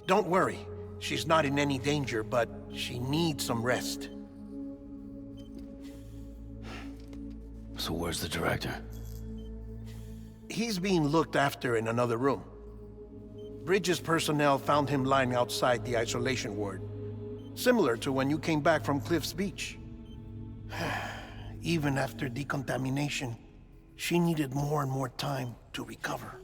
Don't worry, She's not in any danger, but she needs some rest. So where's the director? He's being looked after in another room. Bridges personnel found him lying outside the isolation ward. Similar to when you came back from Cliff's Beach. Even after decontamination, she needed more and more time to recover.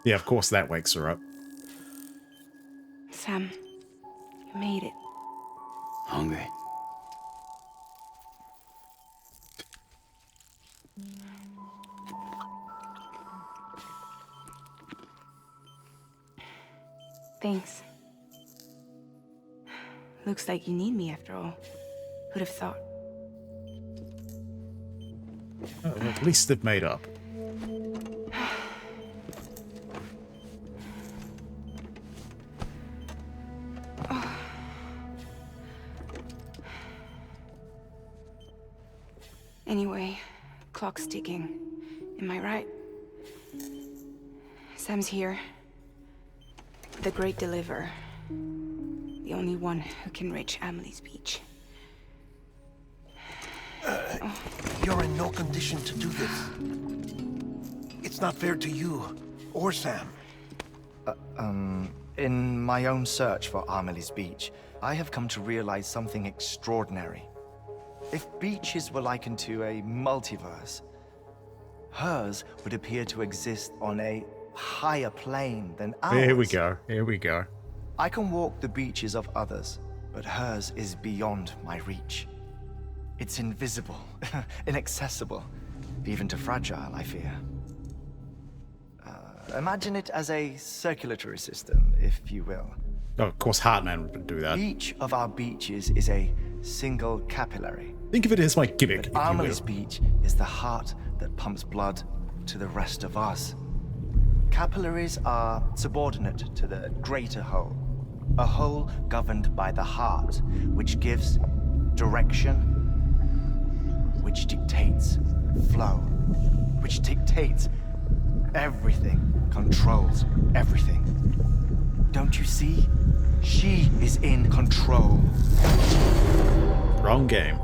Yeah, of course that wakes her up. Sam, you made it. Hungry? Thanks. Looks like you need me after all. Who'd have thought? Oh, well, at least they've made up. Anyway, clock's ticking. Am I right? Sam's here. The Great Deliverer. The only one who can reach Amelie's Beach. You're in no condition to do this. It's not fair to you or Sam. In my own search for Amelie's Beach, I have come to realize something extraordinary. If beaches were likened to a multiverse, hers would appear to exist on a higher plane than ours. Here we go. Here we go. I can walk the beaches of others, but hers is beyond my reach. It's invisible, inaccessible, even to fragile, I fear. Imagine it as a circulatory system, if you will. Oh, of course Heartman would do that. Each of our beaches is a single capillary. Think of it as my gimmick, if you Amelie's will. Beach is the heart that pumps blood to the rest of us. Capillaries are subordinate to the greater whole. A whole governed by the heart, which gives direction, which dictates flow, which dictates everything, controls everything. Don't you see? She is in control. Wrong game.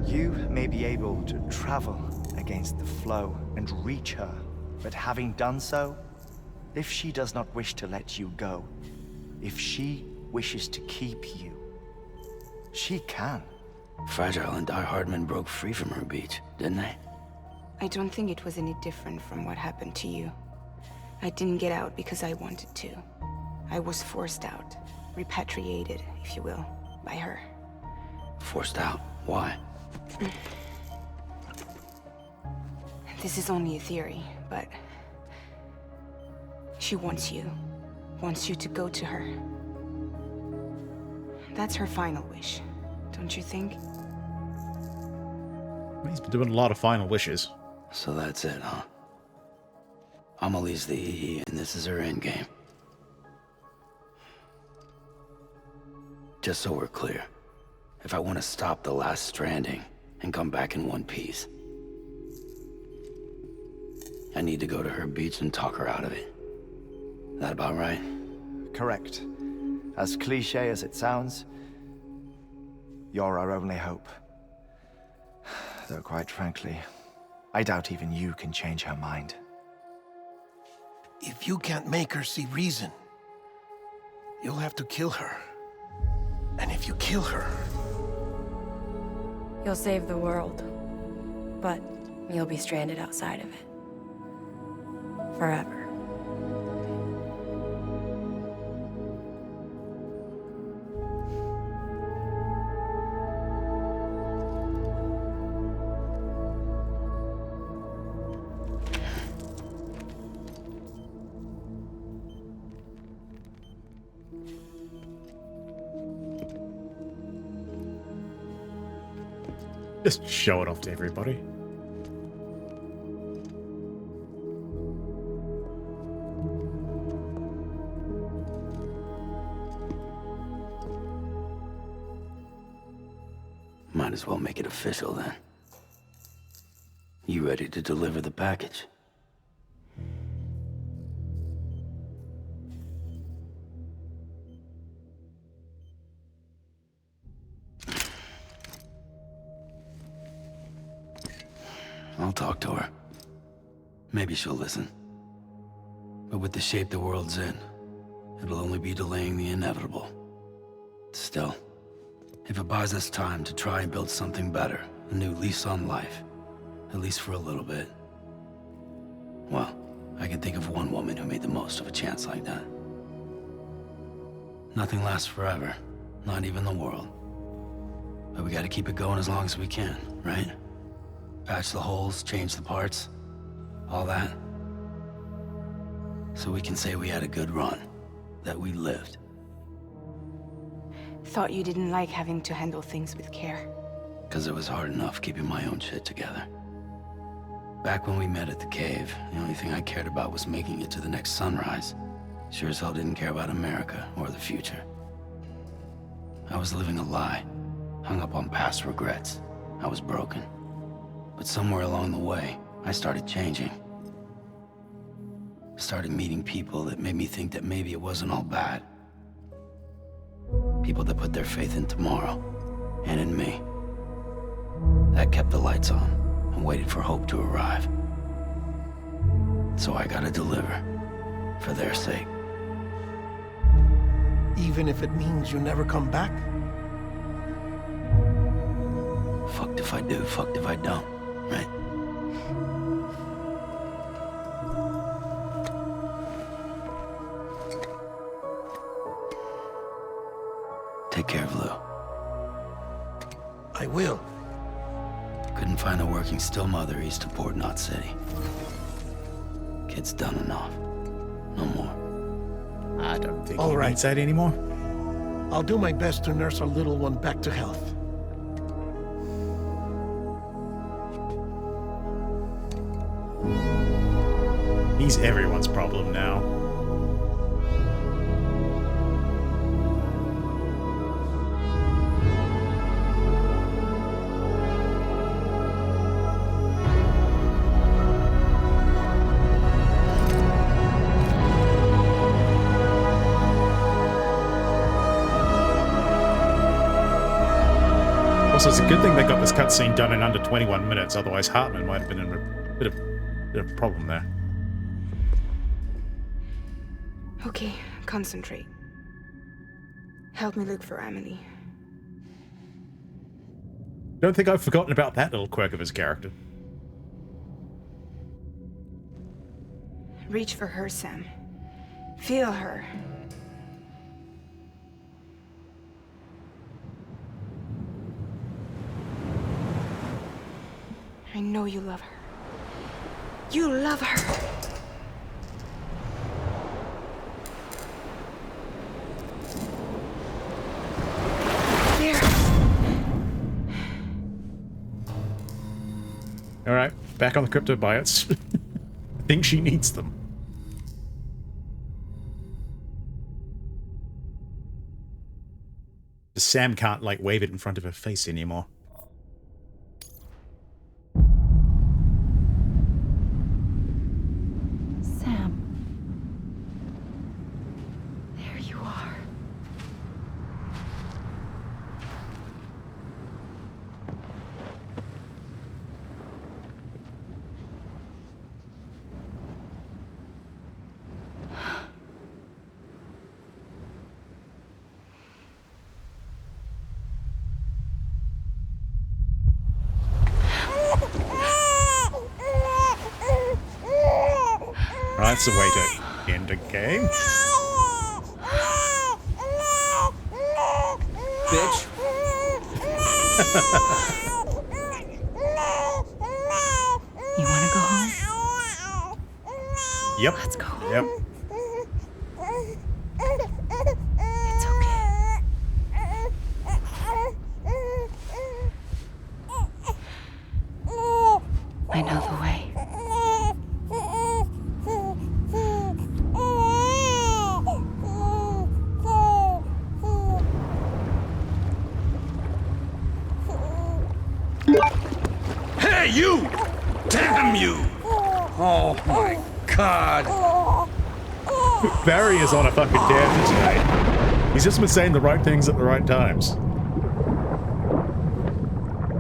You may be able to travel against the flow and reach her, but having done so, if she does not wish to let you go, if she wishes to keep you, she can. Fragile and Die Hardman broke free from her beach, didn't they? I don't think it was any different from what happened to you. I didn't get out because I wanted to. I was forced out. Repatriated, if you will, by her. Forced out? Why? This is only a theory, but... she wants you. Wants you to go to her. That's her final wish, don't you think? He's been doing a lot of final wishes. So that's it, huh? Amelie's the EE, and this is her endgame. Just so we're clear, if I want to stop the last Stranding and come back in one piece, I need to go to her beach and talk her out of it. That about right? Correct. As cliche as it sounds, you're our only hope. Though quite frankly, I doubt even you can change her mind. If you can't make her see reason, you'll have to kill her. And if you kill her... You'll save the world, but you'll be stranded outside of it. Forever. Just show it off to everybody. Might as well make it official then. You ready to deliver the package? I'll talk to her. Maybe she'll listen. But with the shape the world's in, it'll only be delaying the inevitable. Still, if it buys us time to try and build something better, a new lease on life, at least for a little bit, well, I can think of one woman who made the most of a chance like that. Nothing lasts forever, not even the world. But we gotta keep it going as long as we can, right? Patch the holes, change the parts, all that. So we can say we had a good run, that we lived. Thought you didn't like having to handle things with care. 'Cause it was hard enough keeping my own shit together. Back when we met at the cave, the only thing I cared about was making it to the next sunrise. Sure as hell didn't care about America or the future. I was living a lie, hung up on past regrets. I was broken. But somewhere along the way, I started changing. Started meeting people that made me think that maybe it wasn't all bad. People that put their faith in tomorrow, and in me. That kept the lights on, and waited for hope to arrive. So I gotta deliver, for their sake. Even if it means you never come back? Fucked if I do, fucked if I don't, right? Take care of Lou. I will. Couldn't find a working still mother east of Port Knot City. Kid's done enough. No more. I don't think All he right. needs that anymore. I'll do my best to nurse our little one back to health. He's everyone's problem now. Also, it's a good thing they got this cutscene done in under 21 minutes, otherwise Hartman might have been in a bit of a problem there. Okay, concentrate. Help me look for Emily. Don't think I've forgotten about that little quirk of his character. Reach for her, Sam. Feel her. I know you love her. You love her. There. All right, back on the crypto biots. I think she needs them. Sam can't, like, wave it in front of her face anymore. Sam. There you are. That's the way to end a game. Bitch. You want to go home? Yep. Let's go. Yep. It's okay. I know the way. God! Barry is on a fucking tear today. He's just been saying the right things at the right times.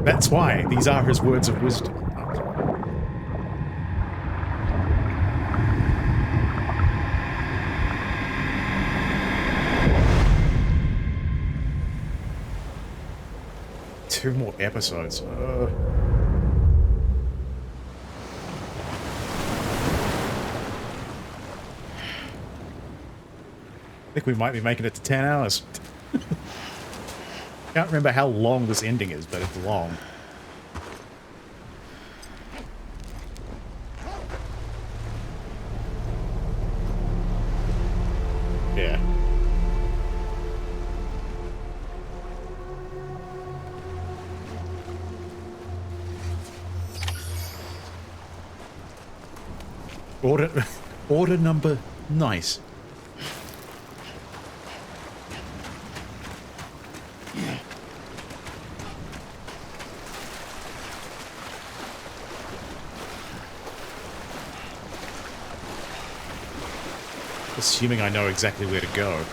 That's why these are his words of wisdom. Two more episodes. I think we might be making it to 10 hours. Can't remember how long this ending is, but it's long. Yeah. Order number nice. Assuming I know exactly where to go.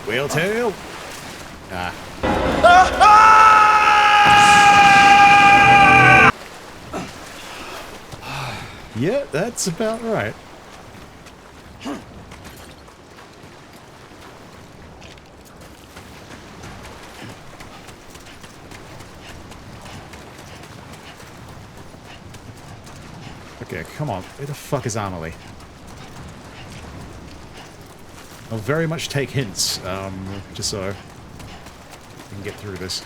Wheeltail? Ah. Yeah, that's about right. Okay, come on. Where the fuck is Amelie? I'll very much take hints, just so we can get through this.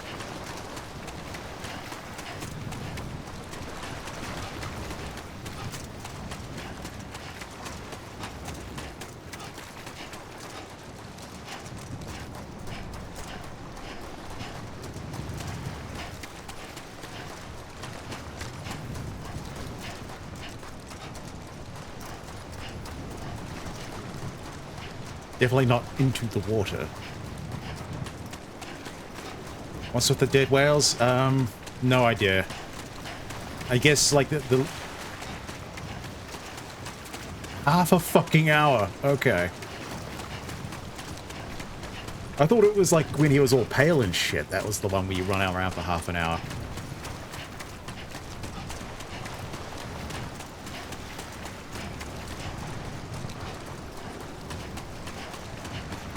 Definitely not into the water. What's with the dead whales? No idea. I guess like the half a fucking hour. Okay. I thought it was like when he was all pale and shit. That was the one where you run around for half an hour.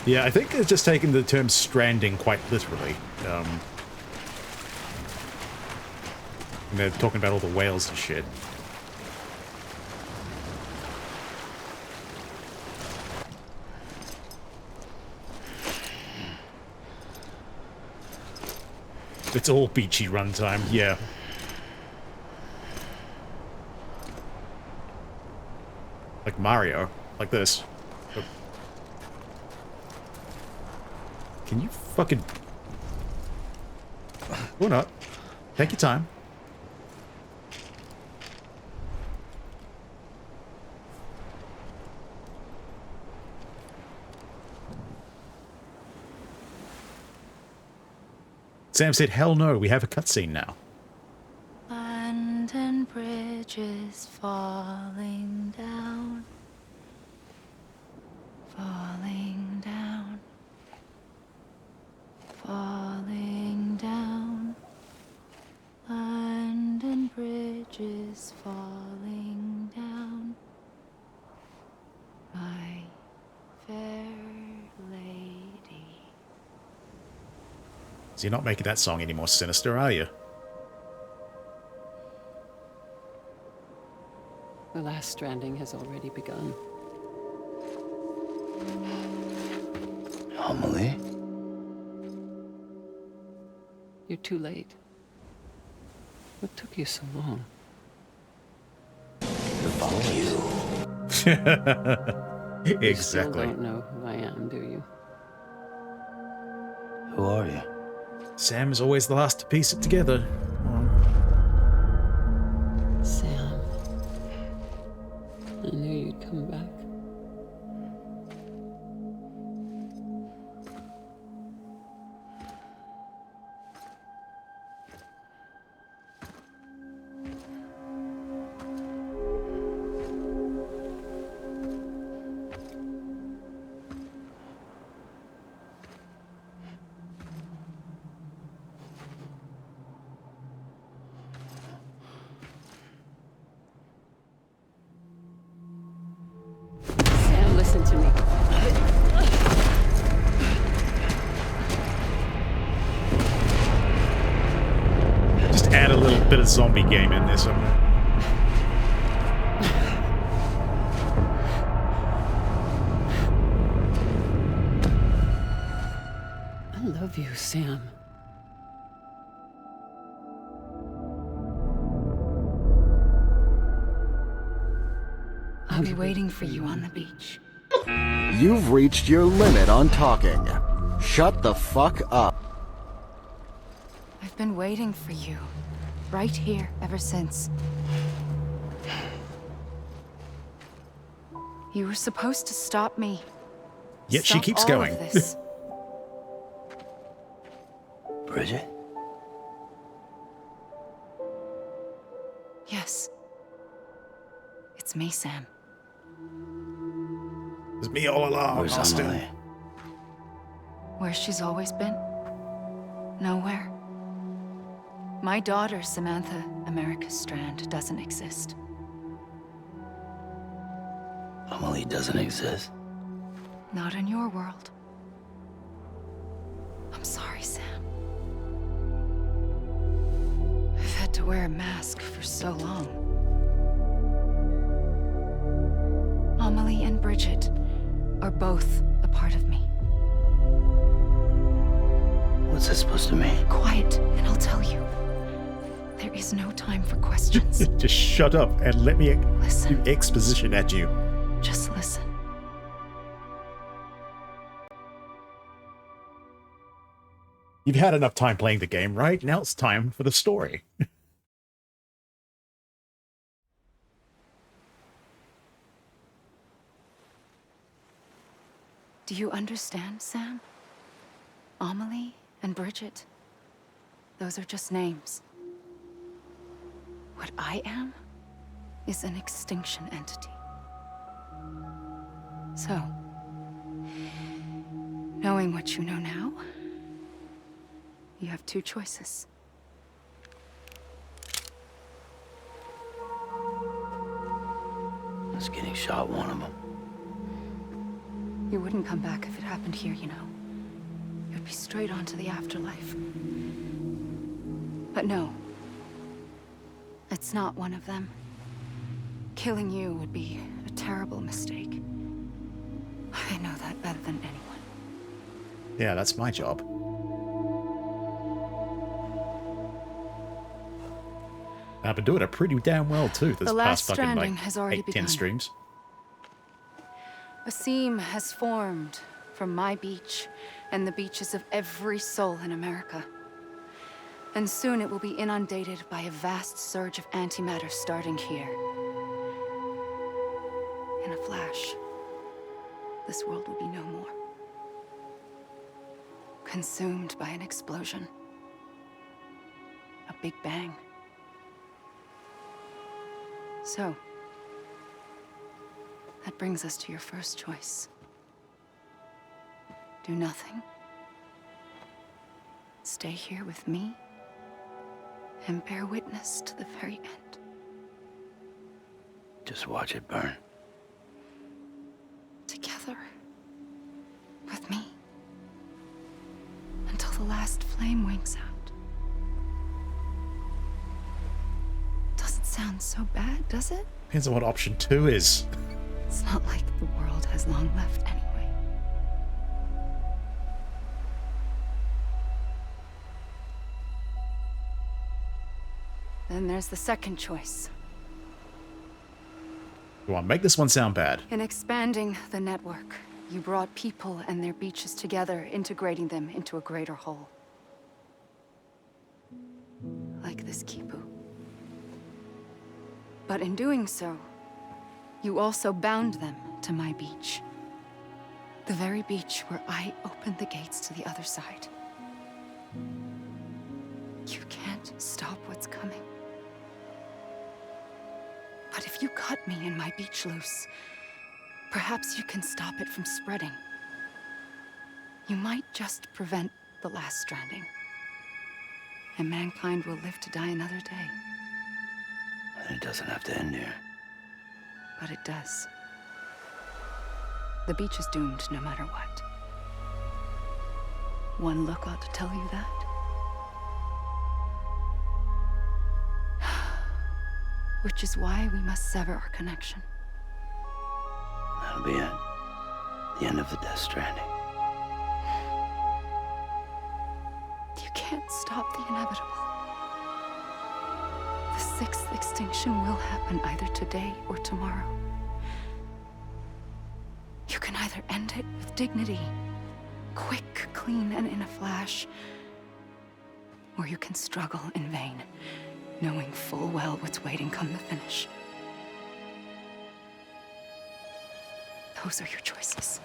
Yeah, I think it's just taking the term stranding quite literally. And they're talking about all the whales and shit. It's all beachy runtime, yeah. Like Mario, like this. Can you fucking... Or not. Take your time. Sam said, hell no, we have a cutscene now. London Bridge is falling down. Falling down. Falling down. London Bridge is falling down. My fair lady. So you're not making that song any more sinister, are you? The last stranding has already begun. Amelie? You're too late. What took you so long? To follow you. You still Exactly. don't know who I am, do you? Who are you? Sam is always the last to piece it together. Sam. I knew you'd come back. Sam, listen to me. Just add a little bit of zombie game in there somewhere. I love you, Sam. I'll be waiting for you on the beach. You've reached your limit on talking. Shut the fuck up. I've been waiting for you. Right here, ever since. You were supposed to stop me. Yet she Stop keeps all going. of this. Bridget? Yes. It's me, Sam. It's me all along, Where's Austin. Emily? Where she's always been? Nowhere. My daughter, Samantha America Strand, doesn't exist. Emily doesn't exist. Not in your world. I'm sorry, Sam. I've had to wear a mask for so long. Amelie and Bridget are both a part of me. What's this supposed to mean? Quiet, and I'll tell you. There is no time for questions. Just shut up and let me Listen. do exposition at you. Just listen. You've had enough time playing the game, right? Now it's time for the story. Do you understand, Sam? Amelie and Bridget, those are just names. What I am is an extinction entity. So, knowing what you know now, you have two choices. Is getting shot one of them? You wouldn't come back if it happened here, you know. You'd be straight on to the afterlife. But no. It's not one of them. Killing you would be a terrible mistake. I know that better than anyone. Yeah, that's my job. I've been doing it pretty damn well too this The last past fucking Stranding like has already 8-10 begun. streams. A seam has formed from my beach and the beaches of every soul in America. And soon it will be inundated by a vast surge of antimatter starting here. In a flash, this world will be no more. Consumed by an explosion. A big bang. So, that brings us to your first choice. Do nothing. Stay here with me and bear witness to the very end. Just watch it burn. Together. With me. Until the last flame winks out. Doesn't sound so bad, does it? Depends on what option 2 is. It's not like the world has long left anyway. Then there's the second choice. Go on, make this one sound bad. In expanding the network, you brought people and their beaches together, integrating them into a greater whole. Like this Kipu. But in doing so, you also bound them to my beach. The very beach where I opened the gates to the other side. You can't stop what's coming. But if you cut me and my beach loose, perhaps you can stop it from spreading. You might just prevent the last stranding. And mankind will live to die another day. It doesn't have to end here. But it does. The beach is doomed no matter what. One look ought to tell you that. Which is why we must sever our connection. That'll be it. The end of the Death Stranding. You can't stop the inevitable. The sixth extinction will happen either today or tomorrow. You can either end it with dignity, quick, clean, and in a flash, or you can struggle in vain, knowing full well what's waiting come the finish. Those are your choices.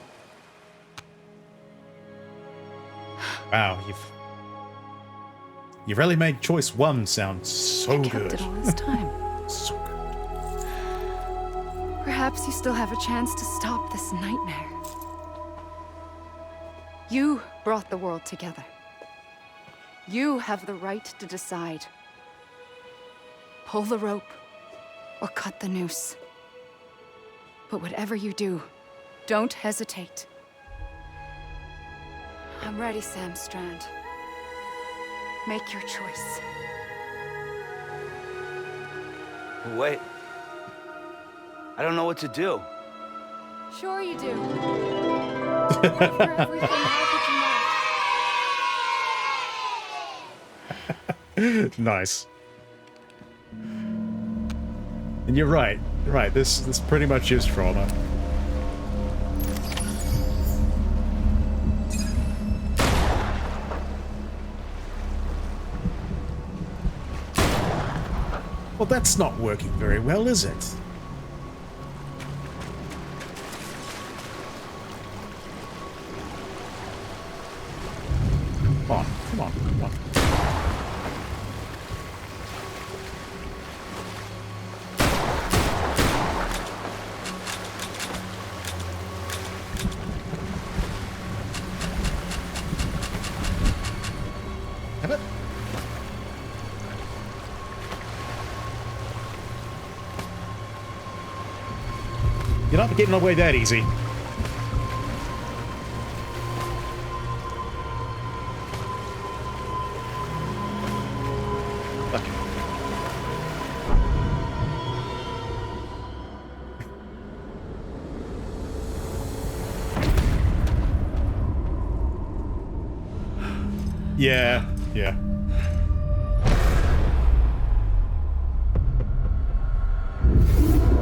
Wow, you've really made choice one sound so You good. kept it all this time. So good. Perhaps you still have a chance to stop this nightmare. You brought the world together. You have the right to decide. Pull the rope or cut the noose. But whatever you do, don't hesitate. I'm ready, Sam Strand. Make your choice. Wait. I don't know what to do. Sure you do. After everything, how could you not? Nice. And you're right. Right, this pretty much is trauma. Well, that's not working very well, is it? Come on, come on, come on. Have it? You're not getting away that easy. Yeah, yeah.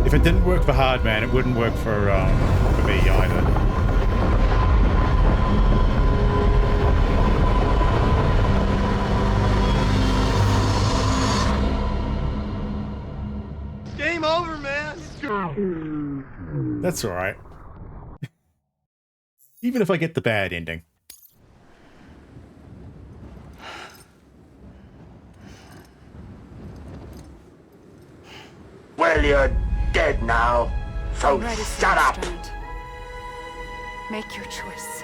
If it didn't work for Hardman, it wouldn't work for me either. Game over, man. That's alright. Even if I get the bad ending. Well, you're dead now, so I'm ready, shut Sam up. Strand. Make your choice.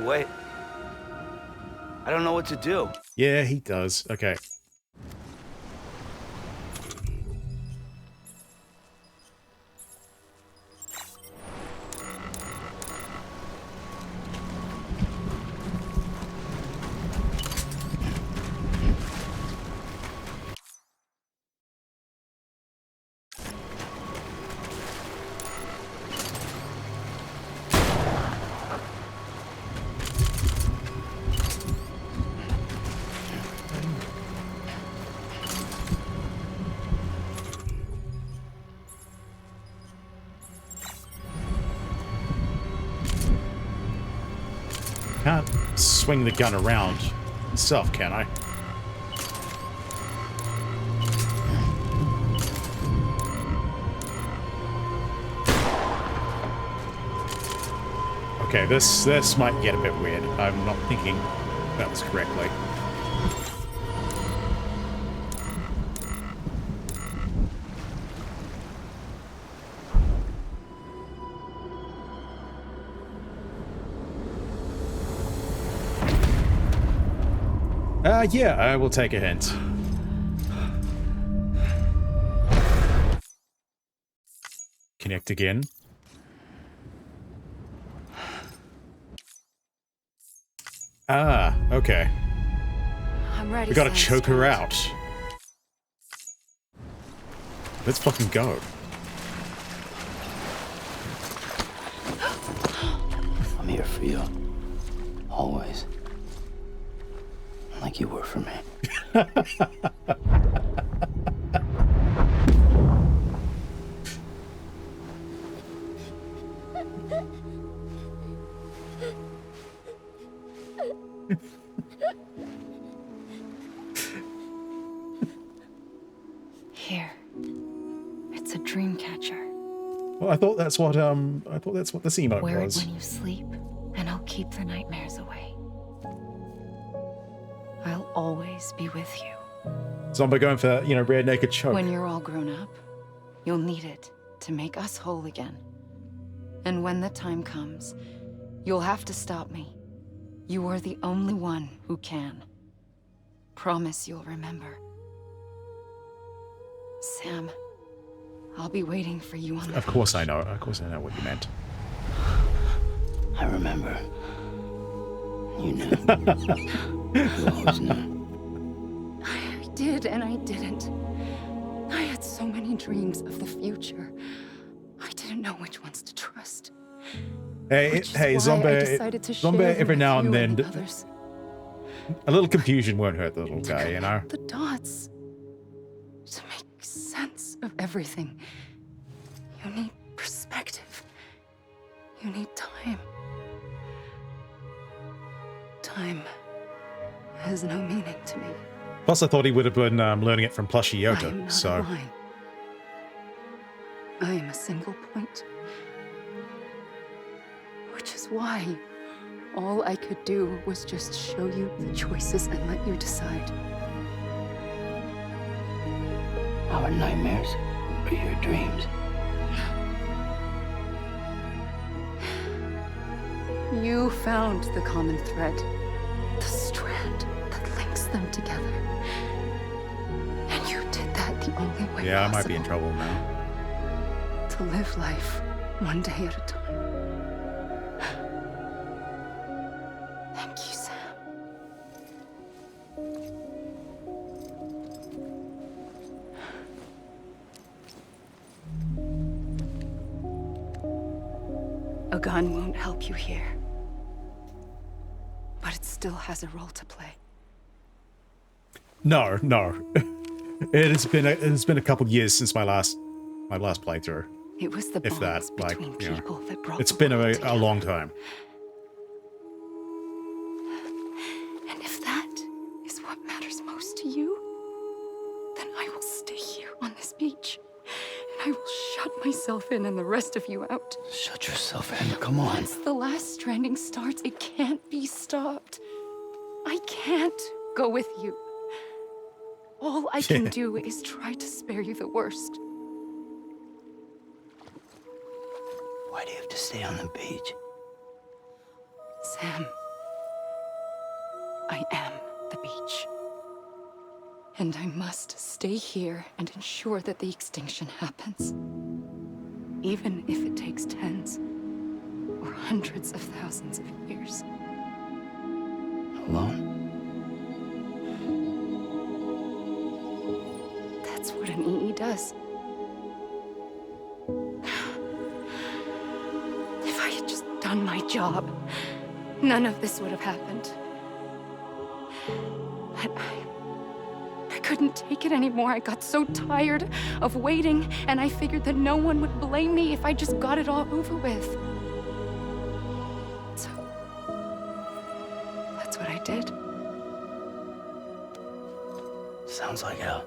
Wait. I don't know what to do. Yeah, he does. Okay. can't swing the gun around itself, can I? Okay, this might get a bit weird. I'm not thinking about this correctly. Yeah, I will take a hint. Connect again. Ah, okay. I'm ready. We gotta choke her out. Let's fucking go. I'm here for you. Always. Like you were for me. Here. It's a dream catcher. Well, I thought that's what this emote Wear was. it when you sleep, and I'll keep the nightmares away. I'll always be with you. Zombie going for, you know, rear naked choke. When you're all grown up, you'll need it to make us whole again. And when the time comes, you'll have to stop me. You are the only one who can. Promise you'll remember. Sam, I'll be waiting for you on the Of course I know. Of course I know what you meant. I remember. You knew. You always knew. I did and I didn't. I had so many dreams of the future. I didn't know which ones to trust. Hey, Zombie, every now and then, a little confusion won't hurt the little guy, you know? The dots. To make sense of everything. You need perspective. You need time. Time has no meaning to me. Plus, I thought he would have been learning it from Plushy I am Yoda, not so... a line. I am a single point. Which is why all I could do was just show you the choices and let you decide. Our nightmares are your dreams. You found the common thread, the strand that links them together. And you did that the only way Yeah, I possible. might be in trouble now. To live life one day at a time. Thank you, Sam. A gun won't help you here. But it still has a role to play. No. It has been a couple years since my last playthrough. It was the If that, bonds like, between you know, people that brought it's the been world a long time. And if that is what matters most to you, then I will stay here on this beach. And I will shut myself in and the rest of you out. Shut yourself in, come on. Once the last stranding starts, it can't be stopped. I can't go with you. All I can do is try to spare you the worst. Why do you have to stay on the beach? Sam, I am the beach. And I must stay here and ensure that the extinction happens. Even if it takes tens or hundreds of thousands of years. Alone? That's what an EE does. If I had just done my job, none of this would have happened. But I couldn't take it anymore. I got so tired of waiting, and I figured that no one would blame me if I just got it all over with. So, did. Sounds like hell.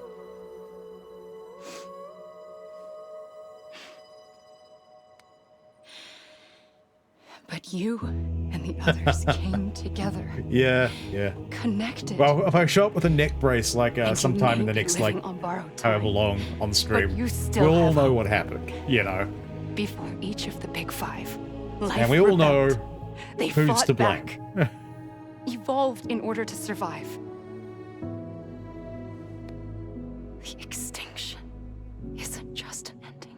But you and the others came together. Yeah, yeah. Connected. Well, if I show up with a neck brace, like, sometime in the may be next, like, living on borrowed time, however long on stream, you still we'll all have know hope. what happened, you know. Before each of the big five, life And we all know rebelled. They who's fought to blame. back, evolved in order to survive. The extinction isn't just an ending.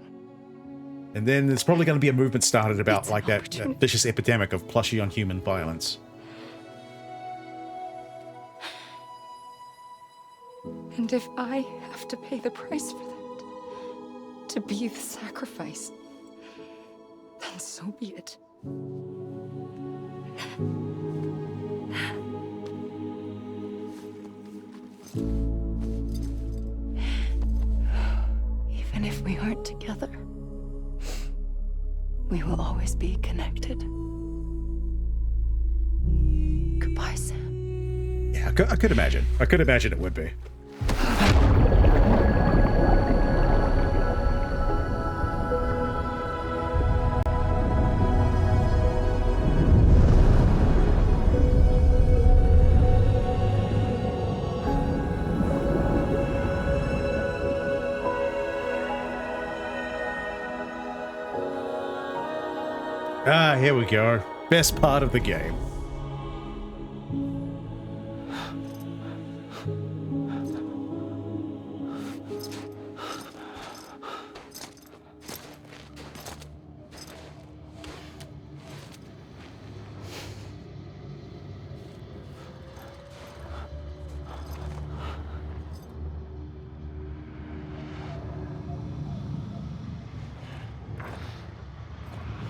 And then there's probably going to be a movement started about, like, that vicious epidemic of plushie on human violence. And if I have to pay the price for that, to be the sacrifice, then so be it. Even if we aren't together, we will always be connected. Goodbye, Sam. Yeah, I could imagine. I could imagine it would be. Ah, here we go. Best part of the game.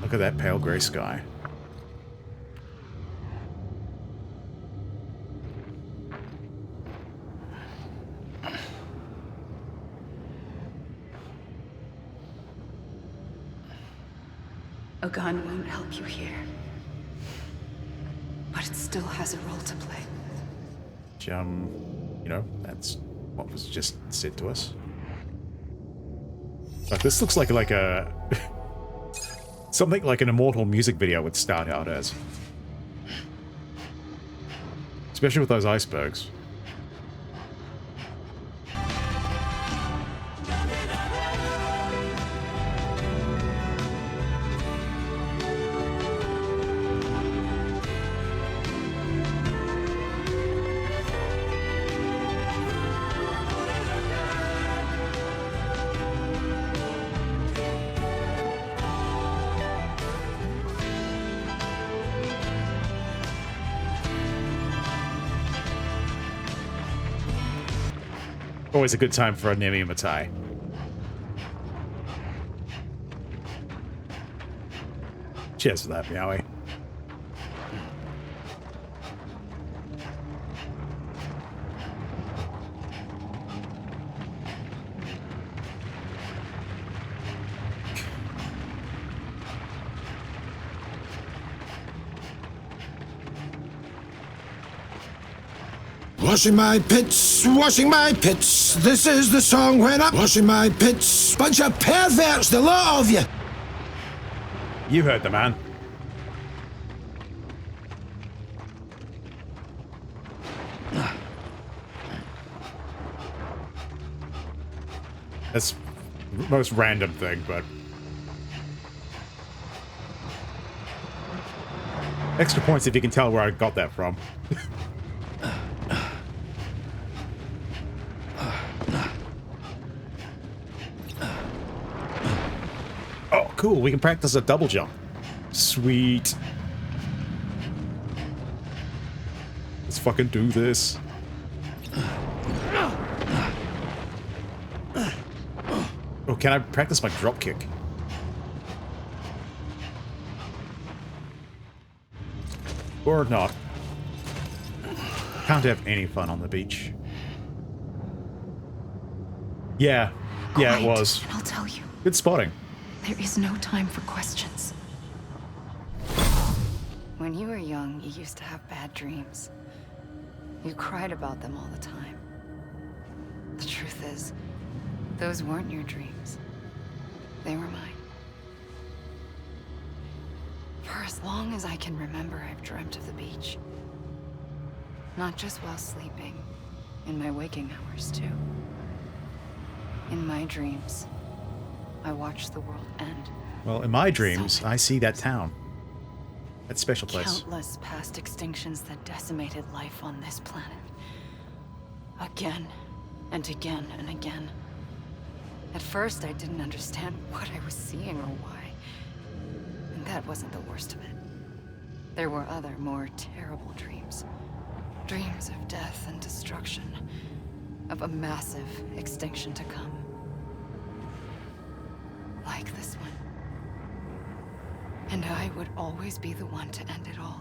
Look at that pale gray sky. A gun won't help you here. But it still has a role to play. Which, you know, that's what was just said to us. Like, this looks like a... something like an Immortal music video would start out as. Especially with those icebergs. Always a good time for a Nemi Matai. Cheers for that, Meowie. Washing my pits, washing my pits. This is the song when I'm washing my pits. Bunch of perverts, the lot of you. You heard the man. That's the most random thing, but... extra points if you can tell where I got that from. Oh, cool. We can practice a double jump. Sweet. Let's fucking do this. Oh, can I practice my drop kick? Or not. Can't have any fun on the beach. Yeah. Yeah, it was. I'll tell you. Good spotting. There is no time for questions. When you were young, you used to have bad dreams. You cried about them all the time. The truth is, those weren't your dreams. They were mine. For as long as I can remember, I've dreamt of the beach. Not just while sleeping, in my waking hours too. In my dreams, I watch the world end. Well, in my dreams, I see that town. That special place. Countless past extinctions that decimated life on this planet. Again, and again, and again. At first, I didn't understand what I was seeing or why. And that wasn't the worst of it. There were other, more terrible dreams. Dreams of death and destruction. Of a massive extinction to come. Like this one. And I would always be the one to end it all.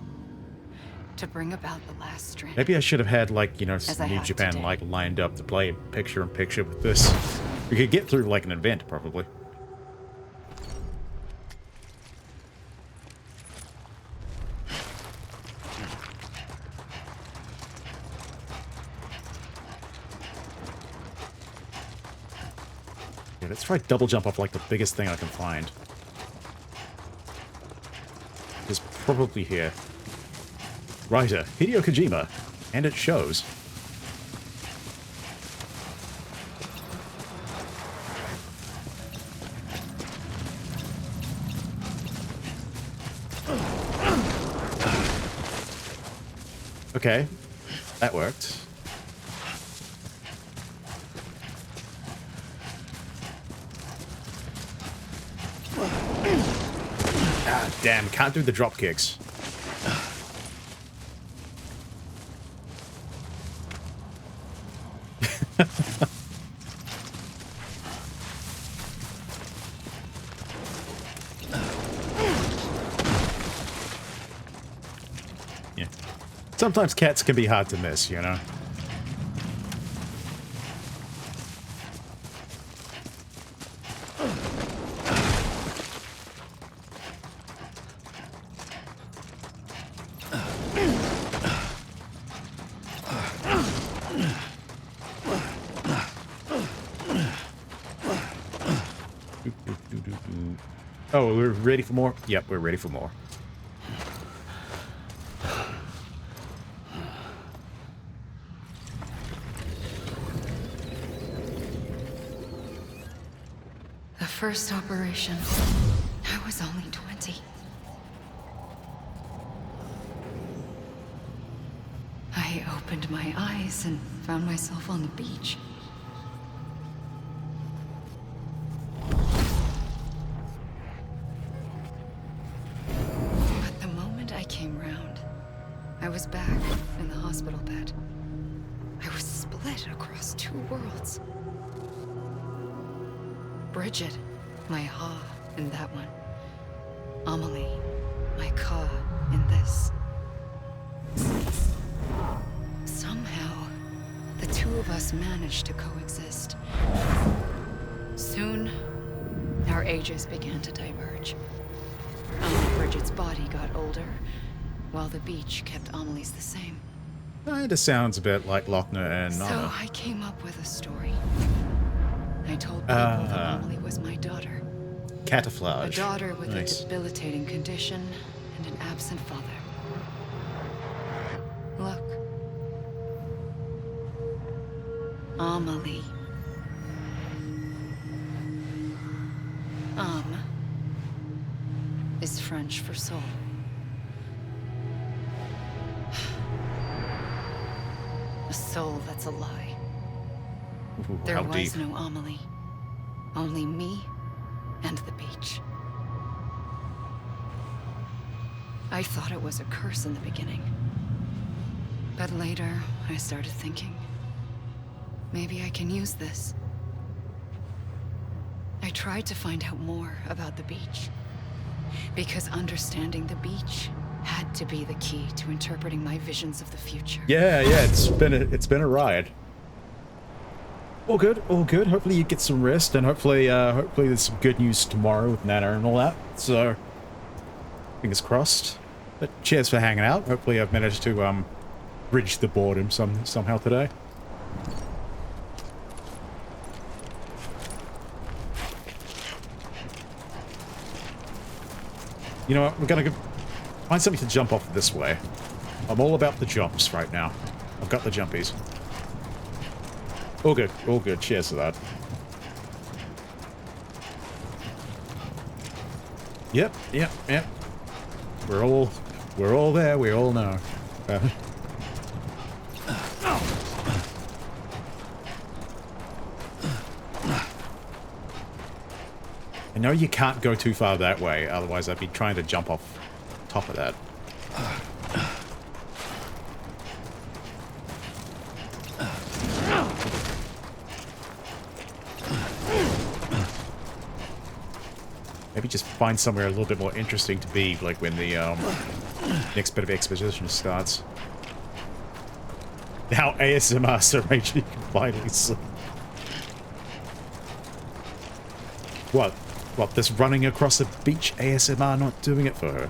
To bring about the last strand. Maybe I should have had, like, you know, I New have Japan, today. like, lined up to play picture-in-picture with this. We could get through, like, an event, probably. Yeah, let's try double jump off, like, the biggest thing I can find. It's probably here. Writer, Hideo Kojima. And it shows. Okay. That worked. Ah, damn, can't do the drop kicks. Yeah. Sometimes cats can be hard to miss, you know? Oh, we're ready for more? Yep, we're ready for more. The first operation, I was only 20. I opened my eyes and found myself on the beach. But the moment I came round, I was back in the hospital bed. I was split across two worlds. Bridget, my Ha in that one. Amelie, my Ka in this. Somehow, the two of us managed to coexist. Soon, our ages began to diverge. Bridget's body got older, while the beach kept Amelie's the same. Kinda sounds a bit like Lochner and So Nana. I came up with a story. I told people that Amelie was my daughter. Cataflage. A daughter with Nice. a debilitating condition and an absent father. Look. Amelie. Is French for soul. A soul that's a lie. Ooh, There how was deep. no Amelie. Only me and the beach. I thought it was a curse in the beginning. But later, I started thinking, maybe I can use this. I tried to find out more about the beach. Because understanding the beach had to be the key to interpreting my visions of the future. Yeah, it's been a ride. All good, all good. Hopefully you get some rest, and hopefully there's some good news tomorrow with Nana and all that. So fingers crossed. But cheers for hanging out. Hopefully I've managed to bridge the boredom somehow today. You know what? We're gonna find something to jump off this way. I'm all about the jumps right now. I've got the jumpies. All good. All good. Cheers to that. Yep. Yep. Yep. We're all there. We all know. I know you can't go too far that way, otherwise I'd be trying to jump off top of that. Maybe just find somewhere a little bit more interesting to be, like when the next bit of exposition starts. Now ASMR so Rachel you can finally sleep. What? What, this running across the beach ASMR not doing it for her?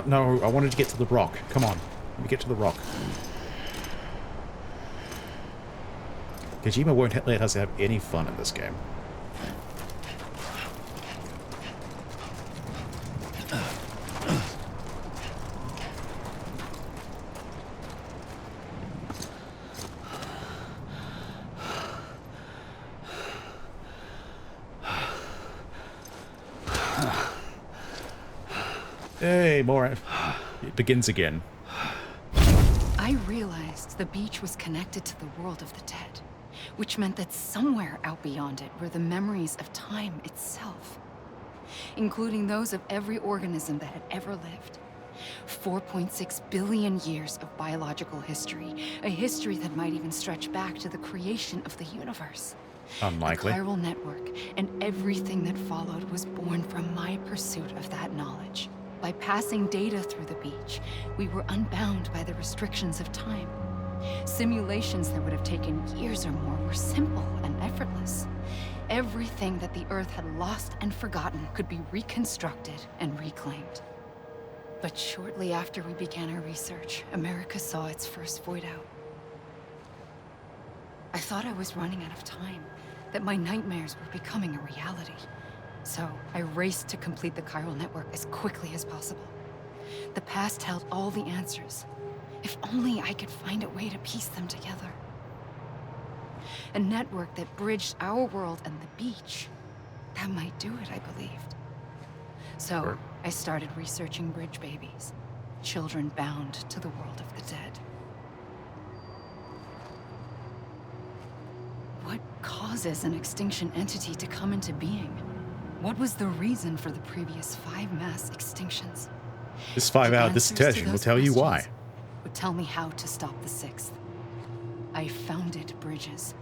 No, I wanted to get to the rock. Come on, let me get to the rock. Kojima won't let us have any fun in this game. Hey, more. It begins again. I realized the beach was connected to the world of the dead, which meant that somewhere out beyond it were the memories of time itself, including those of every organism that had ever lived. 4.6 billion years of biological history, a history that might even stretch back to the creation of the universe. Unlikely. The chiral network and everything that followed was born from my pursuit of that knowledge. By passing data through the beach, we were unbound by the restrictions of time. Simulations that would have taken years or more were simple and effortless. Everything that the Earth had lost and forgotten could be reconstructed and reclaimed. But shortly after we began our research, America saw its first void out. I thought I was running out of time, that my nightmares were becoming a reality. So I raced to complete the chiral network as quickly as possible. The past held all the answers. If only I could find a way to piece them together. A network that bridged our world and the beach. That might do it, I believed. So I started researching bridge babies, children bound to the world of the dead. What causes an extinction entity to come into being? What was the reason for the previous 5 mass extinctions? This 5-hour dissertation will tell you why. Would tell me how to stop the 6th. I founded bridges,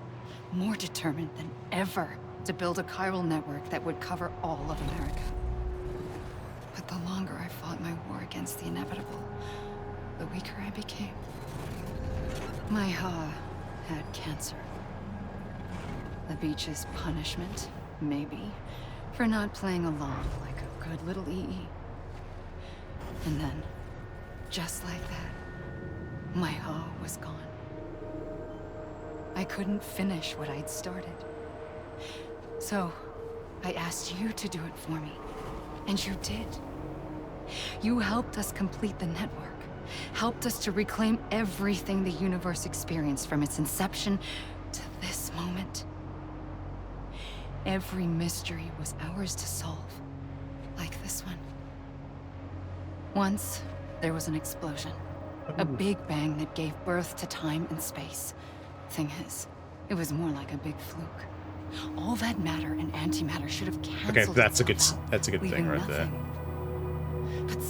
more determined than ever to build a chiral network that would cover all of America. But the longer I fought my war against the inevitable, the weaker I became. My Ha had cancer. The beach's punishment, maybe, for not playing along like a good little EE. And then, just like that, my Ha was gone. I couldn't finish what I'd started. So, I asked you to do it for me. And you did. You helped us complete the network. Helped us to reclaim everything the universe experienced from its inception to this moment. Every mystery was ours to solve, like this one. Once, there was an explosion. A big bang that gave birth to time and space. Thing is, it was more like a big fluke. All that matter and antimatter should have canceled. Okay, that's a good leaving thing right there. But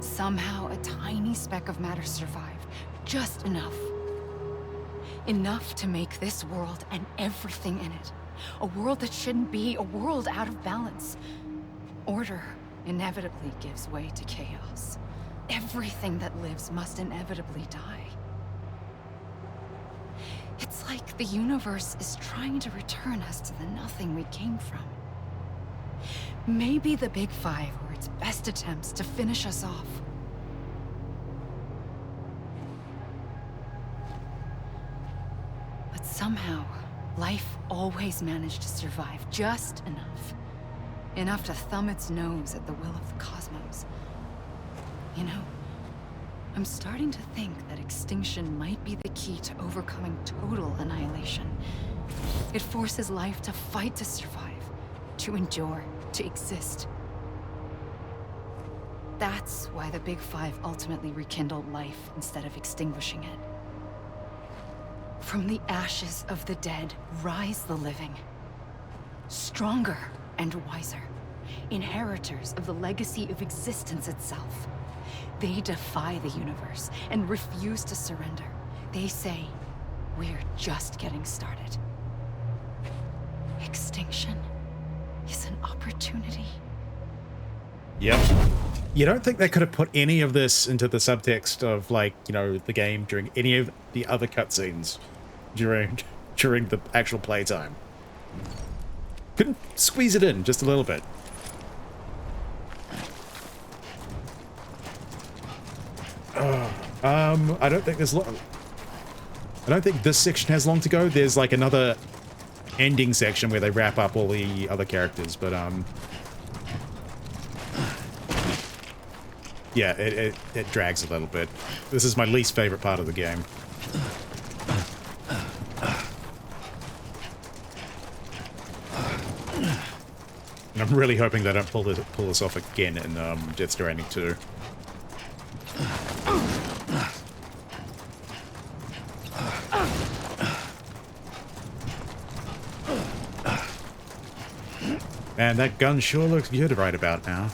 somehow a tiny speck of matter survived. Just enough. Enough to make this world and everything in it. A world that shouldn't be, a world out of balance. Order inevitably gives way to chaos. Everything that lives must inevitably die. It's like the universe is trying to return us to the nothing we came from. Maybe the Big Five were its best attempts to finish us off. But somehow, life always managed to survive just enough. Enough to thumb its nose at the will of the cosmos. You know, I'm starting to think that extinction might be the key to overcoming total annihilation. It forces life to fight to survive, to endure, to exist. That's why the Big Five ultimately rekindled life instead of extinguishing it. From the ashes of the dead rise the living. Stronger and wiser. Inheritors of the legacy of existence itself. They defy the universe and refuse to surrender. They say, we're just getting started. Extinction is an opportunity. Yep. You don't think they could have put any of this into the subtext of, like, you know, the game during any of the other cutscenes during the actual playtime? Couldn't squeeze it in just a little bit. I don't think there's long. I don't think this section has long to go. There's like another ending section where they wrap up all the other characters, but yeah, it drags a little bit. This is my least favorite part of the game. And I'm really hoping they don't pull this off again in Death Stranding 2. Man, that gun sure looks good right about now.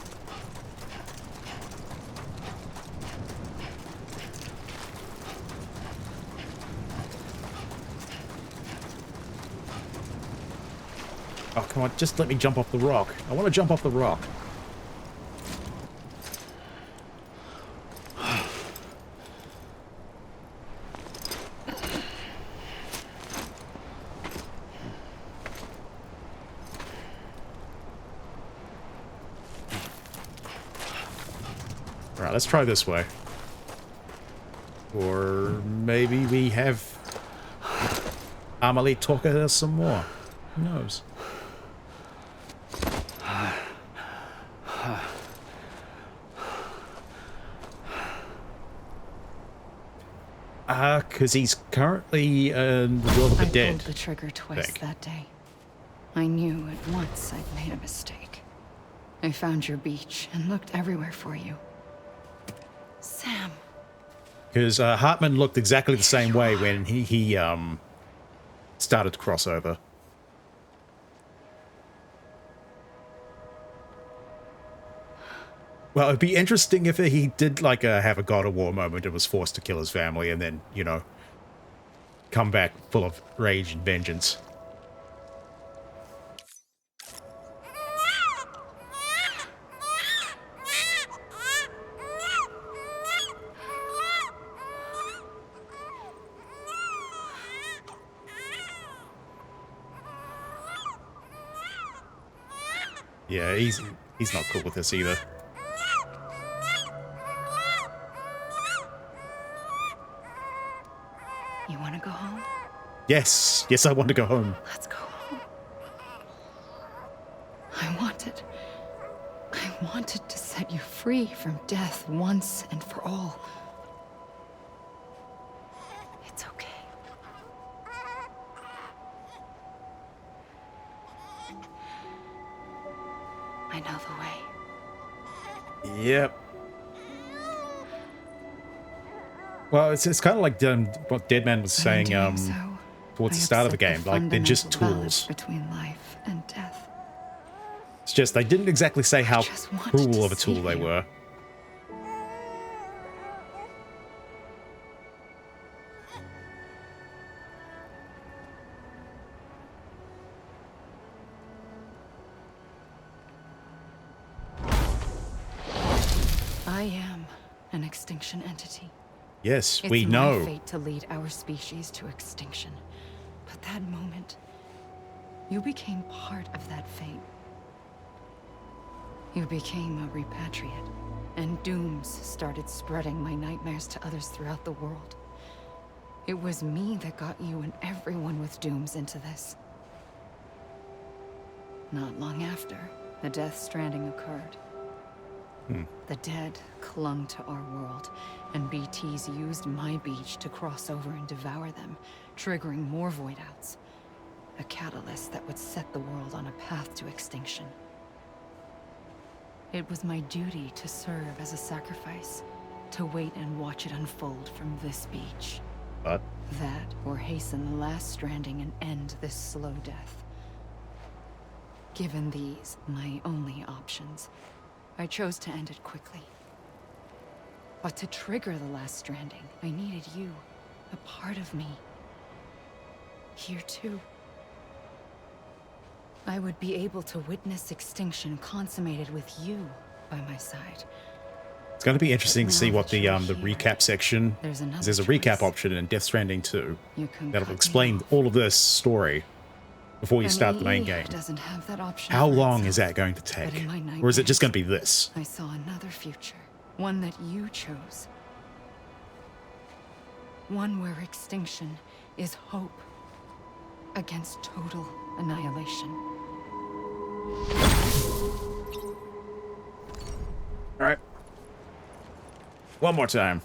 Oh, come on, just let me jump off the rock. I want to jump off the rock. Alright, let's try this way. Or maybe we have Amelie talk at us some more. Who knows? Because he's currently in the world of the dead. I pulled the trigger twice that day. I knew at once I'd made a mistake. I found your beach and looked everywhere for you. Sam. Because Hartman looked exactly the same way when he started to cross over. Well, it'd be interesting if he did like have a God of War moment and was forced to kill his family and then, you know, come back full of rage and vengeance. Yeah, he's not cool with this either. You want to go home? Yes, yes, I want to go home. Let's go home. I wanted to set you free from death once and for all. It's okay. I know the way. Yep. Well, it's kind of like what Deadman was saying towards the start of the game. Like, they're just tools. Between life and death. It's just they didn't exactly say how cruel of a tool they were. I am an extinction entity. Yes, we know. It's my fate to lead our species to extinction. But that moment, you became part of that fate. You became a repatriate, and dooms started spreading my nightmares to others throughout the world. It was me that got you and everyone with dooms into this. Not long after, the Death Stranding occurred. The dead clung to our world, and BTs used my beach to cross over and devour them, triggering more void outs. A catalyst that would set the world on a path to extinction. It was my duty to serve as a sacrifice, to wait and watch it unfold from this beach. But that, or hasten the last stranding and end this slow death. Given these, my only options, I chose to end it quickly. But to trigger the last stranding, I needed you, a part of me. Here too. I would be able to witness extinction consummated with you by my side. it's going to be interesting to see what the recap section. There's a recap option in Death Stranding 2 that'll explain all of this story before you start the main game. Doesn't have that option. How long is that going to take? Or is it just going to be this? I saw another future, one that you chose. One where extinction is hope against total annihilation. All right. One more time.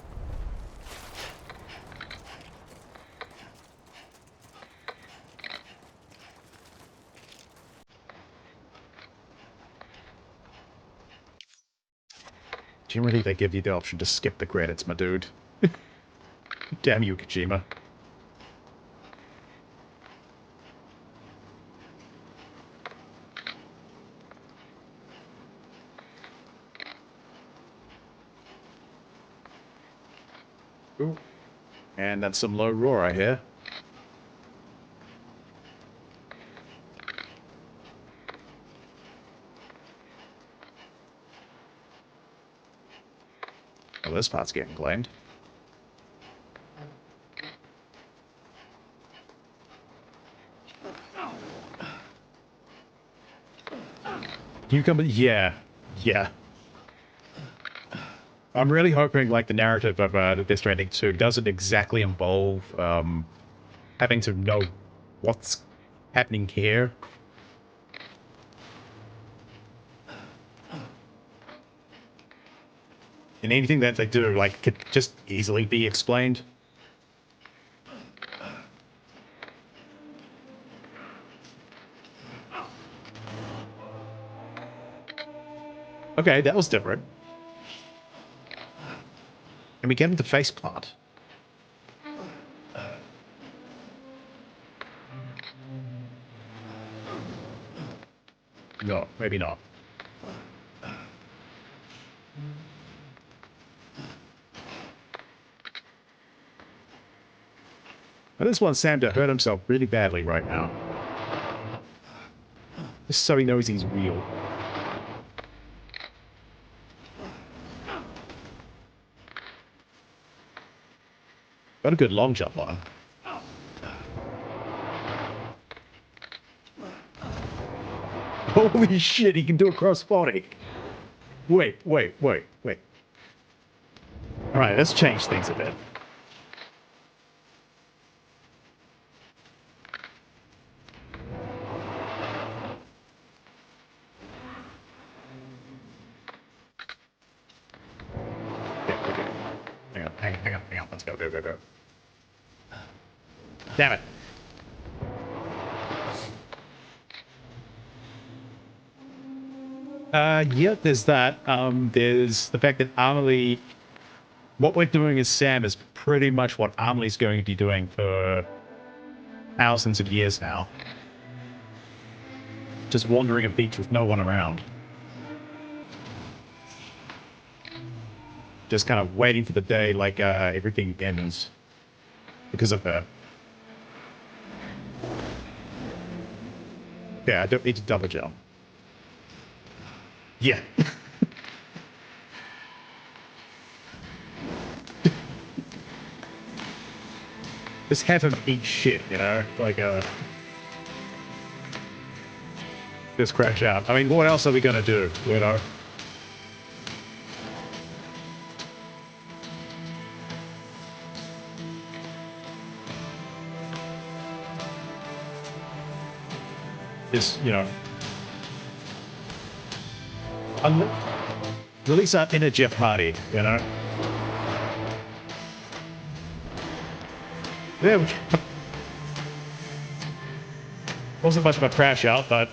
Generally, they give you the option to skip the credits, my dude. Damn you, Kojima. Ooh. And that's some low roar, I hear. Well, this part's getting claimed. Cucumber? Yeah. Yeah. I'm really hoping, like, the narrative of Death Stranding 2 doesn't exactly involve having to know what's happening here. And anything that they do, like, could just easily be explained. Okay, that was different. Can we get him to face plant? No, maybe not. I just want Sam to hurt himself really badly right now. Just so he knows he's real. Got a good long jump on him. Holy shit, he can do a crossbody. Wait. Alright, let's change things a bit. Hang on. Let's go. Damn it. Yeah, there's that. There's the fact that Amelie... What we're doing as Sam is pretty much what Amelie's going to be doing for thousands of years now. Just wandering a beach with no one around. Just kind of waiting for the day like everything ends because of her. Yeah, I don't need to double jump. Yeah. Just have him eat shit, you know? Like, Just crash out. I mean, what else are we gonna do, you know? Just, you know... Release our inner Jeff Hardy, you know? There we go. Wasn't much of a crash out, but...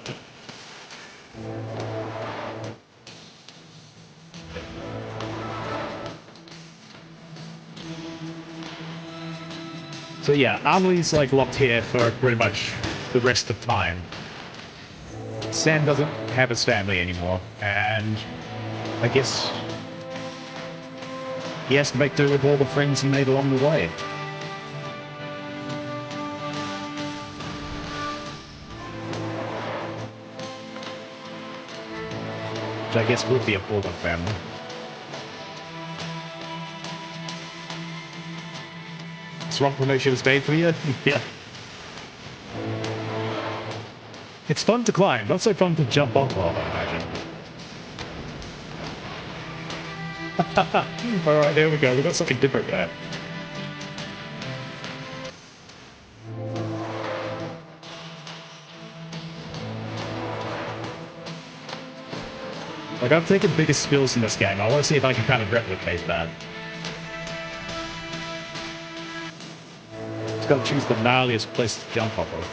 So yeah, Amelie's like locked here for pretty much the rest of time. Sam doesn't have his family anymore, and I guess he has to make do with all the friends he made along the way. Which I guess would be a Bulldog family. Swamp promotion was made for you? Yeah. It's fun to climb, not so fun to jump off of, I imagine. Alright, there we go. We got something different there. Like, I've taken bigger skills in this game. I want to see if I can kind of replicate that. Just gotta choose the gnarliest place to jump off of.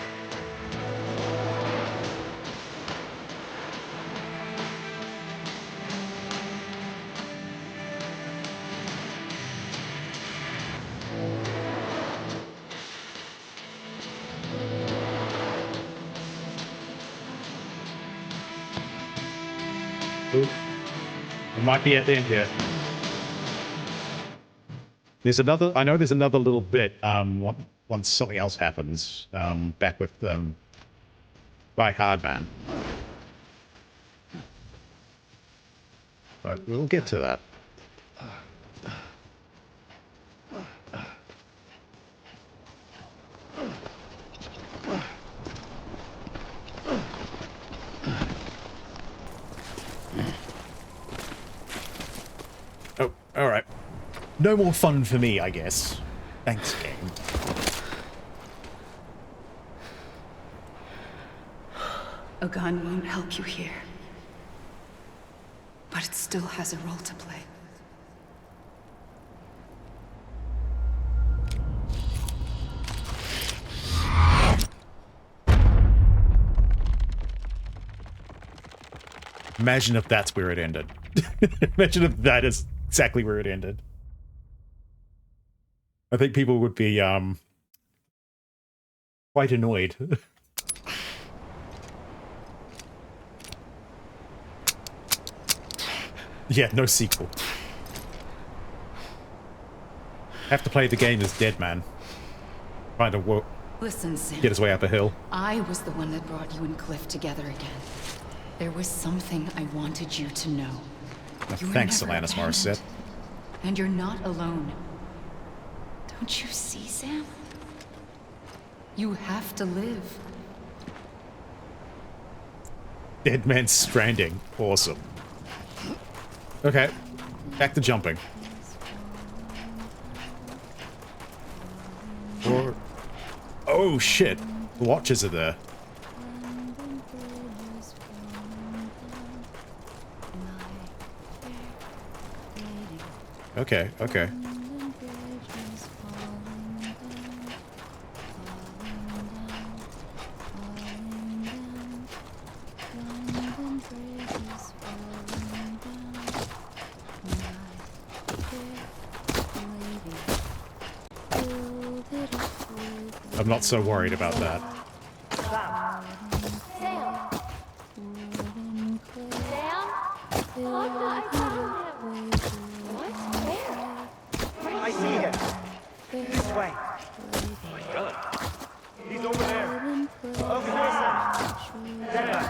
It might be at the end here. There's another. I know there's another little bit. Once something else happens, back with by Hardman. But we'll get to that. Oh, alright. No more fun for me, I guess. Thanks, game. A gun won't help you here. But it still has a role to play. Imagine if that's where it ended. Imagine if that is exactly where it ended. I think people would be, quite annoyed. Yeah, no sequel. Have to play the game as dead man. Trying to Listen, Sam. get his way up a hill. I was the one that brought you and Cliff together again. There was something I wanted you to know. You were Thanks, never Alanis Morissette. abandoned. And you're not alone. Don't you see, Sam? You have to live. Dead Man Stranding. Awesome. Okay. Back to jumping. Or... Oh, shit. The watches are there. Okay, okay. I'm not so worried about that. I see him. This way. My God. He's over there. Over here, Sam. There.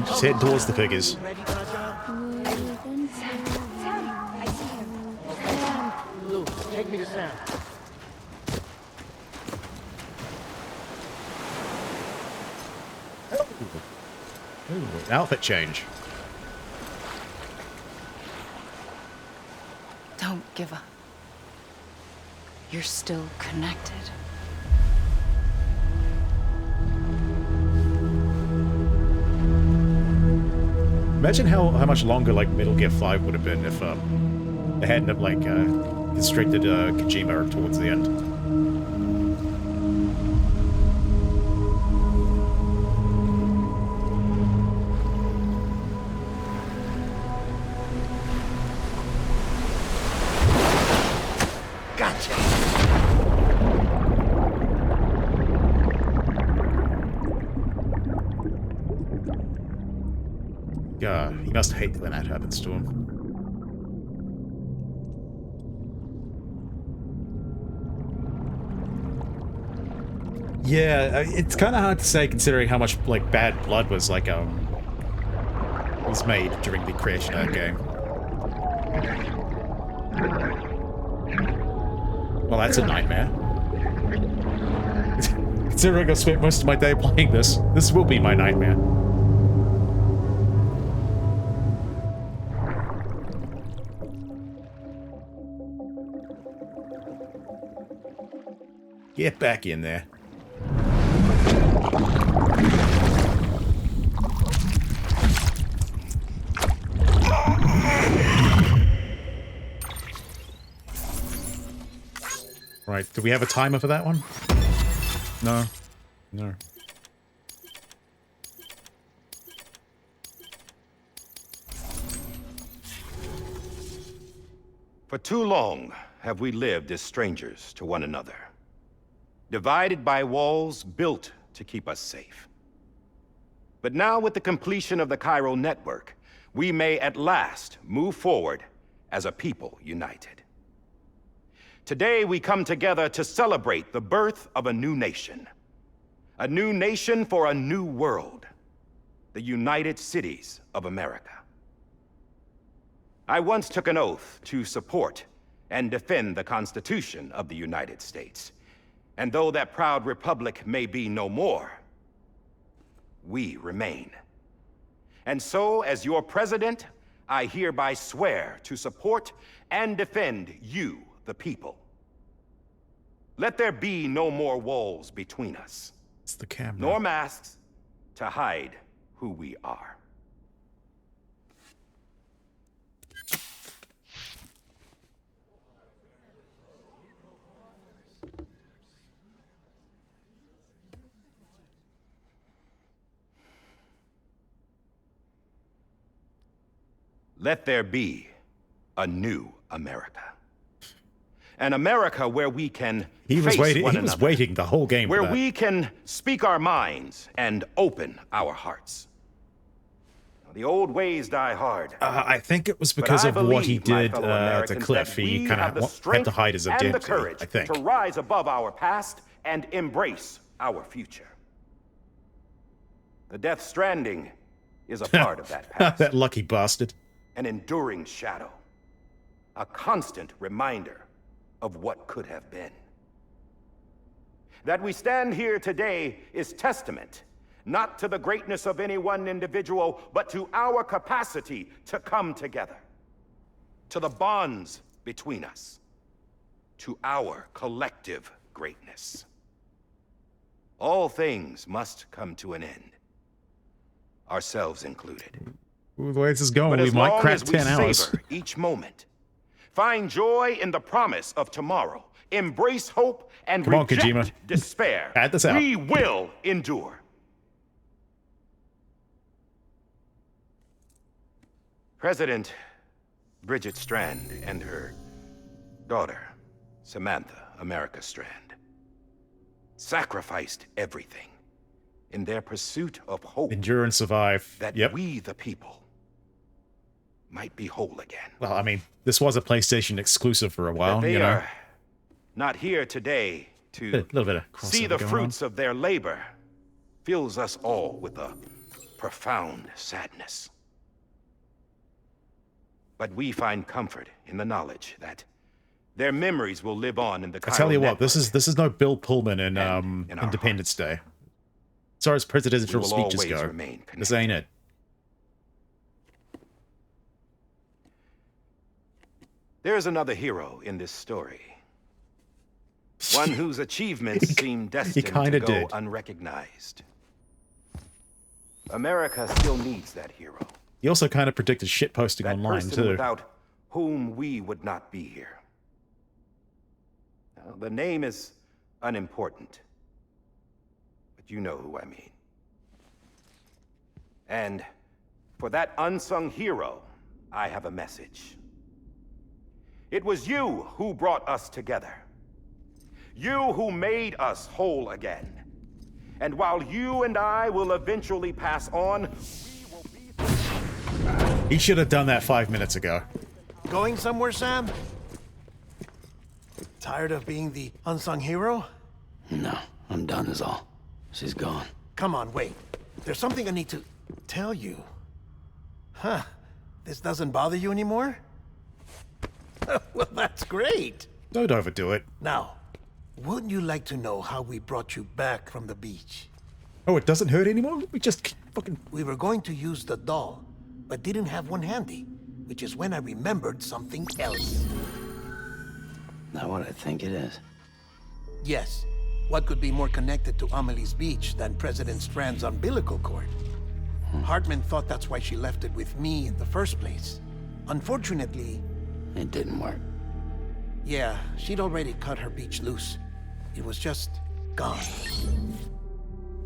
Just head towards the figures. Ready for a job? Sam, I see him. Sam. Lou, take me to Sam. Ooh, outfit change. Don't give up. You're still connected. Imagine how much longer like Metal Gear 5 would have been if they hadn't have like constricted Kojima towards the end. Gotcha. Yeah, he must hate when that happens to him. Yeah, it's kind of hard to say considering how much like bad blood was like was made during the creation of that game. Well, that's a nightmare. Considering I spent most of my day playing this will be my nightmare. Get back in there. Right, do we have a timer for that one? No. No. For too long have we lived as strangers to one another, divided by walls built to keep us safe. But now, with the completion of the Chiral network, we may at last move forward as a people united. Today, we come together to celebrate the birth of a new nation. A new nation for a new world. The United Cities of America. I once took an oath to support and defend the Constitution of the United States. And though that proud republic may be no more, we remain. And so, as your president, I hereby swear to support and defend you, the people. Let there be no more walls between us. It's the camera. Nor masks to hide who we are. Let there be a new America. An America where we can face one another. He was waiting the whole game where for that. we can speak our minds and open our hearts. The old ways die hard. I think it was because of what he did to Cliff. He kind of had to hide his identity, and the courage I think. to rise above our past and embrace our future. The Death Stranding is a part of that past. That lucky bastard. An enduring shadow. A constant reminder of what could have been. That we stand here today is testament, not to the greatness of any one individual, but to our capacity to come together. To the bonds between us. To our collective greatness. All things must come to an end. Ourselves included. Ooh, the way this is going, But we as might long crack as we 10 hours. savor each moment, find joy in the promise of tomorrow, embrace hope, and Come on, reject Kojima. despair, Add this out. we will endure. President Bridget Strand and her daughter, Samantha America Strand, sacrificed everything in their pursuit of hope. Endure and survive. That Yep. we, the people, might be whole again. Well, I mean, this was a PlayStation exclusive for a while, That they you know. are not here today to A little bit of see crossover the going fruits of their labor fills us all with a profound sadness. But we find comfort in the knowledge that their memories will live on in the I tell you Chiral what, this is no Bill Pullman in our Independence Day. As far as presidential We will speeches always go, remain this ain't it. There's another hero in this story. One whose achievements seem destined to go unrecognized. America still needs that hero. He also kind of predicted shitposting That online, person too. without whom we would not be here. Now, the name is unimportant, but you know who I mean. And for that unsung hero, I have a message. It was you who brought us together. You who made us whole again. And while you and I will eventually pass on, He should have done that 5 minutes ago. Going somewhere, Sam? Tired of being the unsung hero? No, I'm done is all. She's gone. Come on, wait. There's something I need to tell you. Huh. This doesn't bother you anymore? Well, that's great. Don't overdo it. Now, wouldn't you like to know how we brought you back from the beach? Oh, it doesn't hurt anymore? We just fucking... We were going to use the doll, but didn't have one handy, which is when I remembered something else. Not what I think it is. Yes. What could be more connected to Amelie's beach than President Strand's umbilical cord? Hartman thought that's why she left it with me in the first place. Unfortunately... It didn't work. Yeah, she'd already cut her beach loose. It was just gone.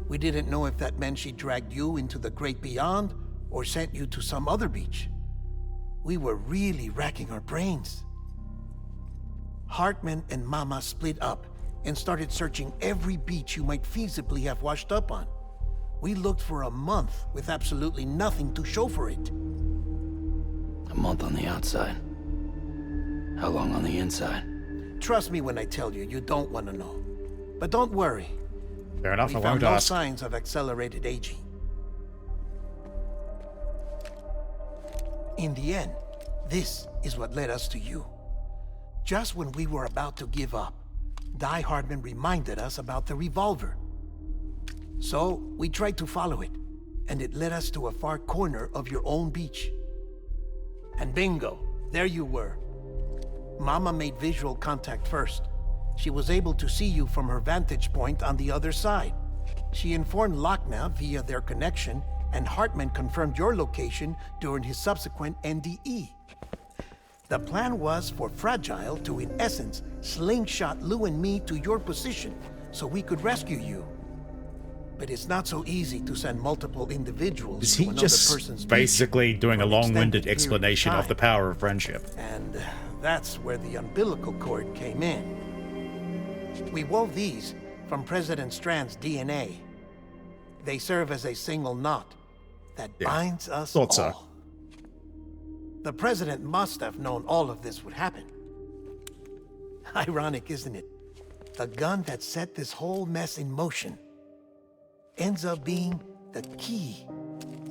We didn't know if that meant she dragged you into the great beyond or sent you to some other beach. We were really racking our brains. Hartman and Mama split up and started searching every beach you might feasibly have washed up on. We looked for a month with absolutely nothing to show for it. A month on the outside. How long on the inside? Trust me when I tell you, you don't want to know. But don't worry. Fair enough, We I found won't no ask. signs of accelerated aging. In the end, this is what led us to you. Just when we were about to give up, Die Hardman reminded us about the revolver. So, we tried to follow it, and it led us to a far corner of your own beach. And bingo, there you were. Mama made visual contact first. She was able to see you from her vantage point on the other side. She informed Lochna via their connection, and Hartman confirmed your location during his subsequent NDE. The plan was for Fragile to, in essence, slingshot Lou and me to your position so we could rescue you. But it's not so easy to send multiple individuals Is to he another just person's basically beach doing a for an long-winded extended period explanation of the time. power of friendship? And that's where the umbilical cord came in. We wove these from President Strand's DNA. They serve as a single knot that binds us Thought all. so. The President must have known all of this would happen. Ironic, isn't it? The gun that set this whole mess in motion ends up being the key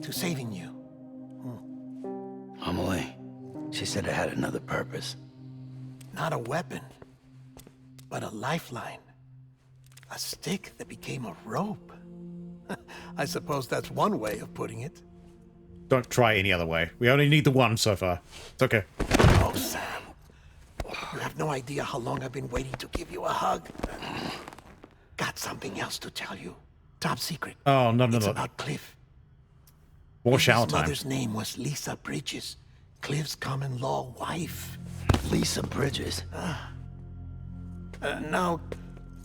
to saving you. Amelie, she said it had another purpose. Not a weapon, but a lifeline. A stick that became a rope. I suppose that's one way of putting it. Don't try any other way. We only need the one so far. It's okay. Oh, Sam. You have no idea how long I've been waiting to give you a hug. Got something else to tell you. Top secret. Oh, no. It's about Cliff. More shower His time. mother's name was Lisa Bridges, Cliff's common-law wife. Lisa Bridges? Now,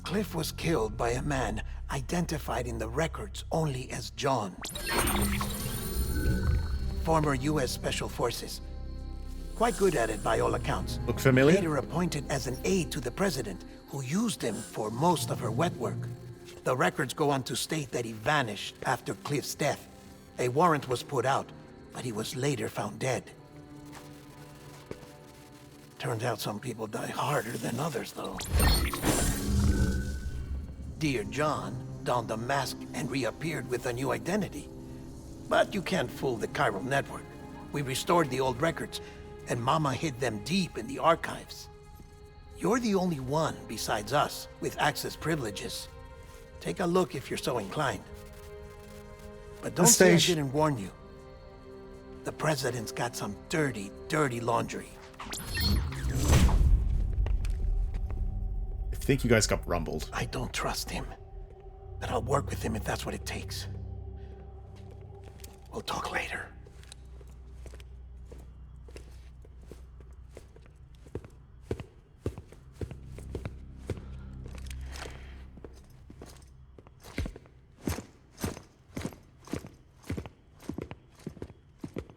Cliff was killed by a man identified in the records only as John. Former U.S. Special Forces. Quite good at it by all accounts. Look familiar? Later appointed as an aide to the president, who used him for most of her wet work. The records go on to state that he vanished after Cliff's death. A warrant was put out, but he was later found dead. Turns out some people die harder than others, though. Dear John donned a mask and reappeared with a new identity. But you can't fool the chiral network. We restored the old records, and Mama hid them deep in the archives. You're the only one besides us with access privileges. Take a look if you're so inclined. But don't say I didn't warn you. The president's got some dirty, dirty laundry. think you guys got rumbled. I don't trust him. But I'll work with him if that's what it takes. We'll talk later.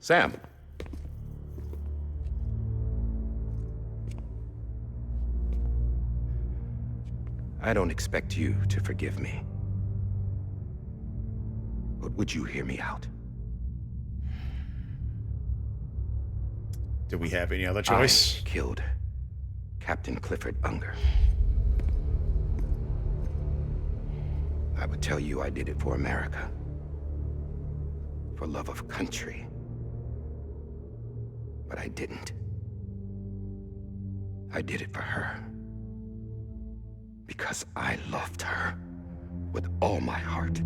Sam. I don't expect you to forgive me. But would you hear me out? Do we have any other choice? I killed Captain Clifford Unger. I would tell you I did it for America. For love of country. But I didn't. I did it for her. Because I loved her with all my heart.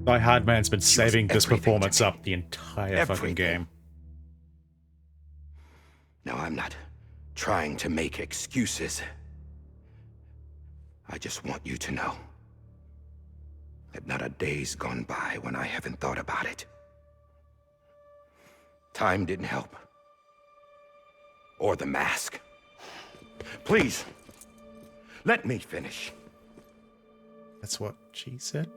Die Hard Man's been saving this performance up the entire fucking game. Now, I'm not trying to make excuses. I just want you to know that not a day's gone by when I haven't thought about it. Time didn't help. Or the mask. Please, let me finish. That's what she said?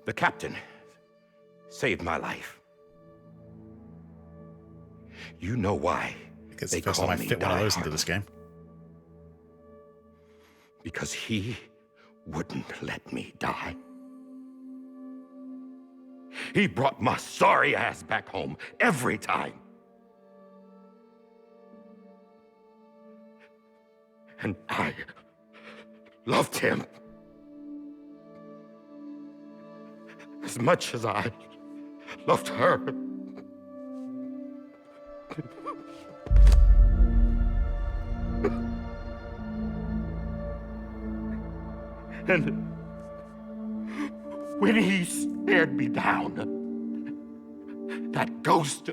The captain, saved my life. You know why? Because they the first call time I me fit one of those Die into this Hard. game. Because he wouldn't let me die. He brought my sorry ass back home every time. And I loved him as much as I loved her. And when he stared me down, that ghost,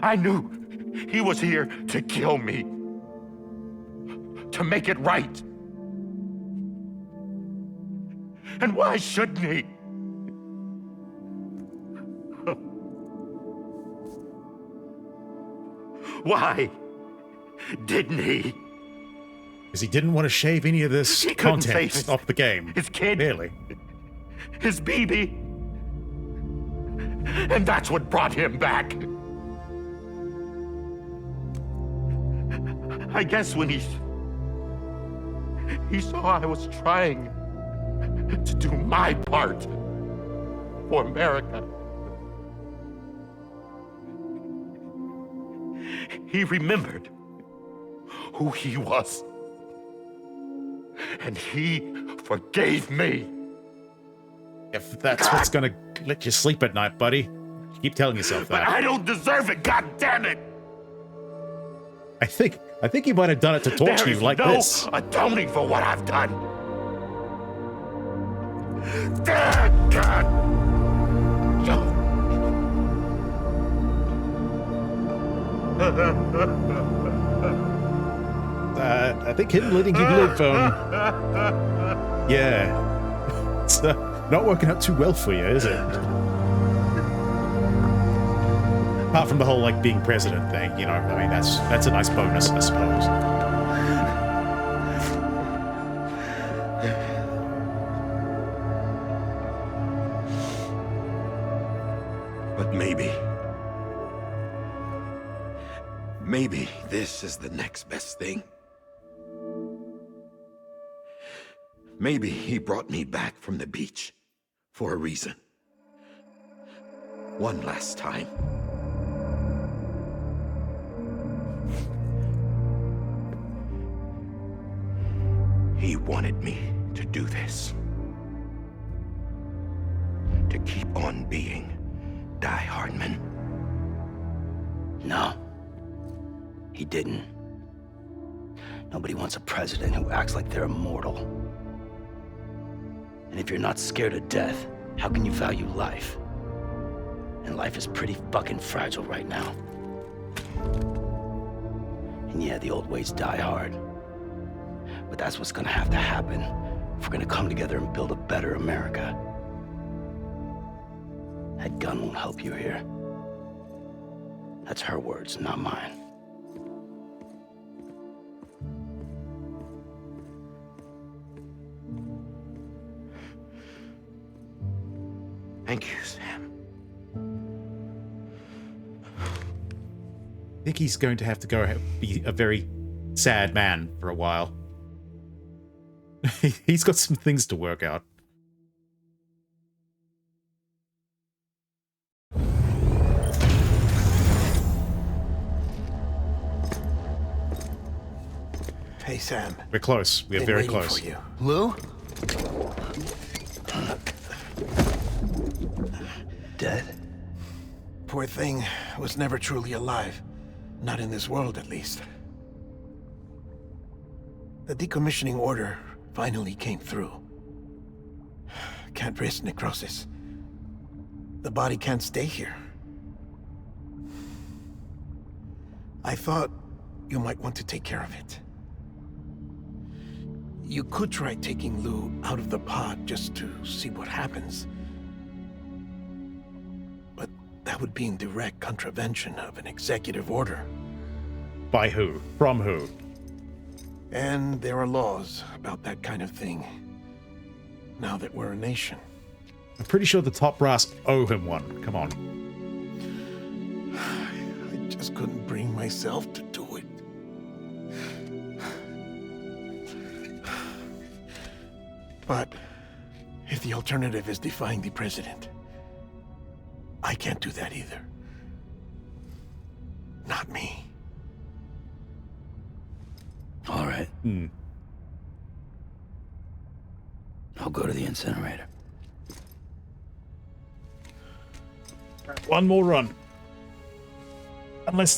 I knew he was here to kill me, to make it right. And why shouldn't he? Why didn't he? Because he didn't want to shave any of this He couldn't content save off the game. His kid. Barely. His baby. And that's what brought him back. I guess when he saw I was trying to do my part for America, he remembered who he was. And he forgave me. If that's what's gonna let you sleep at night, buddy, you keep telling yourself But that. I don't deserve it, God damn it! I think he might have done it to torture you like this. There is no atoning for what I've done. Damn God! I think him letting you live, yeah, it's not working out too well for you, is it? Apart from the whole like being president thing, you know, I mean that's a nice bonus, I suppose. But maybe this is the next best thing. Maybe he brought me back from the beach for a reason. One last time. He wanted me to do this. To keep on being Die Hardman. No. He didn't. Nobody wants a president who acts like they're immortal. And if you're not scared of death, how can you value life? And life is pretty fucking fragile right now. And yeah, the old ways die hard. But that's what's gonna have to happen if we're gonna come together and build a better America. That gun won't help you here. That's her words, not mine. Thank you, Sam. I think he's going to have to go be a very sad man for a while. He's got some things to work out. Hey, Sam. We're close. We're Been very waiting close. for you. Lou? Dead? Poor thing was never truly alive. Not in this world, at least. The decommissioning order finally came through. Can't risk necrosis. The body can't stay here. I thought you might want to take care of it. You could try taking Lou out of the pod just to see what happens. But that would be in direct contravention of an executive order. By who? From who? And there are laws about that kind of thing, now that we're a nation. I'm pretty sure the top brass owe him one. Come on. I just couldn't bring myself to do it. But if the alternative is defying the president, I can't do that either. Not me. All right. I'll go to the incinerator. One more run. Unless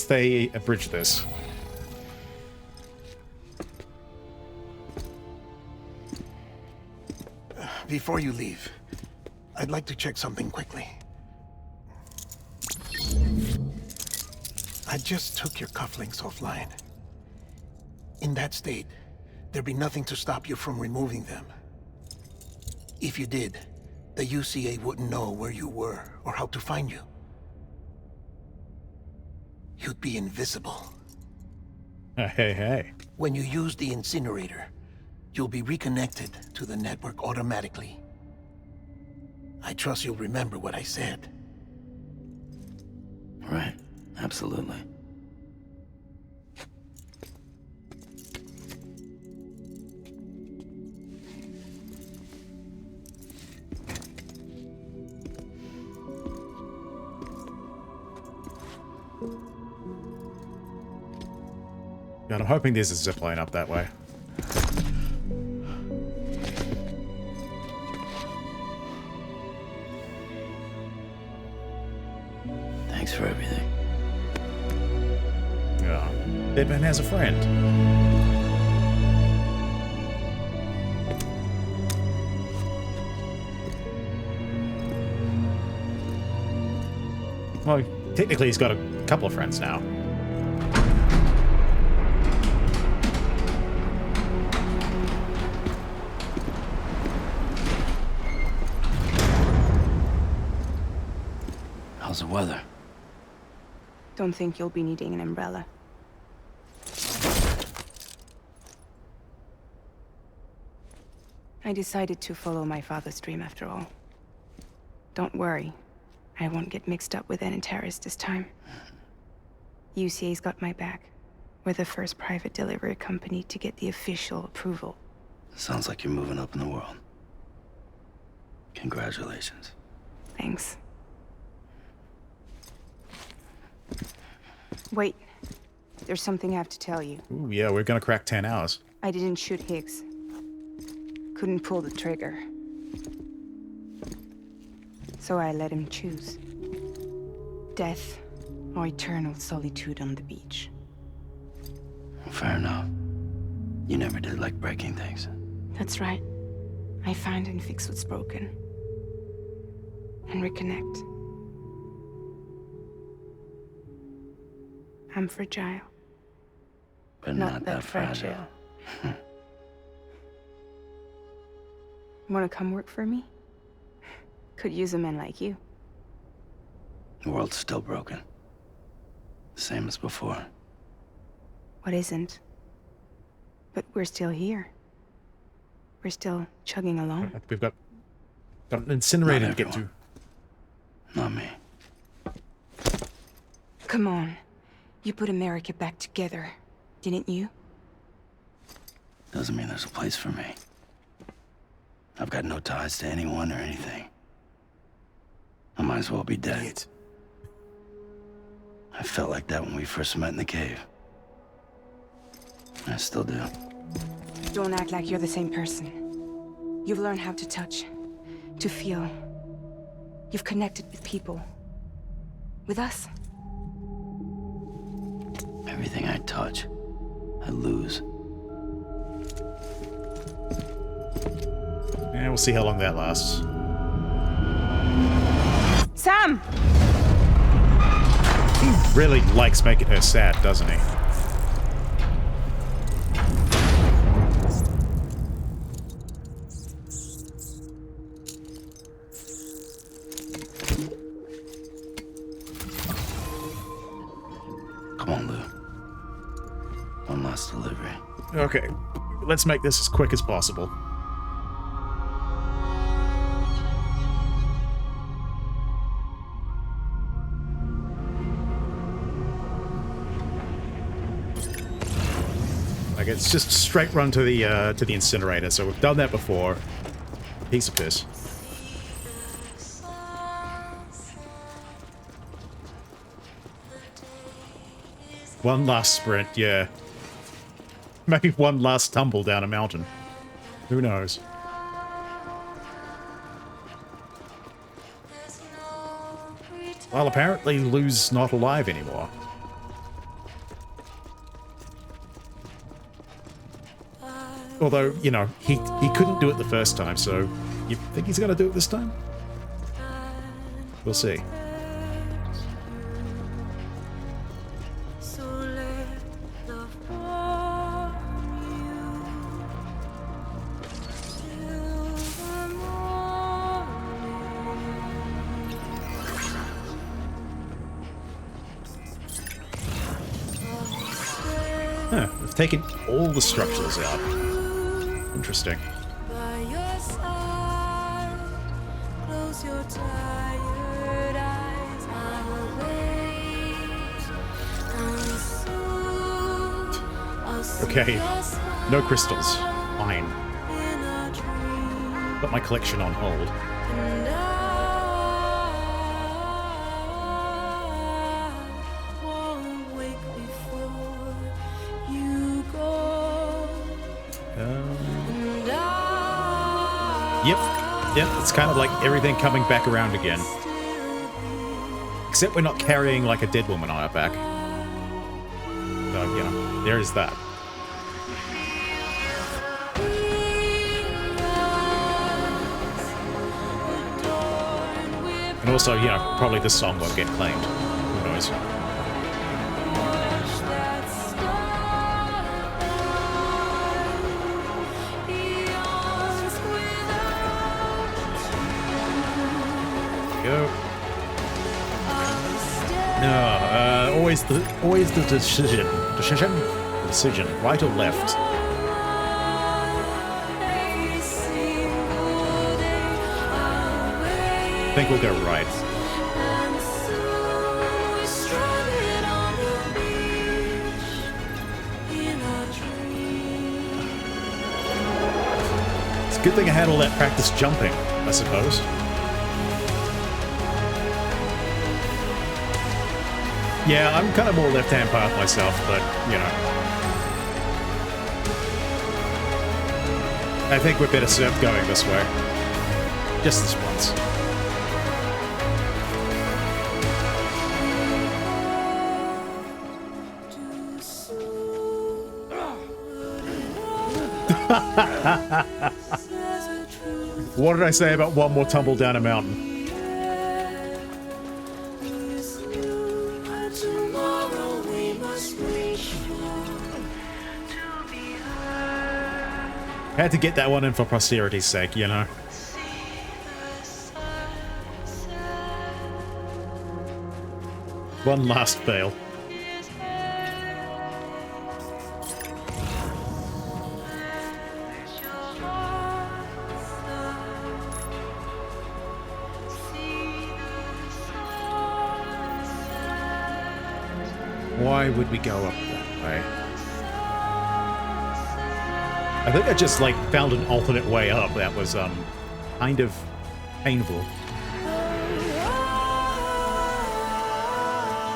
they abridge this. Before you leave, I'd like to check something quickly. I just took your cufflinks offline. In that state, there'd be nothing to stop you from removing them. If you did, the UCA wouldn't know where you were or how to find you. You'd be invisible. Hey. When you use the incinerator, you'll be reconnected to the network automatically. I trust you'll remember what I said. Right. Absolutely. God, I'm hoping there's a zipline up that way. Thanks for everything. Yeah. Dead man has a friend. Well, technically he's got a couple of friends now. How's the weather? Don't think you'll be needing an umbrella. I decided to follow my father's dream after all. Don't worry. I won't get mixed up with any terrorists this time. UCA's got my back. We're the first private delivery company to get the official approval. Sounds like you're moving up in the world. Congratulations. Thanks. Wait. There's something I have to tell you. Ooh, yeah, we're gonna crack 10 hours. I didn't shoot Higgs. Couldn't pull the trigger. So I let him choose. Death or eternal solitude on the beach. Fair enough. You never did like breaking things. That's right. I find and fix what's broken. and reconnect. I'm fragile. But not that fragile. Want to come work for me? Could use a man like you. The world's still broken. Same as before. What isn't? But we're still here. We're still chugging along. We've got an incinerator to get to. Not me. Come on. You put America back together, didn't you? Doesn't mean there's a place for me. I've got no ties to anyone or anything. I might as well be dead. I felt like that when we first met in the cave. I still do. Don't act like you're the same person. You've learned how to touch, to feel. You've connected with people. With us. Everything I touch, I lose. Yeah, we'll see how long that lasts. Sam! He really likes making her sad, doesn't he? Come on, Lou. One last delivery. Okay, let's make this as quick as possible. Like, it's just a straight run to the incinerator, so we've done that before. Piece of piss. One last sprint, yeah. Maybe one last tumble down a mountain. Who knows? Well, apparently Lou's not alive anymore. Although, you know, he couldn't do it the first time, so you think he's gonna do it this time? We'll see. Huh, we've taken all the structures out. Interesting. Okay, no crystals. Fine. Put my collection on hold. Yep, it's kind of like everything coming back around again. Except we're not carrying like a dead woman on our back. So, you know, there is that. And also, you know, probably this song won't get claimed. Who knows? Go. No, always the decision. Decision, right or left? I think we'll go right. It's a good thing I had all that practice jumping, I suppose. Yeah, I'm kind of more left-hand path myself, but, you know. I think we're better served going this way. Just this once. What did I say about one more tumble down a mountain? Had to get that one in for posterity's sake, you know. One last fail. Why would we go up that way? I think I just, like, found an alternate way up that was, kind of painful.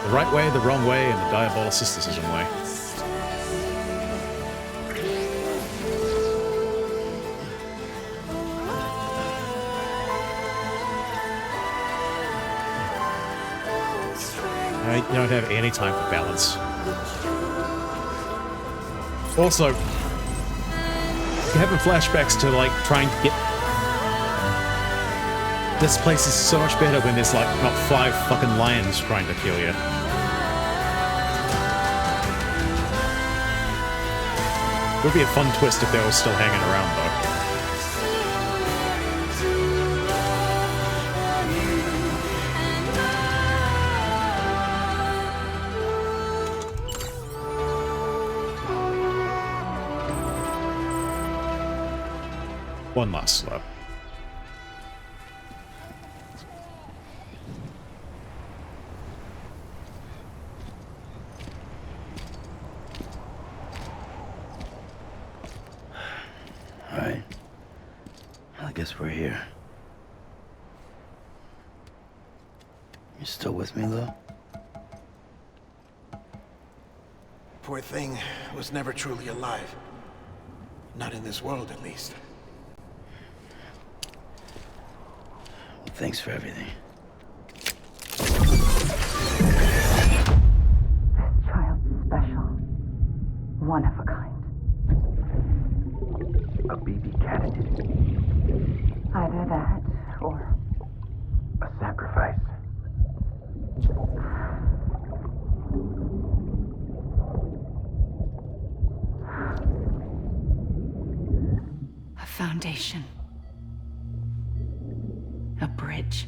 The right way, the wrong way, and the Diabolysticism way. I don't have any time for balance. Also, having flashbacks to, like, trying to get... This place is so much better when there's, like, not 5 fucking lions trying to kill you. Would be a fun twist if they were still hanging around, though. One last slow. Alright. I guess we're here. You still with me, Lou? Poor thing was never truly alive. Not in this world, at least. Thanks for everything. This child's special. One of a kind. A BB candidate. Either that, or... a sacrifice. A foundation. A bridge.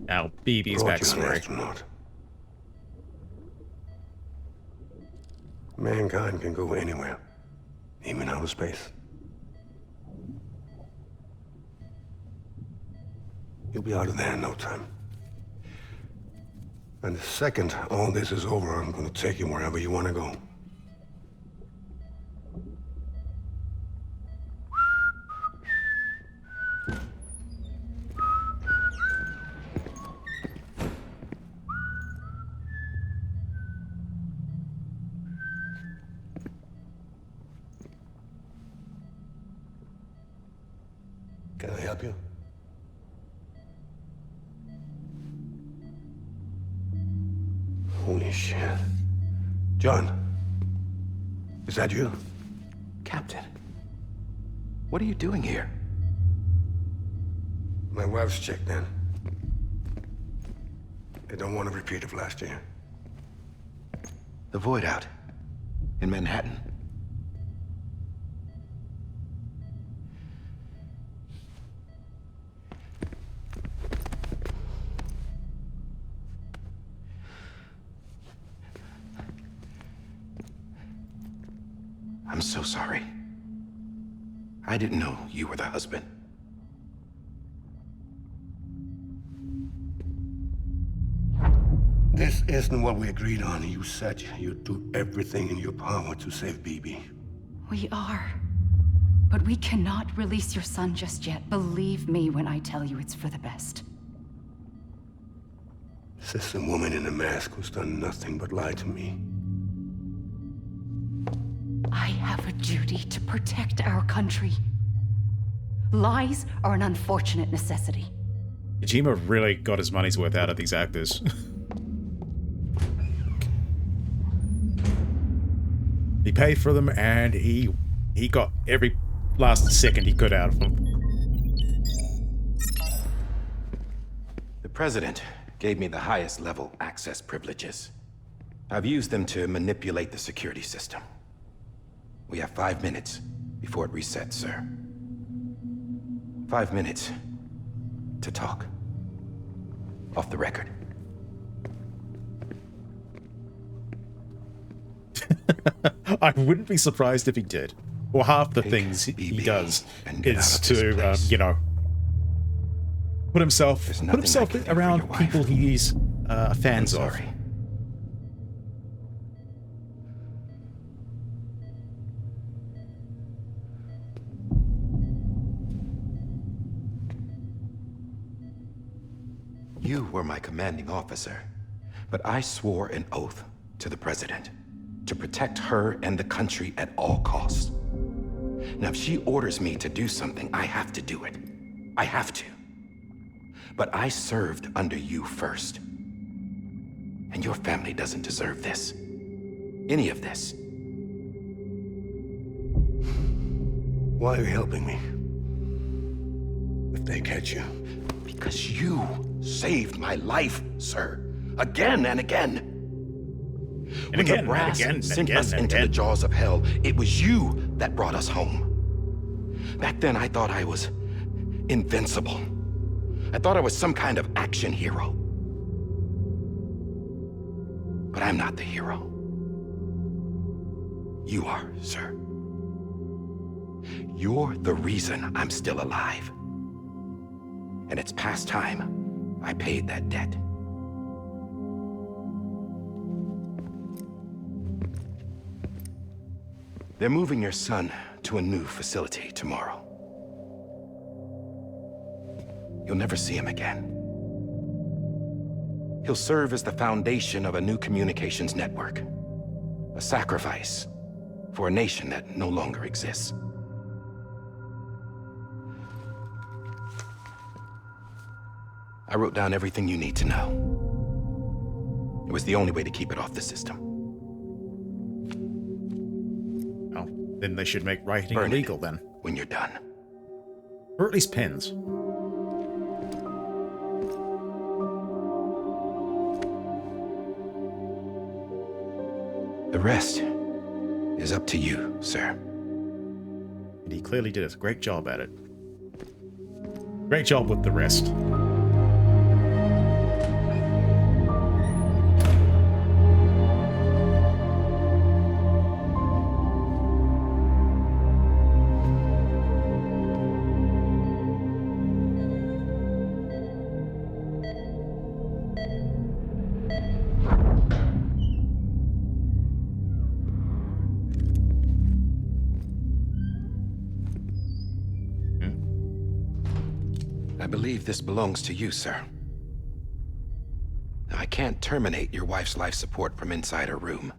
Now, BB's backstory. Astronaut. Mankind can go anywhere, even outer space. You'll be out of there in no time. And the second all this is over, I'm going to take you wherever you want to go. Can I help you? Holy shit. John, is that you? Captain, what are you doing here? My wife's checked in. They don't want a repeat of last year. The Void out in Manhattan. I'm so sorry. I didn't know you were the husband. This isn't what we agreed on. You said you'd do everything in your power to save BB. We are. But we cannot release your son just yet. Believe me when I tell you it's for the best. This is a woman in a mask who's done nothing but lie to me. I have a duty to protect our country. Lies are an unfortunate necessity. Kojima really got his money's worth out of these actors. He paid for them, and he got every last second he could out of them. The president gave me the highest level access privileges. I've used them to manipulate the security system. We have 5 minutes before it resets, sir. 5 minutes to talk. Off the record. I wouldn't be surprised if he did. Or half the things he does is to, you know, put himself around people he's fans of. You were my commanding officer, but I swore an oath to the President to protect her and the country at all costs. Now, if she orders me to do something, I have to do it. I have to. But I served under you first. And your family doesn't deserve this. Any of this. Why are you helping me? If they catch you. Because you saved my life, sir. Again and again. And when again, the brass and again, sent and us again, into the jaws of hell, it was you that brought us home. Back then, I thought I was invincible. I thought I was some kind of action hero. But I'm not the hero. You are, sir. You're the reason I'm still alive. And it's past time I paid that debt. They're moving your son to a new facility tomorrow. You'll never see him again. He'll serve as the foundation of a new communications network. A sacrifice for a nation that no longer exists. I wrote down everything you need to know. It was the only way to keep it off the system. Oh, then they should make writing Burn illegal it then. when you're done. Or at least pens. The rest is up to you, sir. And he clearly did a great job at it. Great job with the rest. I believe this belongs to you, sir. Now, I can't terminate your wife's life support from inside her room.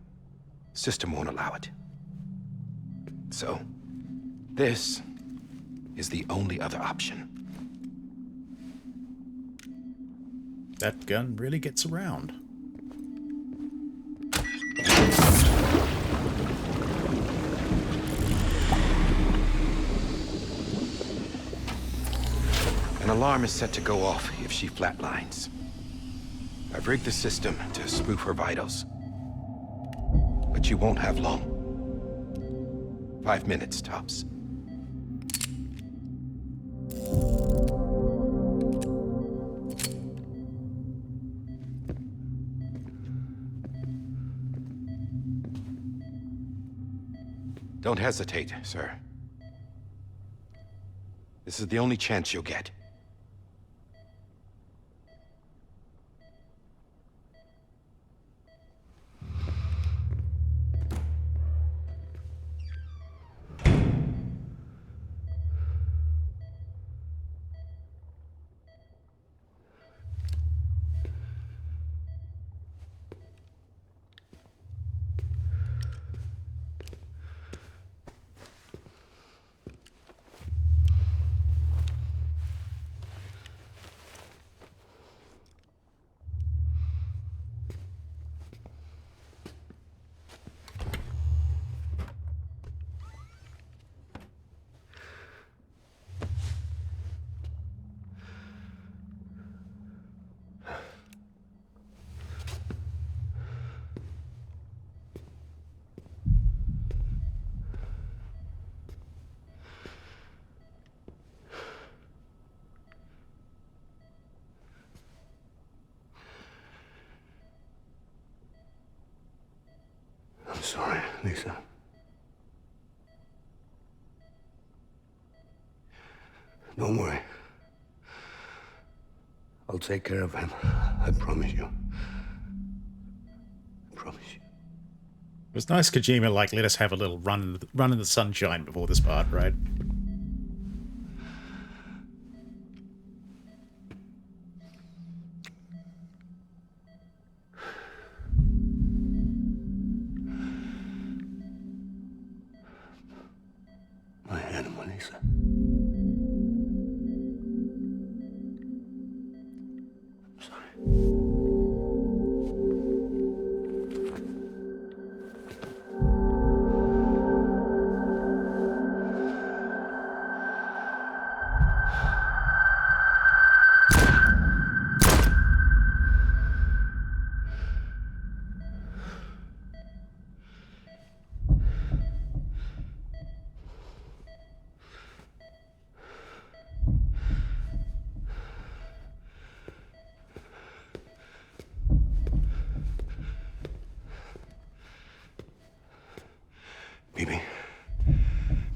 System won't allow it. So, this is the only other option. That gun really gets around. An alarm is set to go off if she flatlines. I've rigged the system to spoof her vitals. But you won't have long. 5 minutes, tops. Don't hesitate, sir. This is the only chance you'll get. sorry, Lisa. Don't worry. I'll take care of him. I promise you. I promise you. It was nice Kojima, like, let us have a little run in the sunshine before this part, right? My animal, Lisa. BB.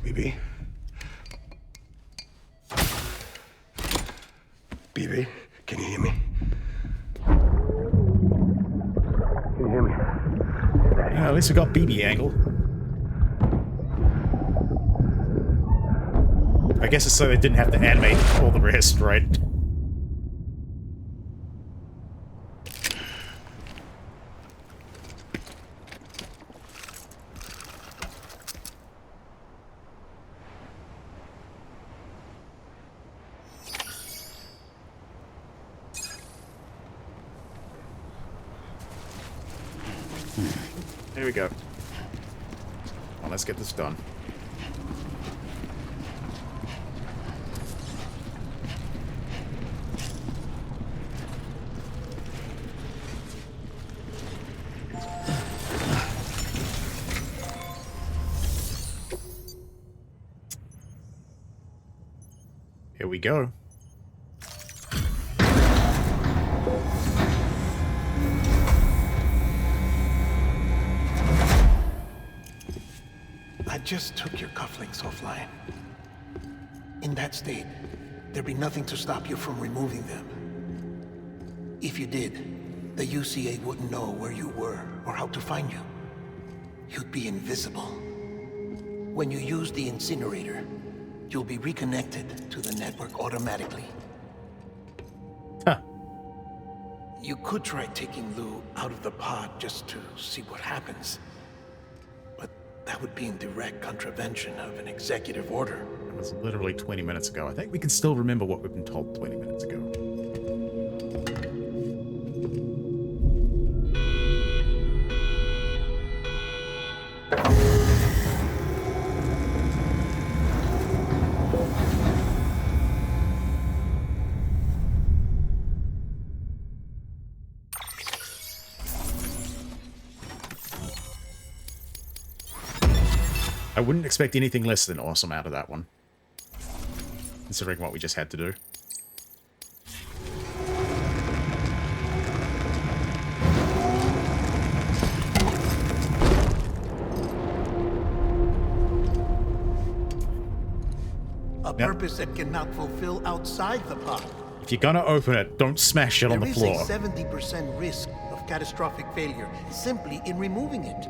BB. BB, can you hear me? Can you hear me? Yeah, at least we got BB angle. I guess it's so they didn't have to animate all the rest, right? Here we go. Well, let's get this done. Here we go. I just took your cufflinks offline. In that state, there'd be nothing to stop you from removing them. If you did, the UCA wouldn't know where you were or how to find you. You'd be invisible. When you use the incinerator, you'll be reconnected to the network automatically. Huh. You could try taking Lou out of the pod just to see what happens. But that would be in direct contravention of an executive order. It was literally 20 minutes ago. I think we can still remember what we've been told 20 minutes ago. I wouldn't expect anything less than awesome out of that one, considering what we just had to do. A purpose that cannot fulfill outside the pod. If you're gonna open it, don't smash it on the floor. There is a 70% risk of catastrophic failure simply in removing it.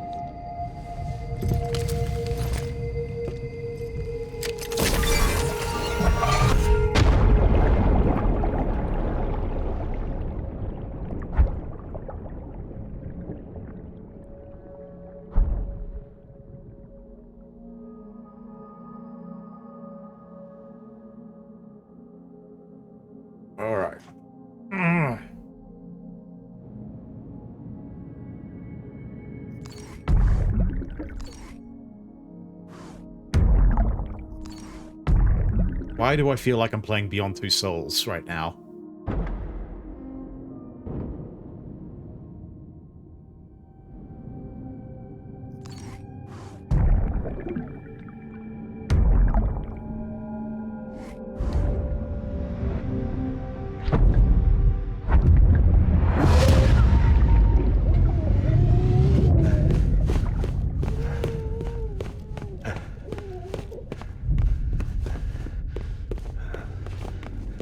All right. Why do I feel like I'm playing Beyond Two Souls right now?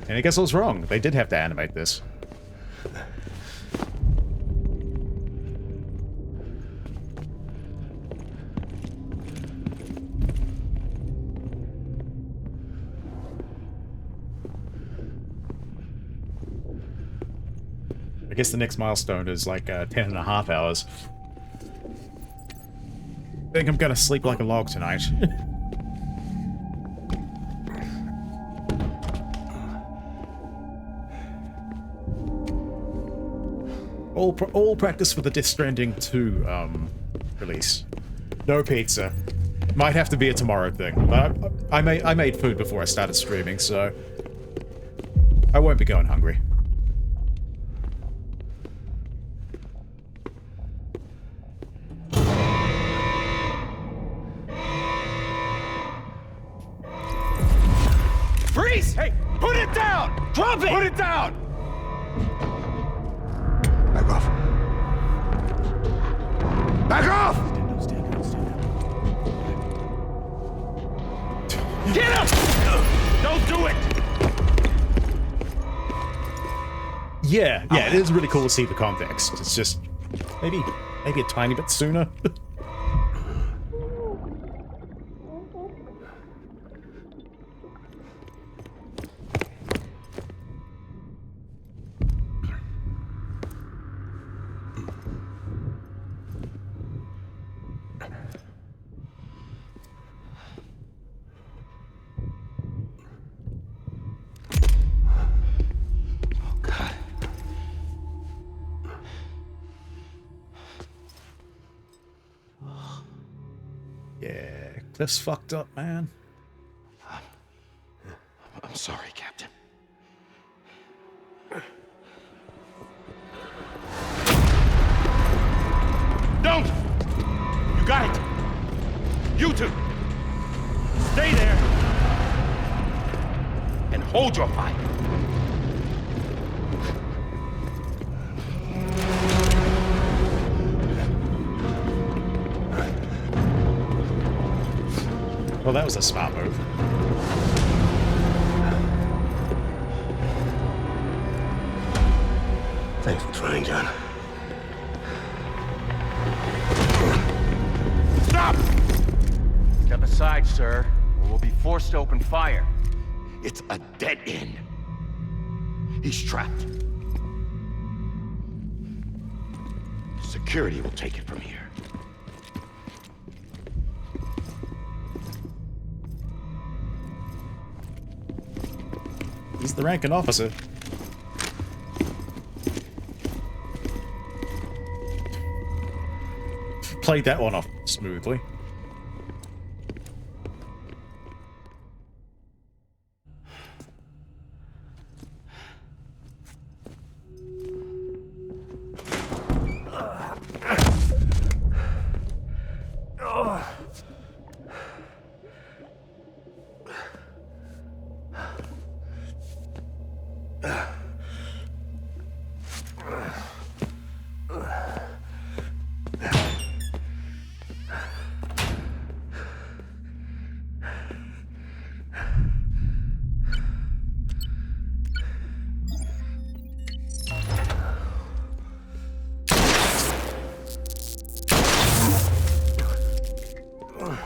And I guess I was wrong. They did have to animate this. I guess the next milestone is like 10.5 hours. I think I'm gonna sleep like a log tonight. all practice for the Death Stranding 2 release. No pizza. Might have to be a tomorrow thing. But I made food before I started streaming, so I won't be going hungry. Freeze! Hey, put it down! Drop it! Put it down! Back off. Back off! Get him! Don't do it! Yeah, it is really cool to see the context. It's just maybe a tiny bit sooner. Yeah, Cliff's fucked up, man. I'm sorry, Captain. Don't! You got it! You two! Stay there! And hold your fire! Well, that was a smart move. Thanks for trying, John. Stop! Step aside, sir, or we'll be forced to open fire. It's a dead end. He's trapped. Security will take it from here. He's the ranking officer. Played that one off smoothly.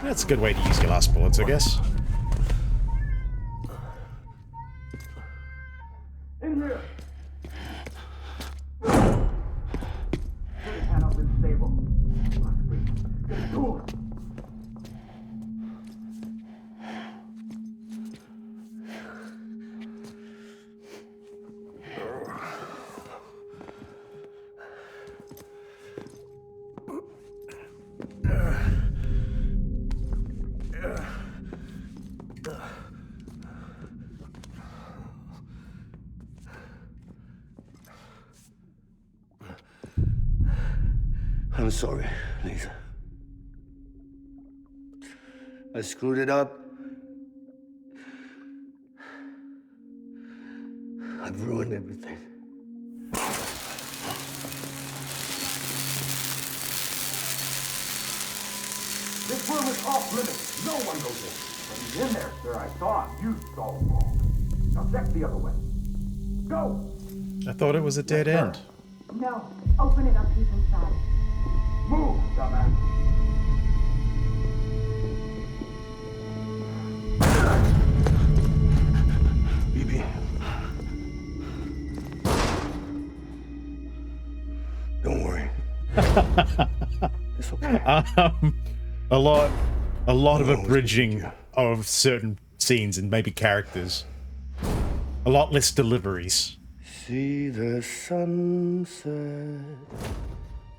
That's a good way to use your last bullets, I guess. In here! Panel's unstable. Must be. Get to it! I'm sorry, Lisa. I screwed it up. I've ruined everything. This room is off limits. No one goes in. But he's in there, sir. I saw him. You saw him wrong. Now check the other way. Go! I thought it was a dead end. No. Open it up. He's inside. Move, dumbass! BB. Don't worry. It's okay. A lot of abridging of certain scenes and maybe characters. A lot less deliveries. See the sunset.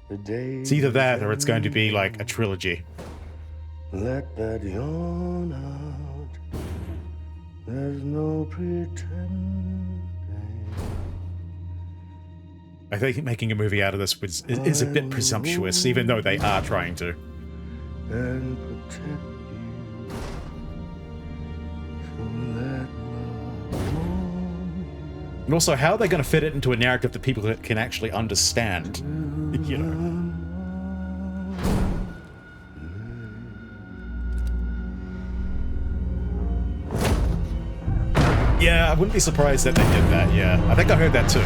The day. It's either that or it's going to be like a trilogy. Let that yawn out. There's no pretending. I think making a movie out of this is a bit presumptuous, even though they are trying to. And protect you. So let And also, how are they going to fit it into a narrative that people can actually understand? You know. Yeah, I wouldn't be surprised that they did that, yeah. I think I heard that too.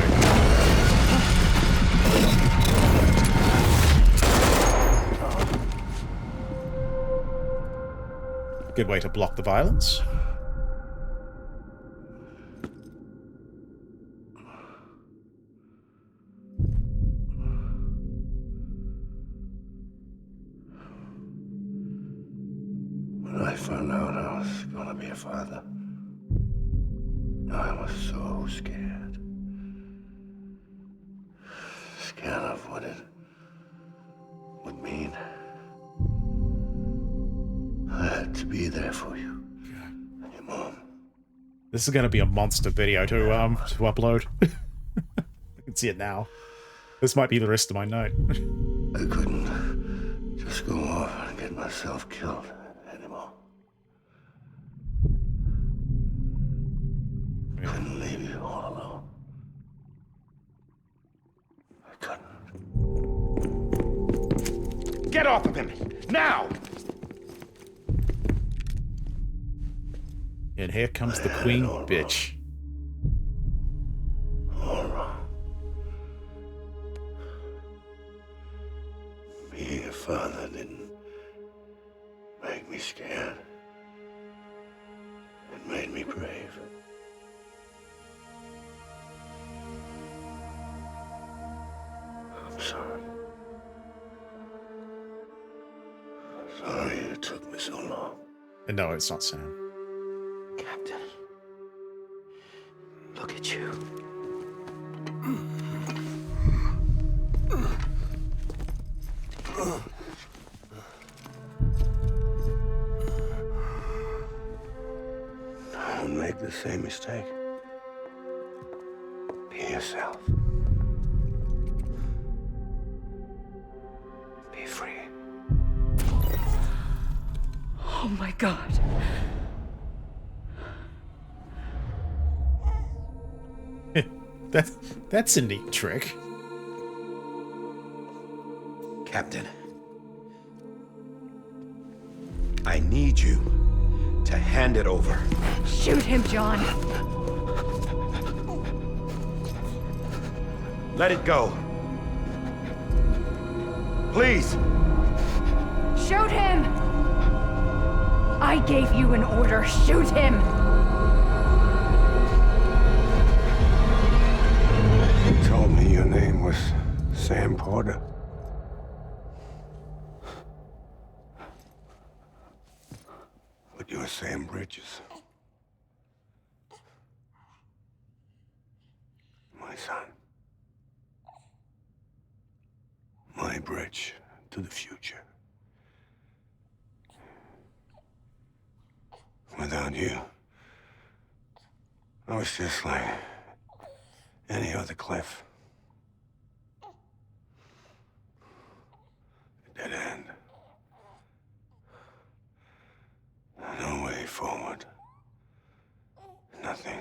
Good way to block the violence. When I found out I was gonna be a father, I was so scared. Scared of what it would mean. I had to be there for you. And your mom. This is going to be a monster video to upload. I can see it now. This might be the rest of my night. I couldn't just go off and get myself killed anymore. I couldn't leave you all alone. I couldn't. Get off of him! Now! And here comes the queen bitch. All wrong. Being a father didn't make me scared. It made me brave. I'm sorry. Sorry it took me so long. No, it's not Sam. Captain, look at you. Don't make the same mistake. Be yourself. Be free. Oh my God. That's a neat trick. Captain, I need you to hand it over. Shoot him, John. Let it go. Please. Shoot him! I gave you an order. Shoot him! You told me your name was Sam Porter. But you're Sam Bridges. My son. My bridge to the future. Without you, I was just like any other Cliff. A dead end. No way forward. Nothing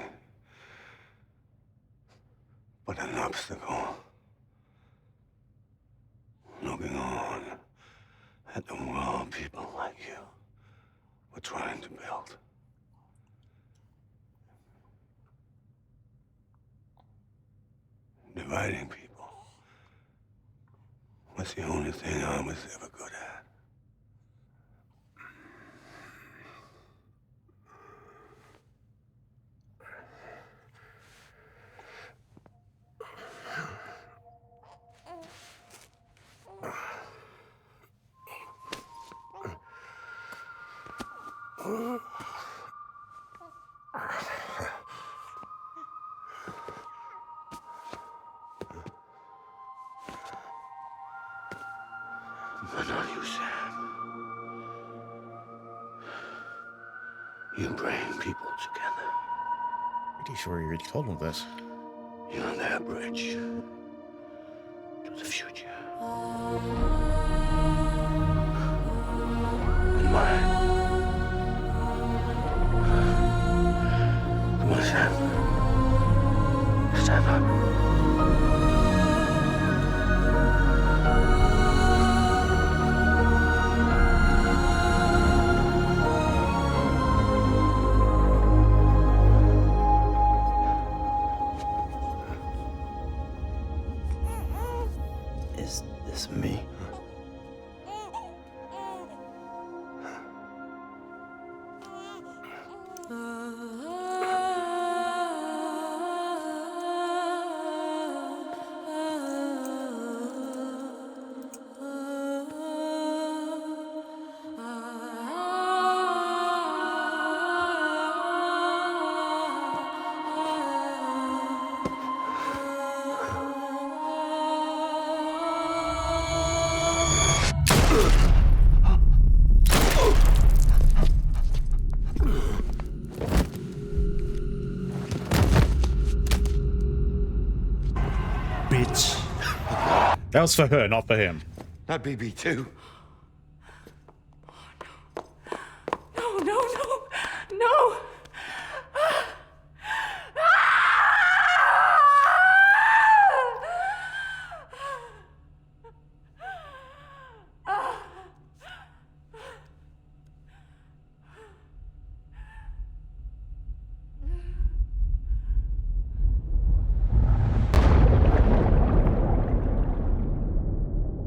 but an obstacle. Looking on at the world people like you were trying to build. dividing people was the only thing I was ever good at. But not you, Sam. You bring people together. Pretty sure you already told him this. You're their bridge to the future. And mine. Come on, Sam. Stand up. Is this me? Bitch. That was for her, not for him. Not BB too. No, no, no, no!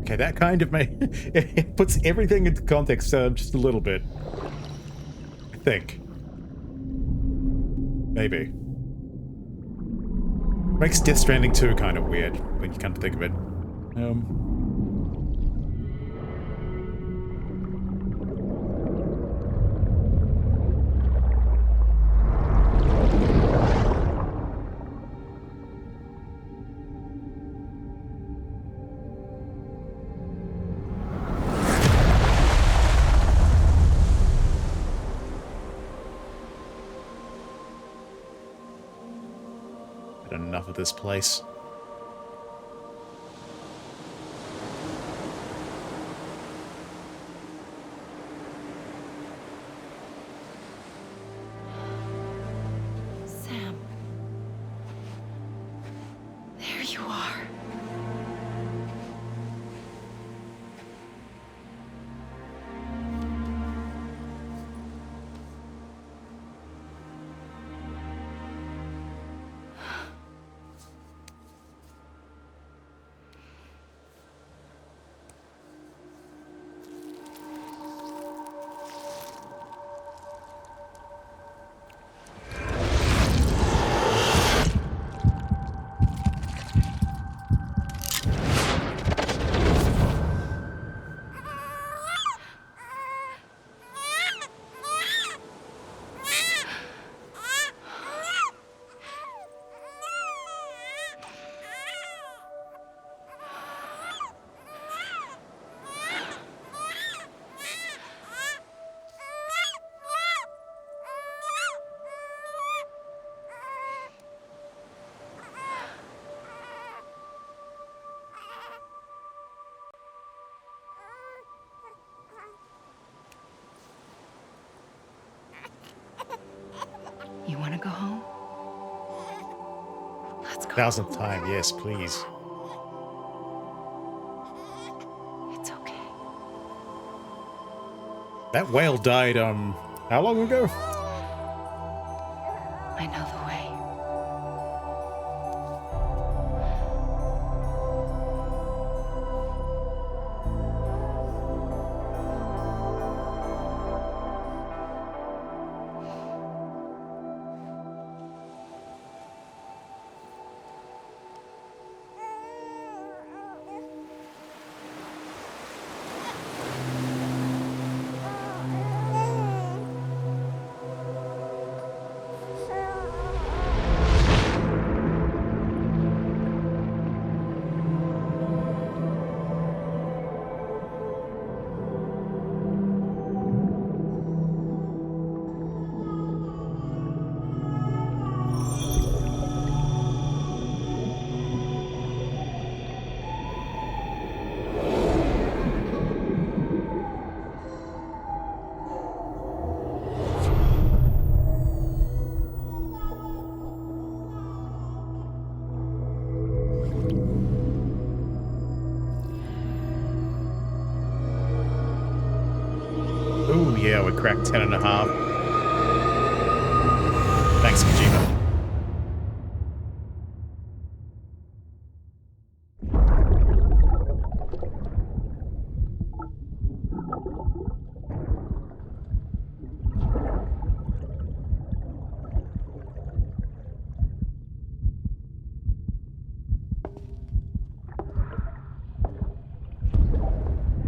Okay, that kind of it puts everything into context just a little bit. I think. Maybe. Makes Death Stranding 2 kind of weird when you come to think of it. Enough of this place. Sam. There you are. You want to go home? Let's go. 1000th time, yes, please. It's okay. That whale died, how long ago? I know the way. cracked 10.5. Thanks, Kojima.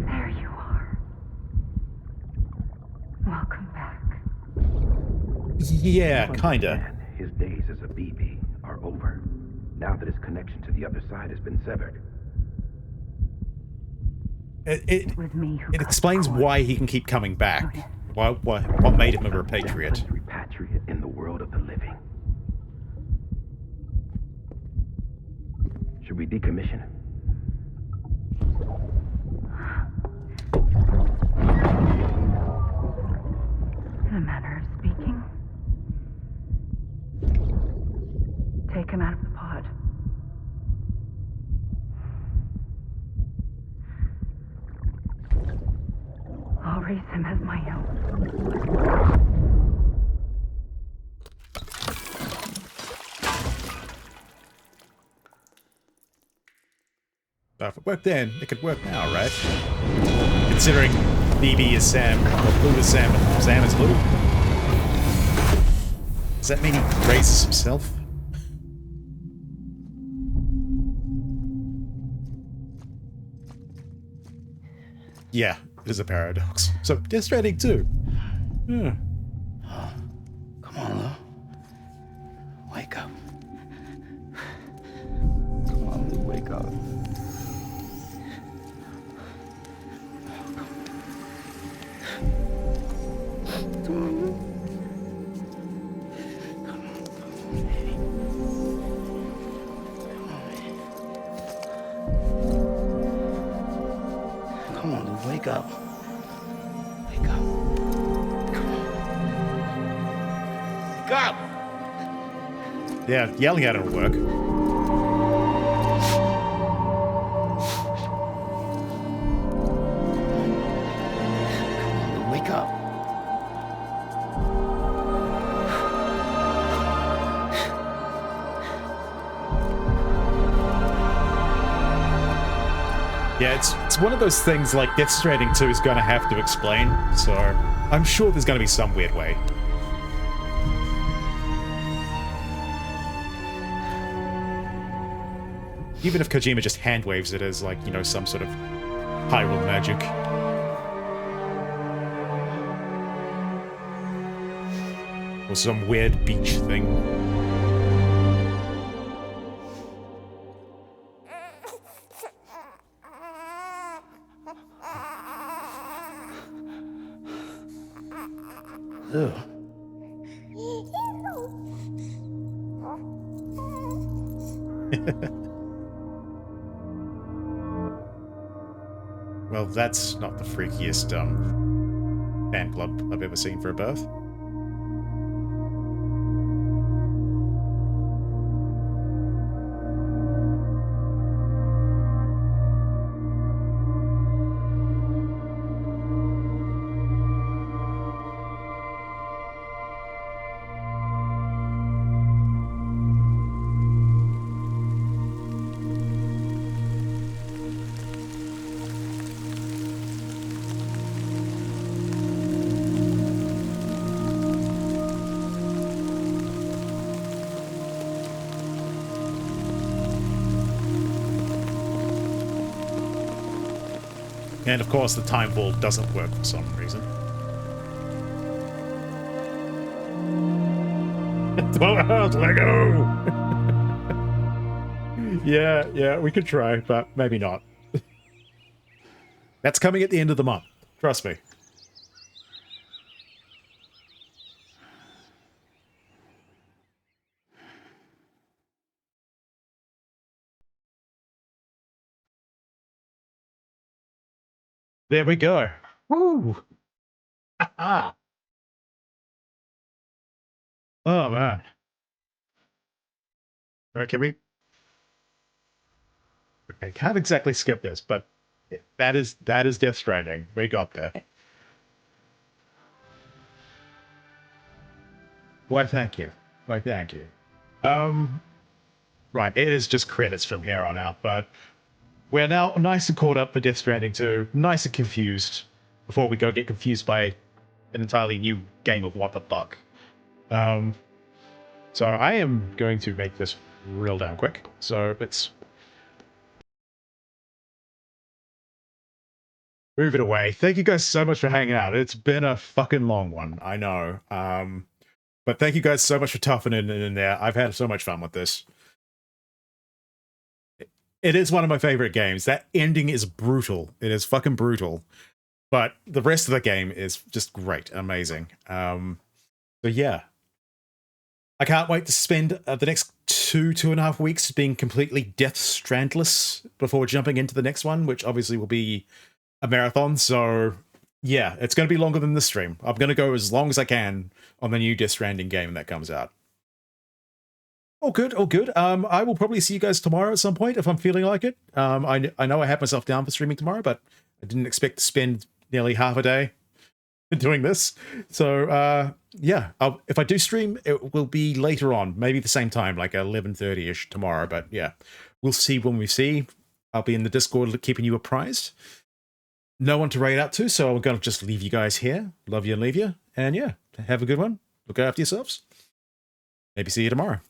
There you are. Welcome back. Yeah, You kinda. understand, his days as a BB are over. Now that his connection to the other side has been severed. It was me who it explains why he can keep coming back. What made him a repatriate? Repatriate in the world of the living. Should we decommission him? In a manner of speaking. Take him out of the pod. I'll raise him as my own. If it worked then, it could work now, right? Considering BB is Sam, or Blue is Sam, and Sam is Blue. Does that mean he raises himself? Yeah, it is a paradox. So, Death Stranding 2. Yeah. Come on, Lou. Wake up. Come on, Lou, wake up. Come on, Lou. Come on, Lou, wake up. Wake up. Come on. Wake up! Yeah, yelling at it will work. Wake up. Yeah, it's one of those things like Death Stranding 2 is going to have to explain, so I'm sure there's going to be some weird way. Even if Kojima just hand waves it as, like, you know, some sort of Hyrule magic. Or some weird beach thing. Lou. Well, that's not the freakiest, fan club I've ever seen for a birth. And of course, the time vault doesn't work for some reason. 12 hours, Lego! Yeah, we could try, but maybe not. That's coming at the end of the month. Trust me. There we go. Woo! Ah. Oh man. Alright, can we? Okay, can't exactly skip this, but that is Death Stranding. We got there. Why, thank you. Why, thank you. Right, it is just credits from here on out, but we're now nice and caught up for Death Stranding 2, nice and confused, before we go get confused by an entirely new game of what the fuck. So I am going to make this real damn quick, so let's move it away. Thank you guys so much for hanging out. It's been a fucking long one, I know. But thank you guys so much for toughening it in there. I've had so much fun with this. It is one of my favorite games. That ending is brutal. It is fucking brutal. But the rest of the game is just great. Amazing. So yeah. I can't wait to spend the next 2.5 weeks being completely Death Strandless before jumping into the next one, which obviously will be a marathon. So yeah, it's going to be longer than this stream. I'm going to go as long as I can on the new Death Stranding game that comes out. All good, all good. I will probably see you guys tomorrow at some point if I'm feeling like it. I know I had myself down for streaming tomorrow, but I didn't expect to spend nearly half a day doing this. So yeah, if I do stream, it will be later on, maybe the same time, like 11:30ish tomorrow. But yeah, we'll see when we see. I'll be in the Discord keeping you apprised. No one to raid out to, so I'm going to just leave you guys here. Love you and leave you. And yeah, have a good one. Look after yourselves. Maybe see you tomorrow.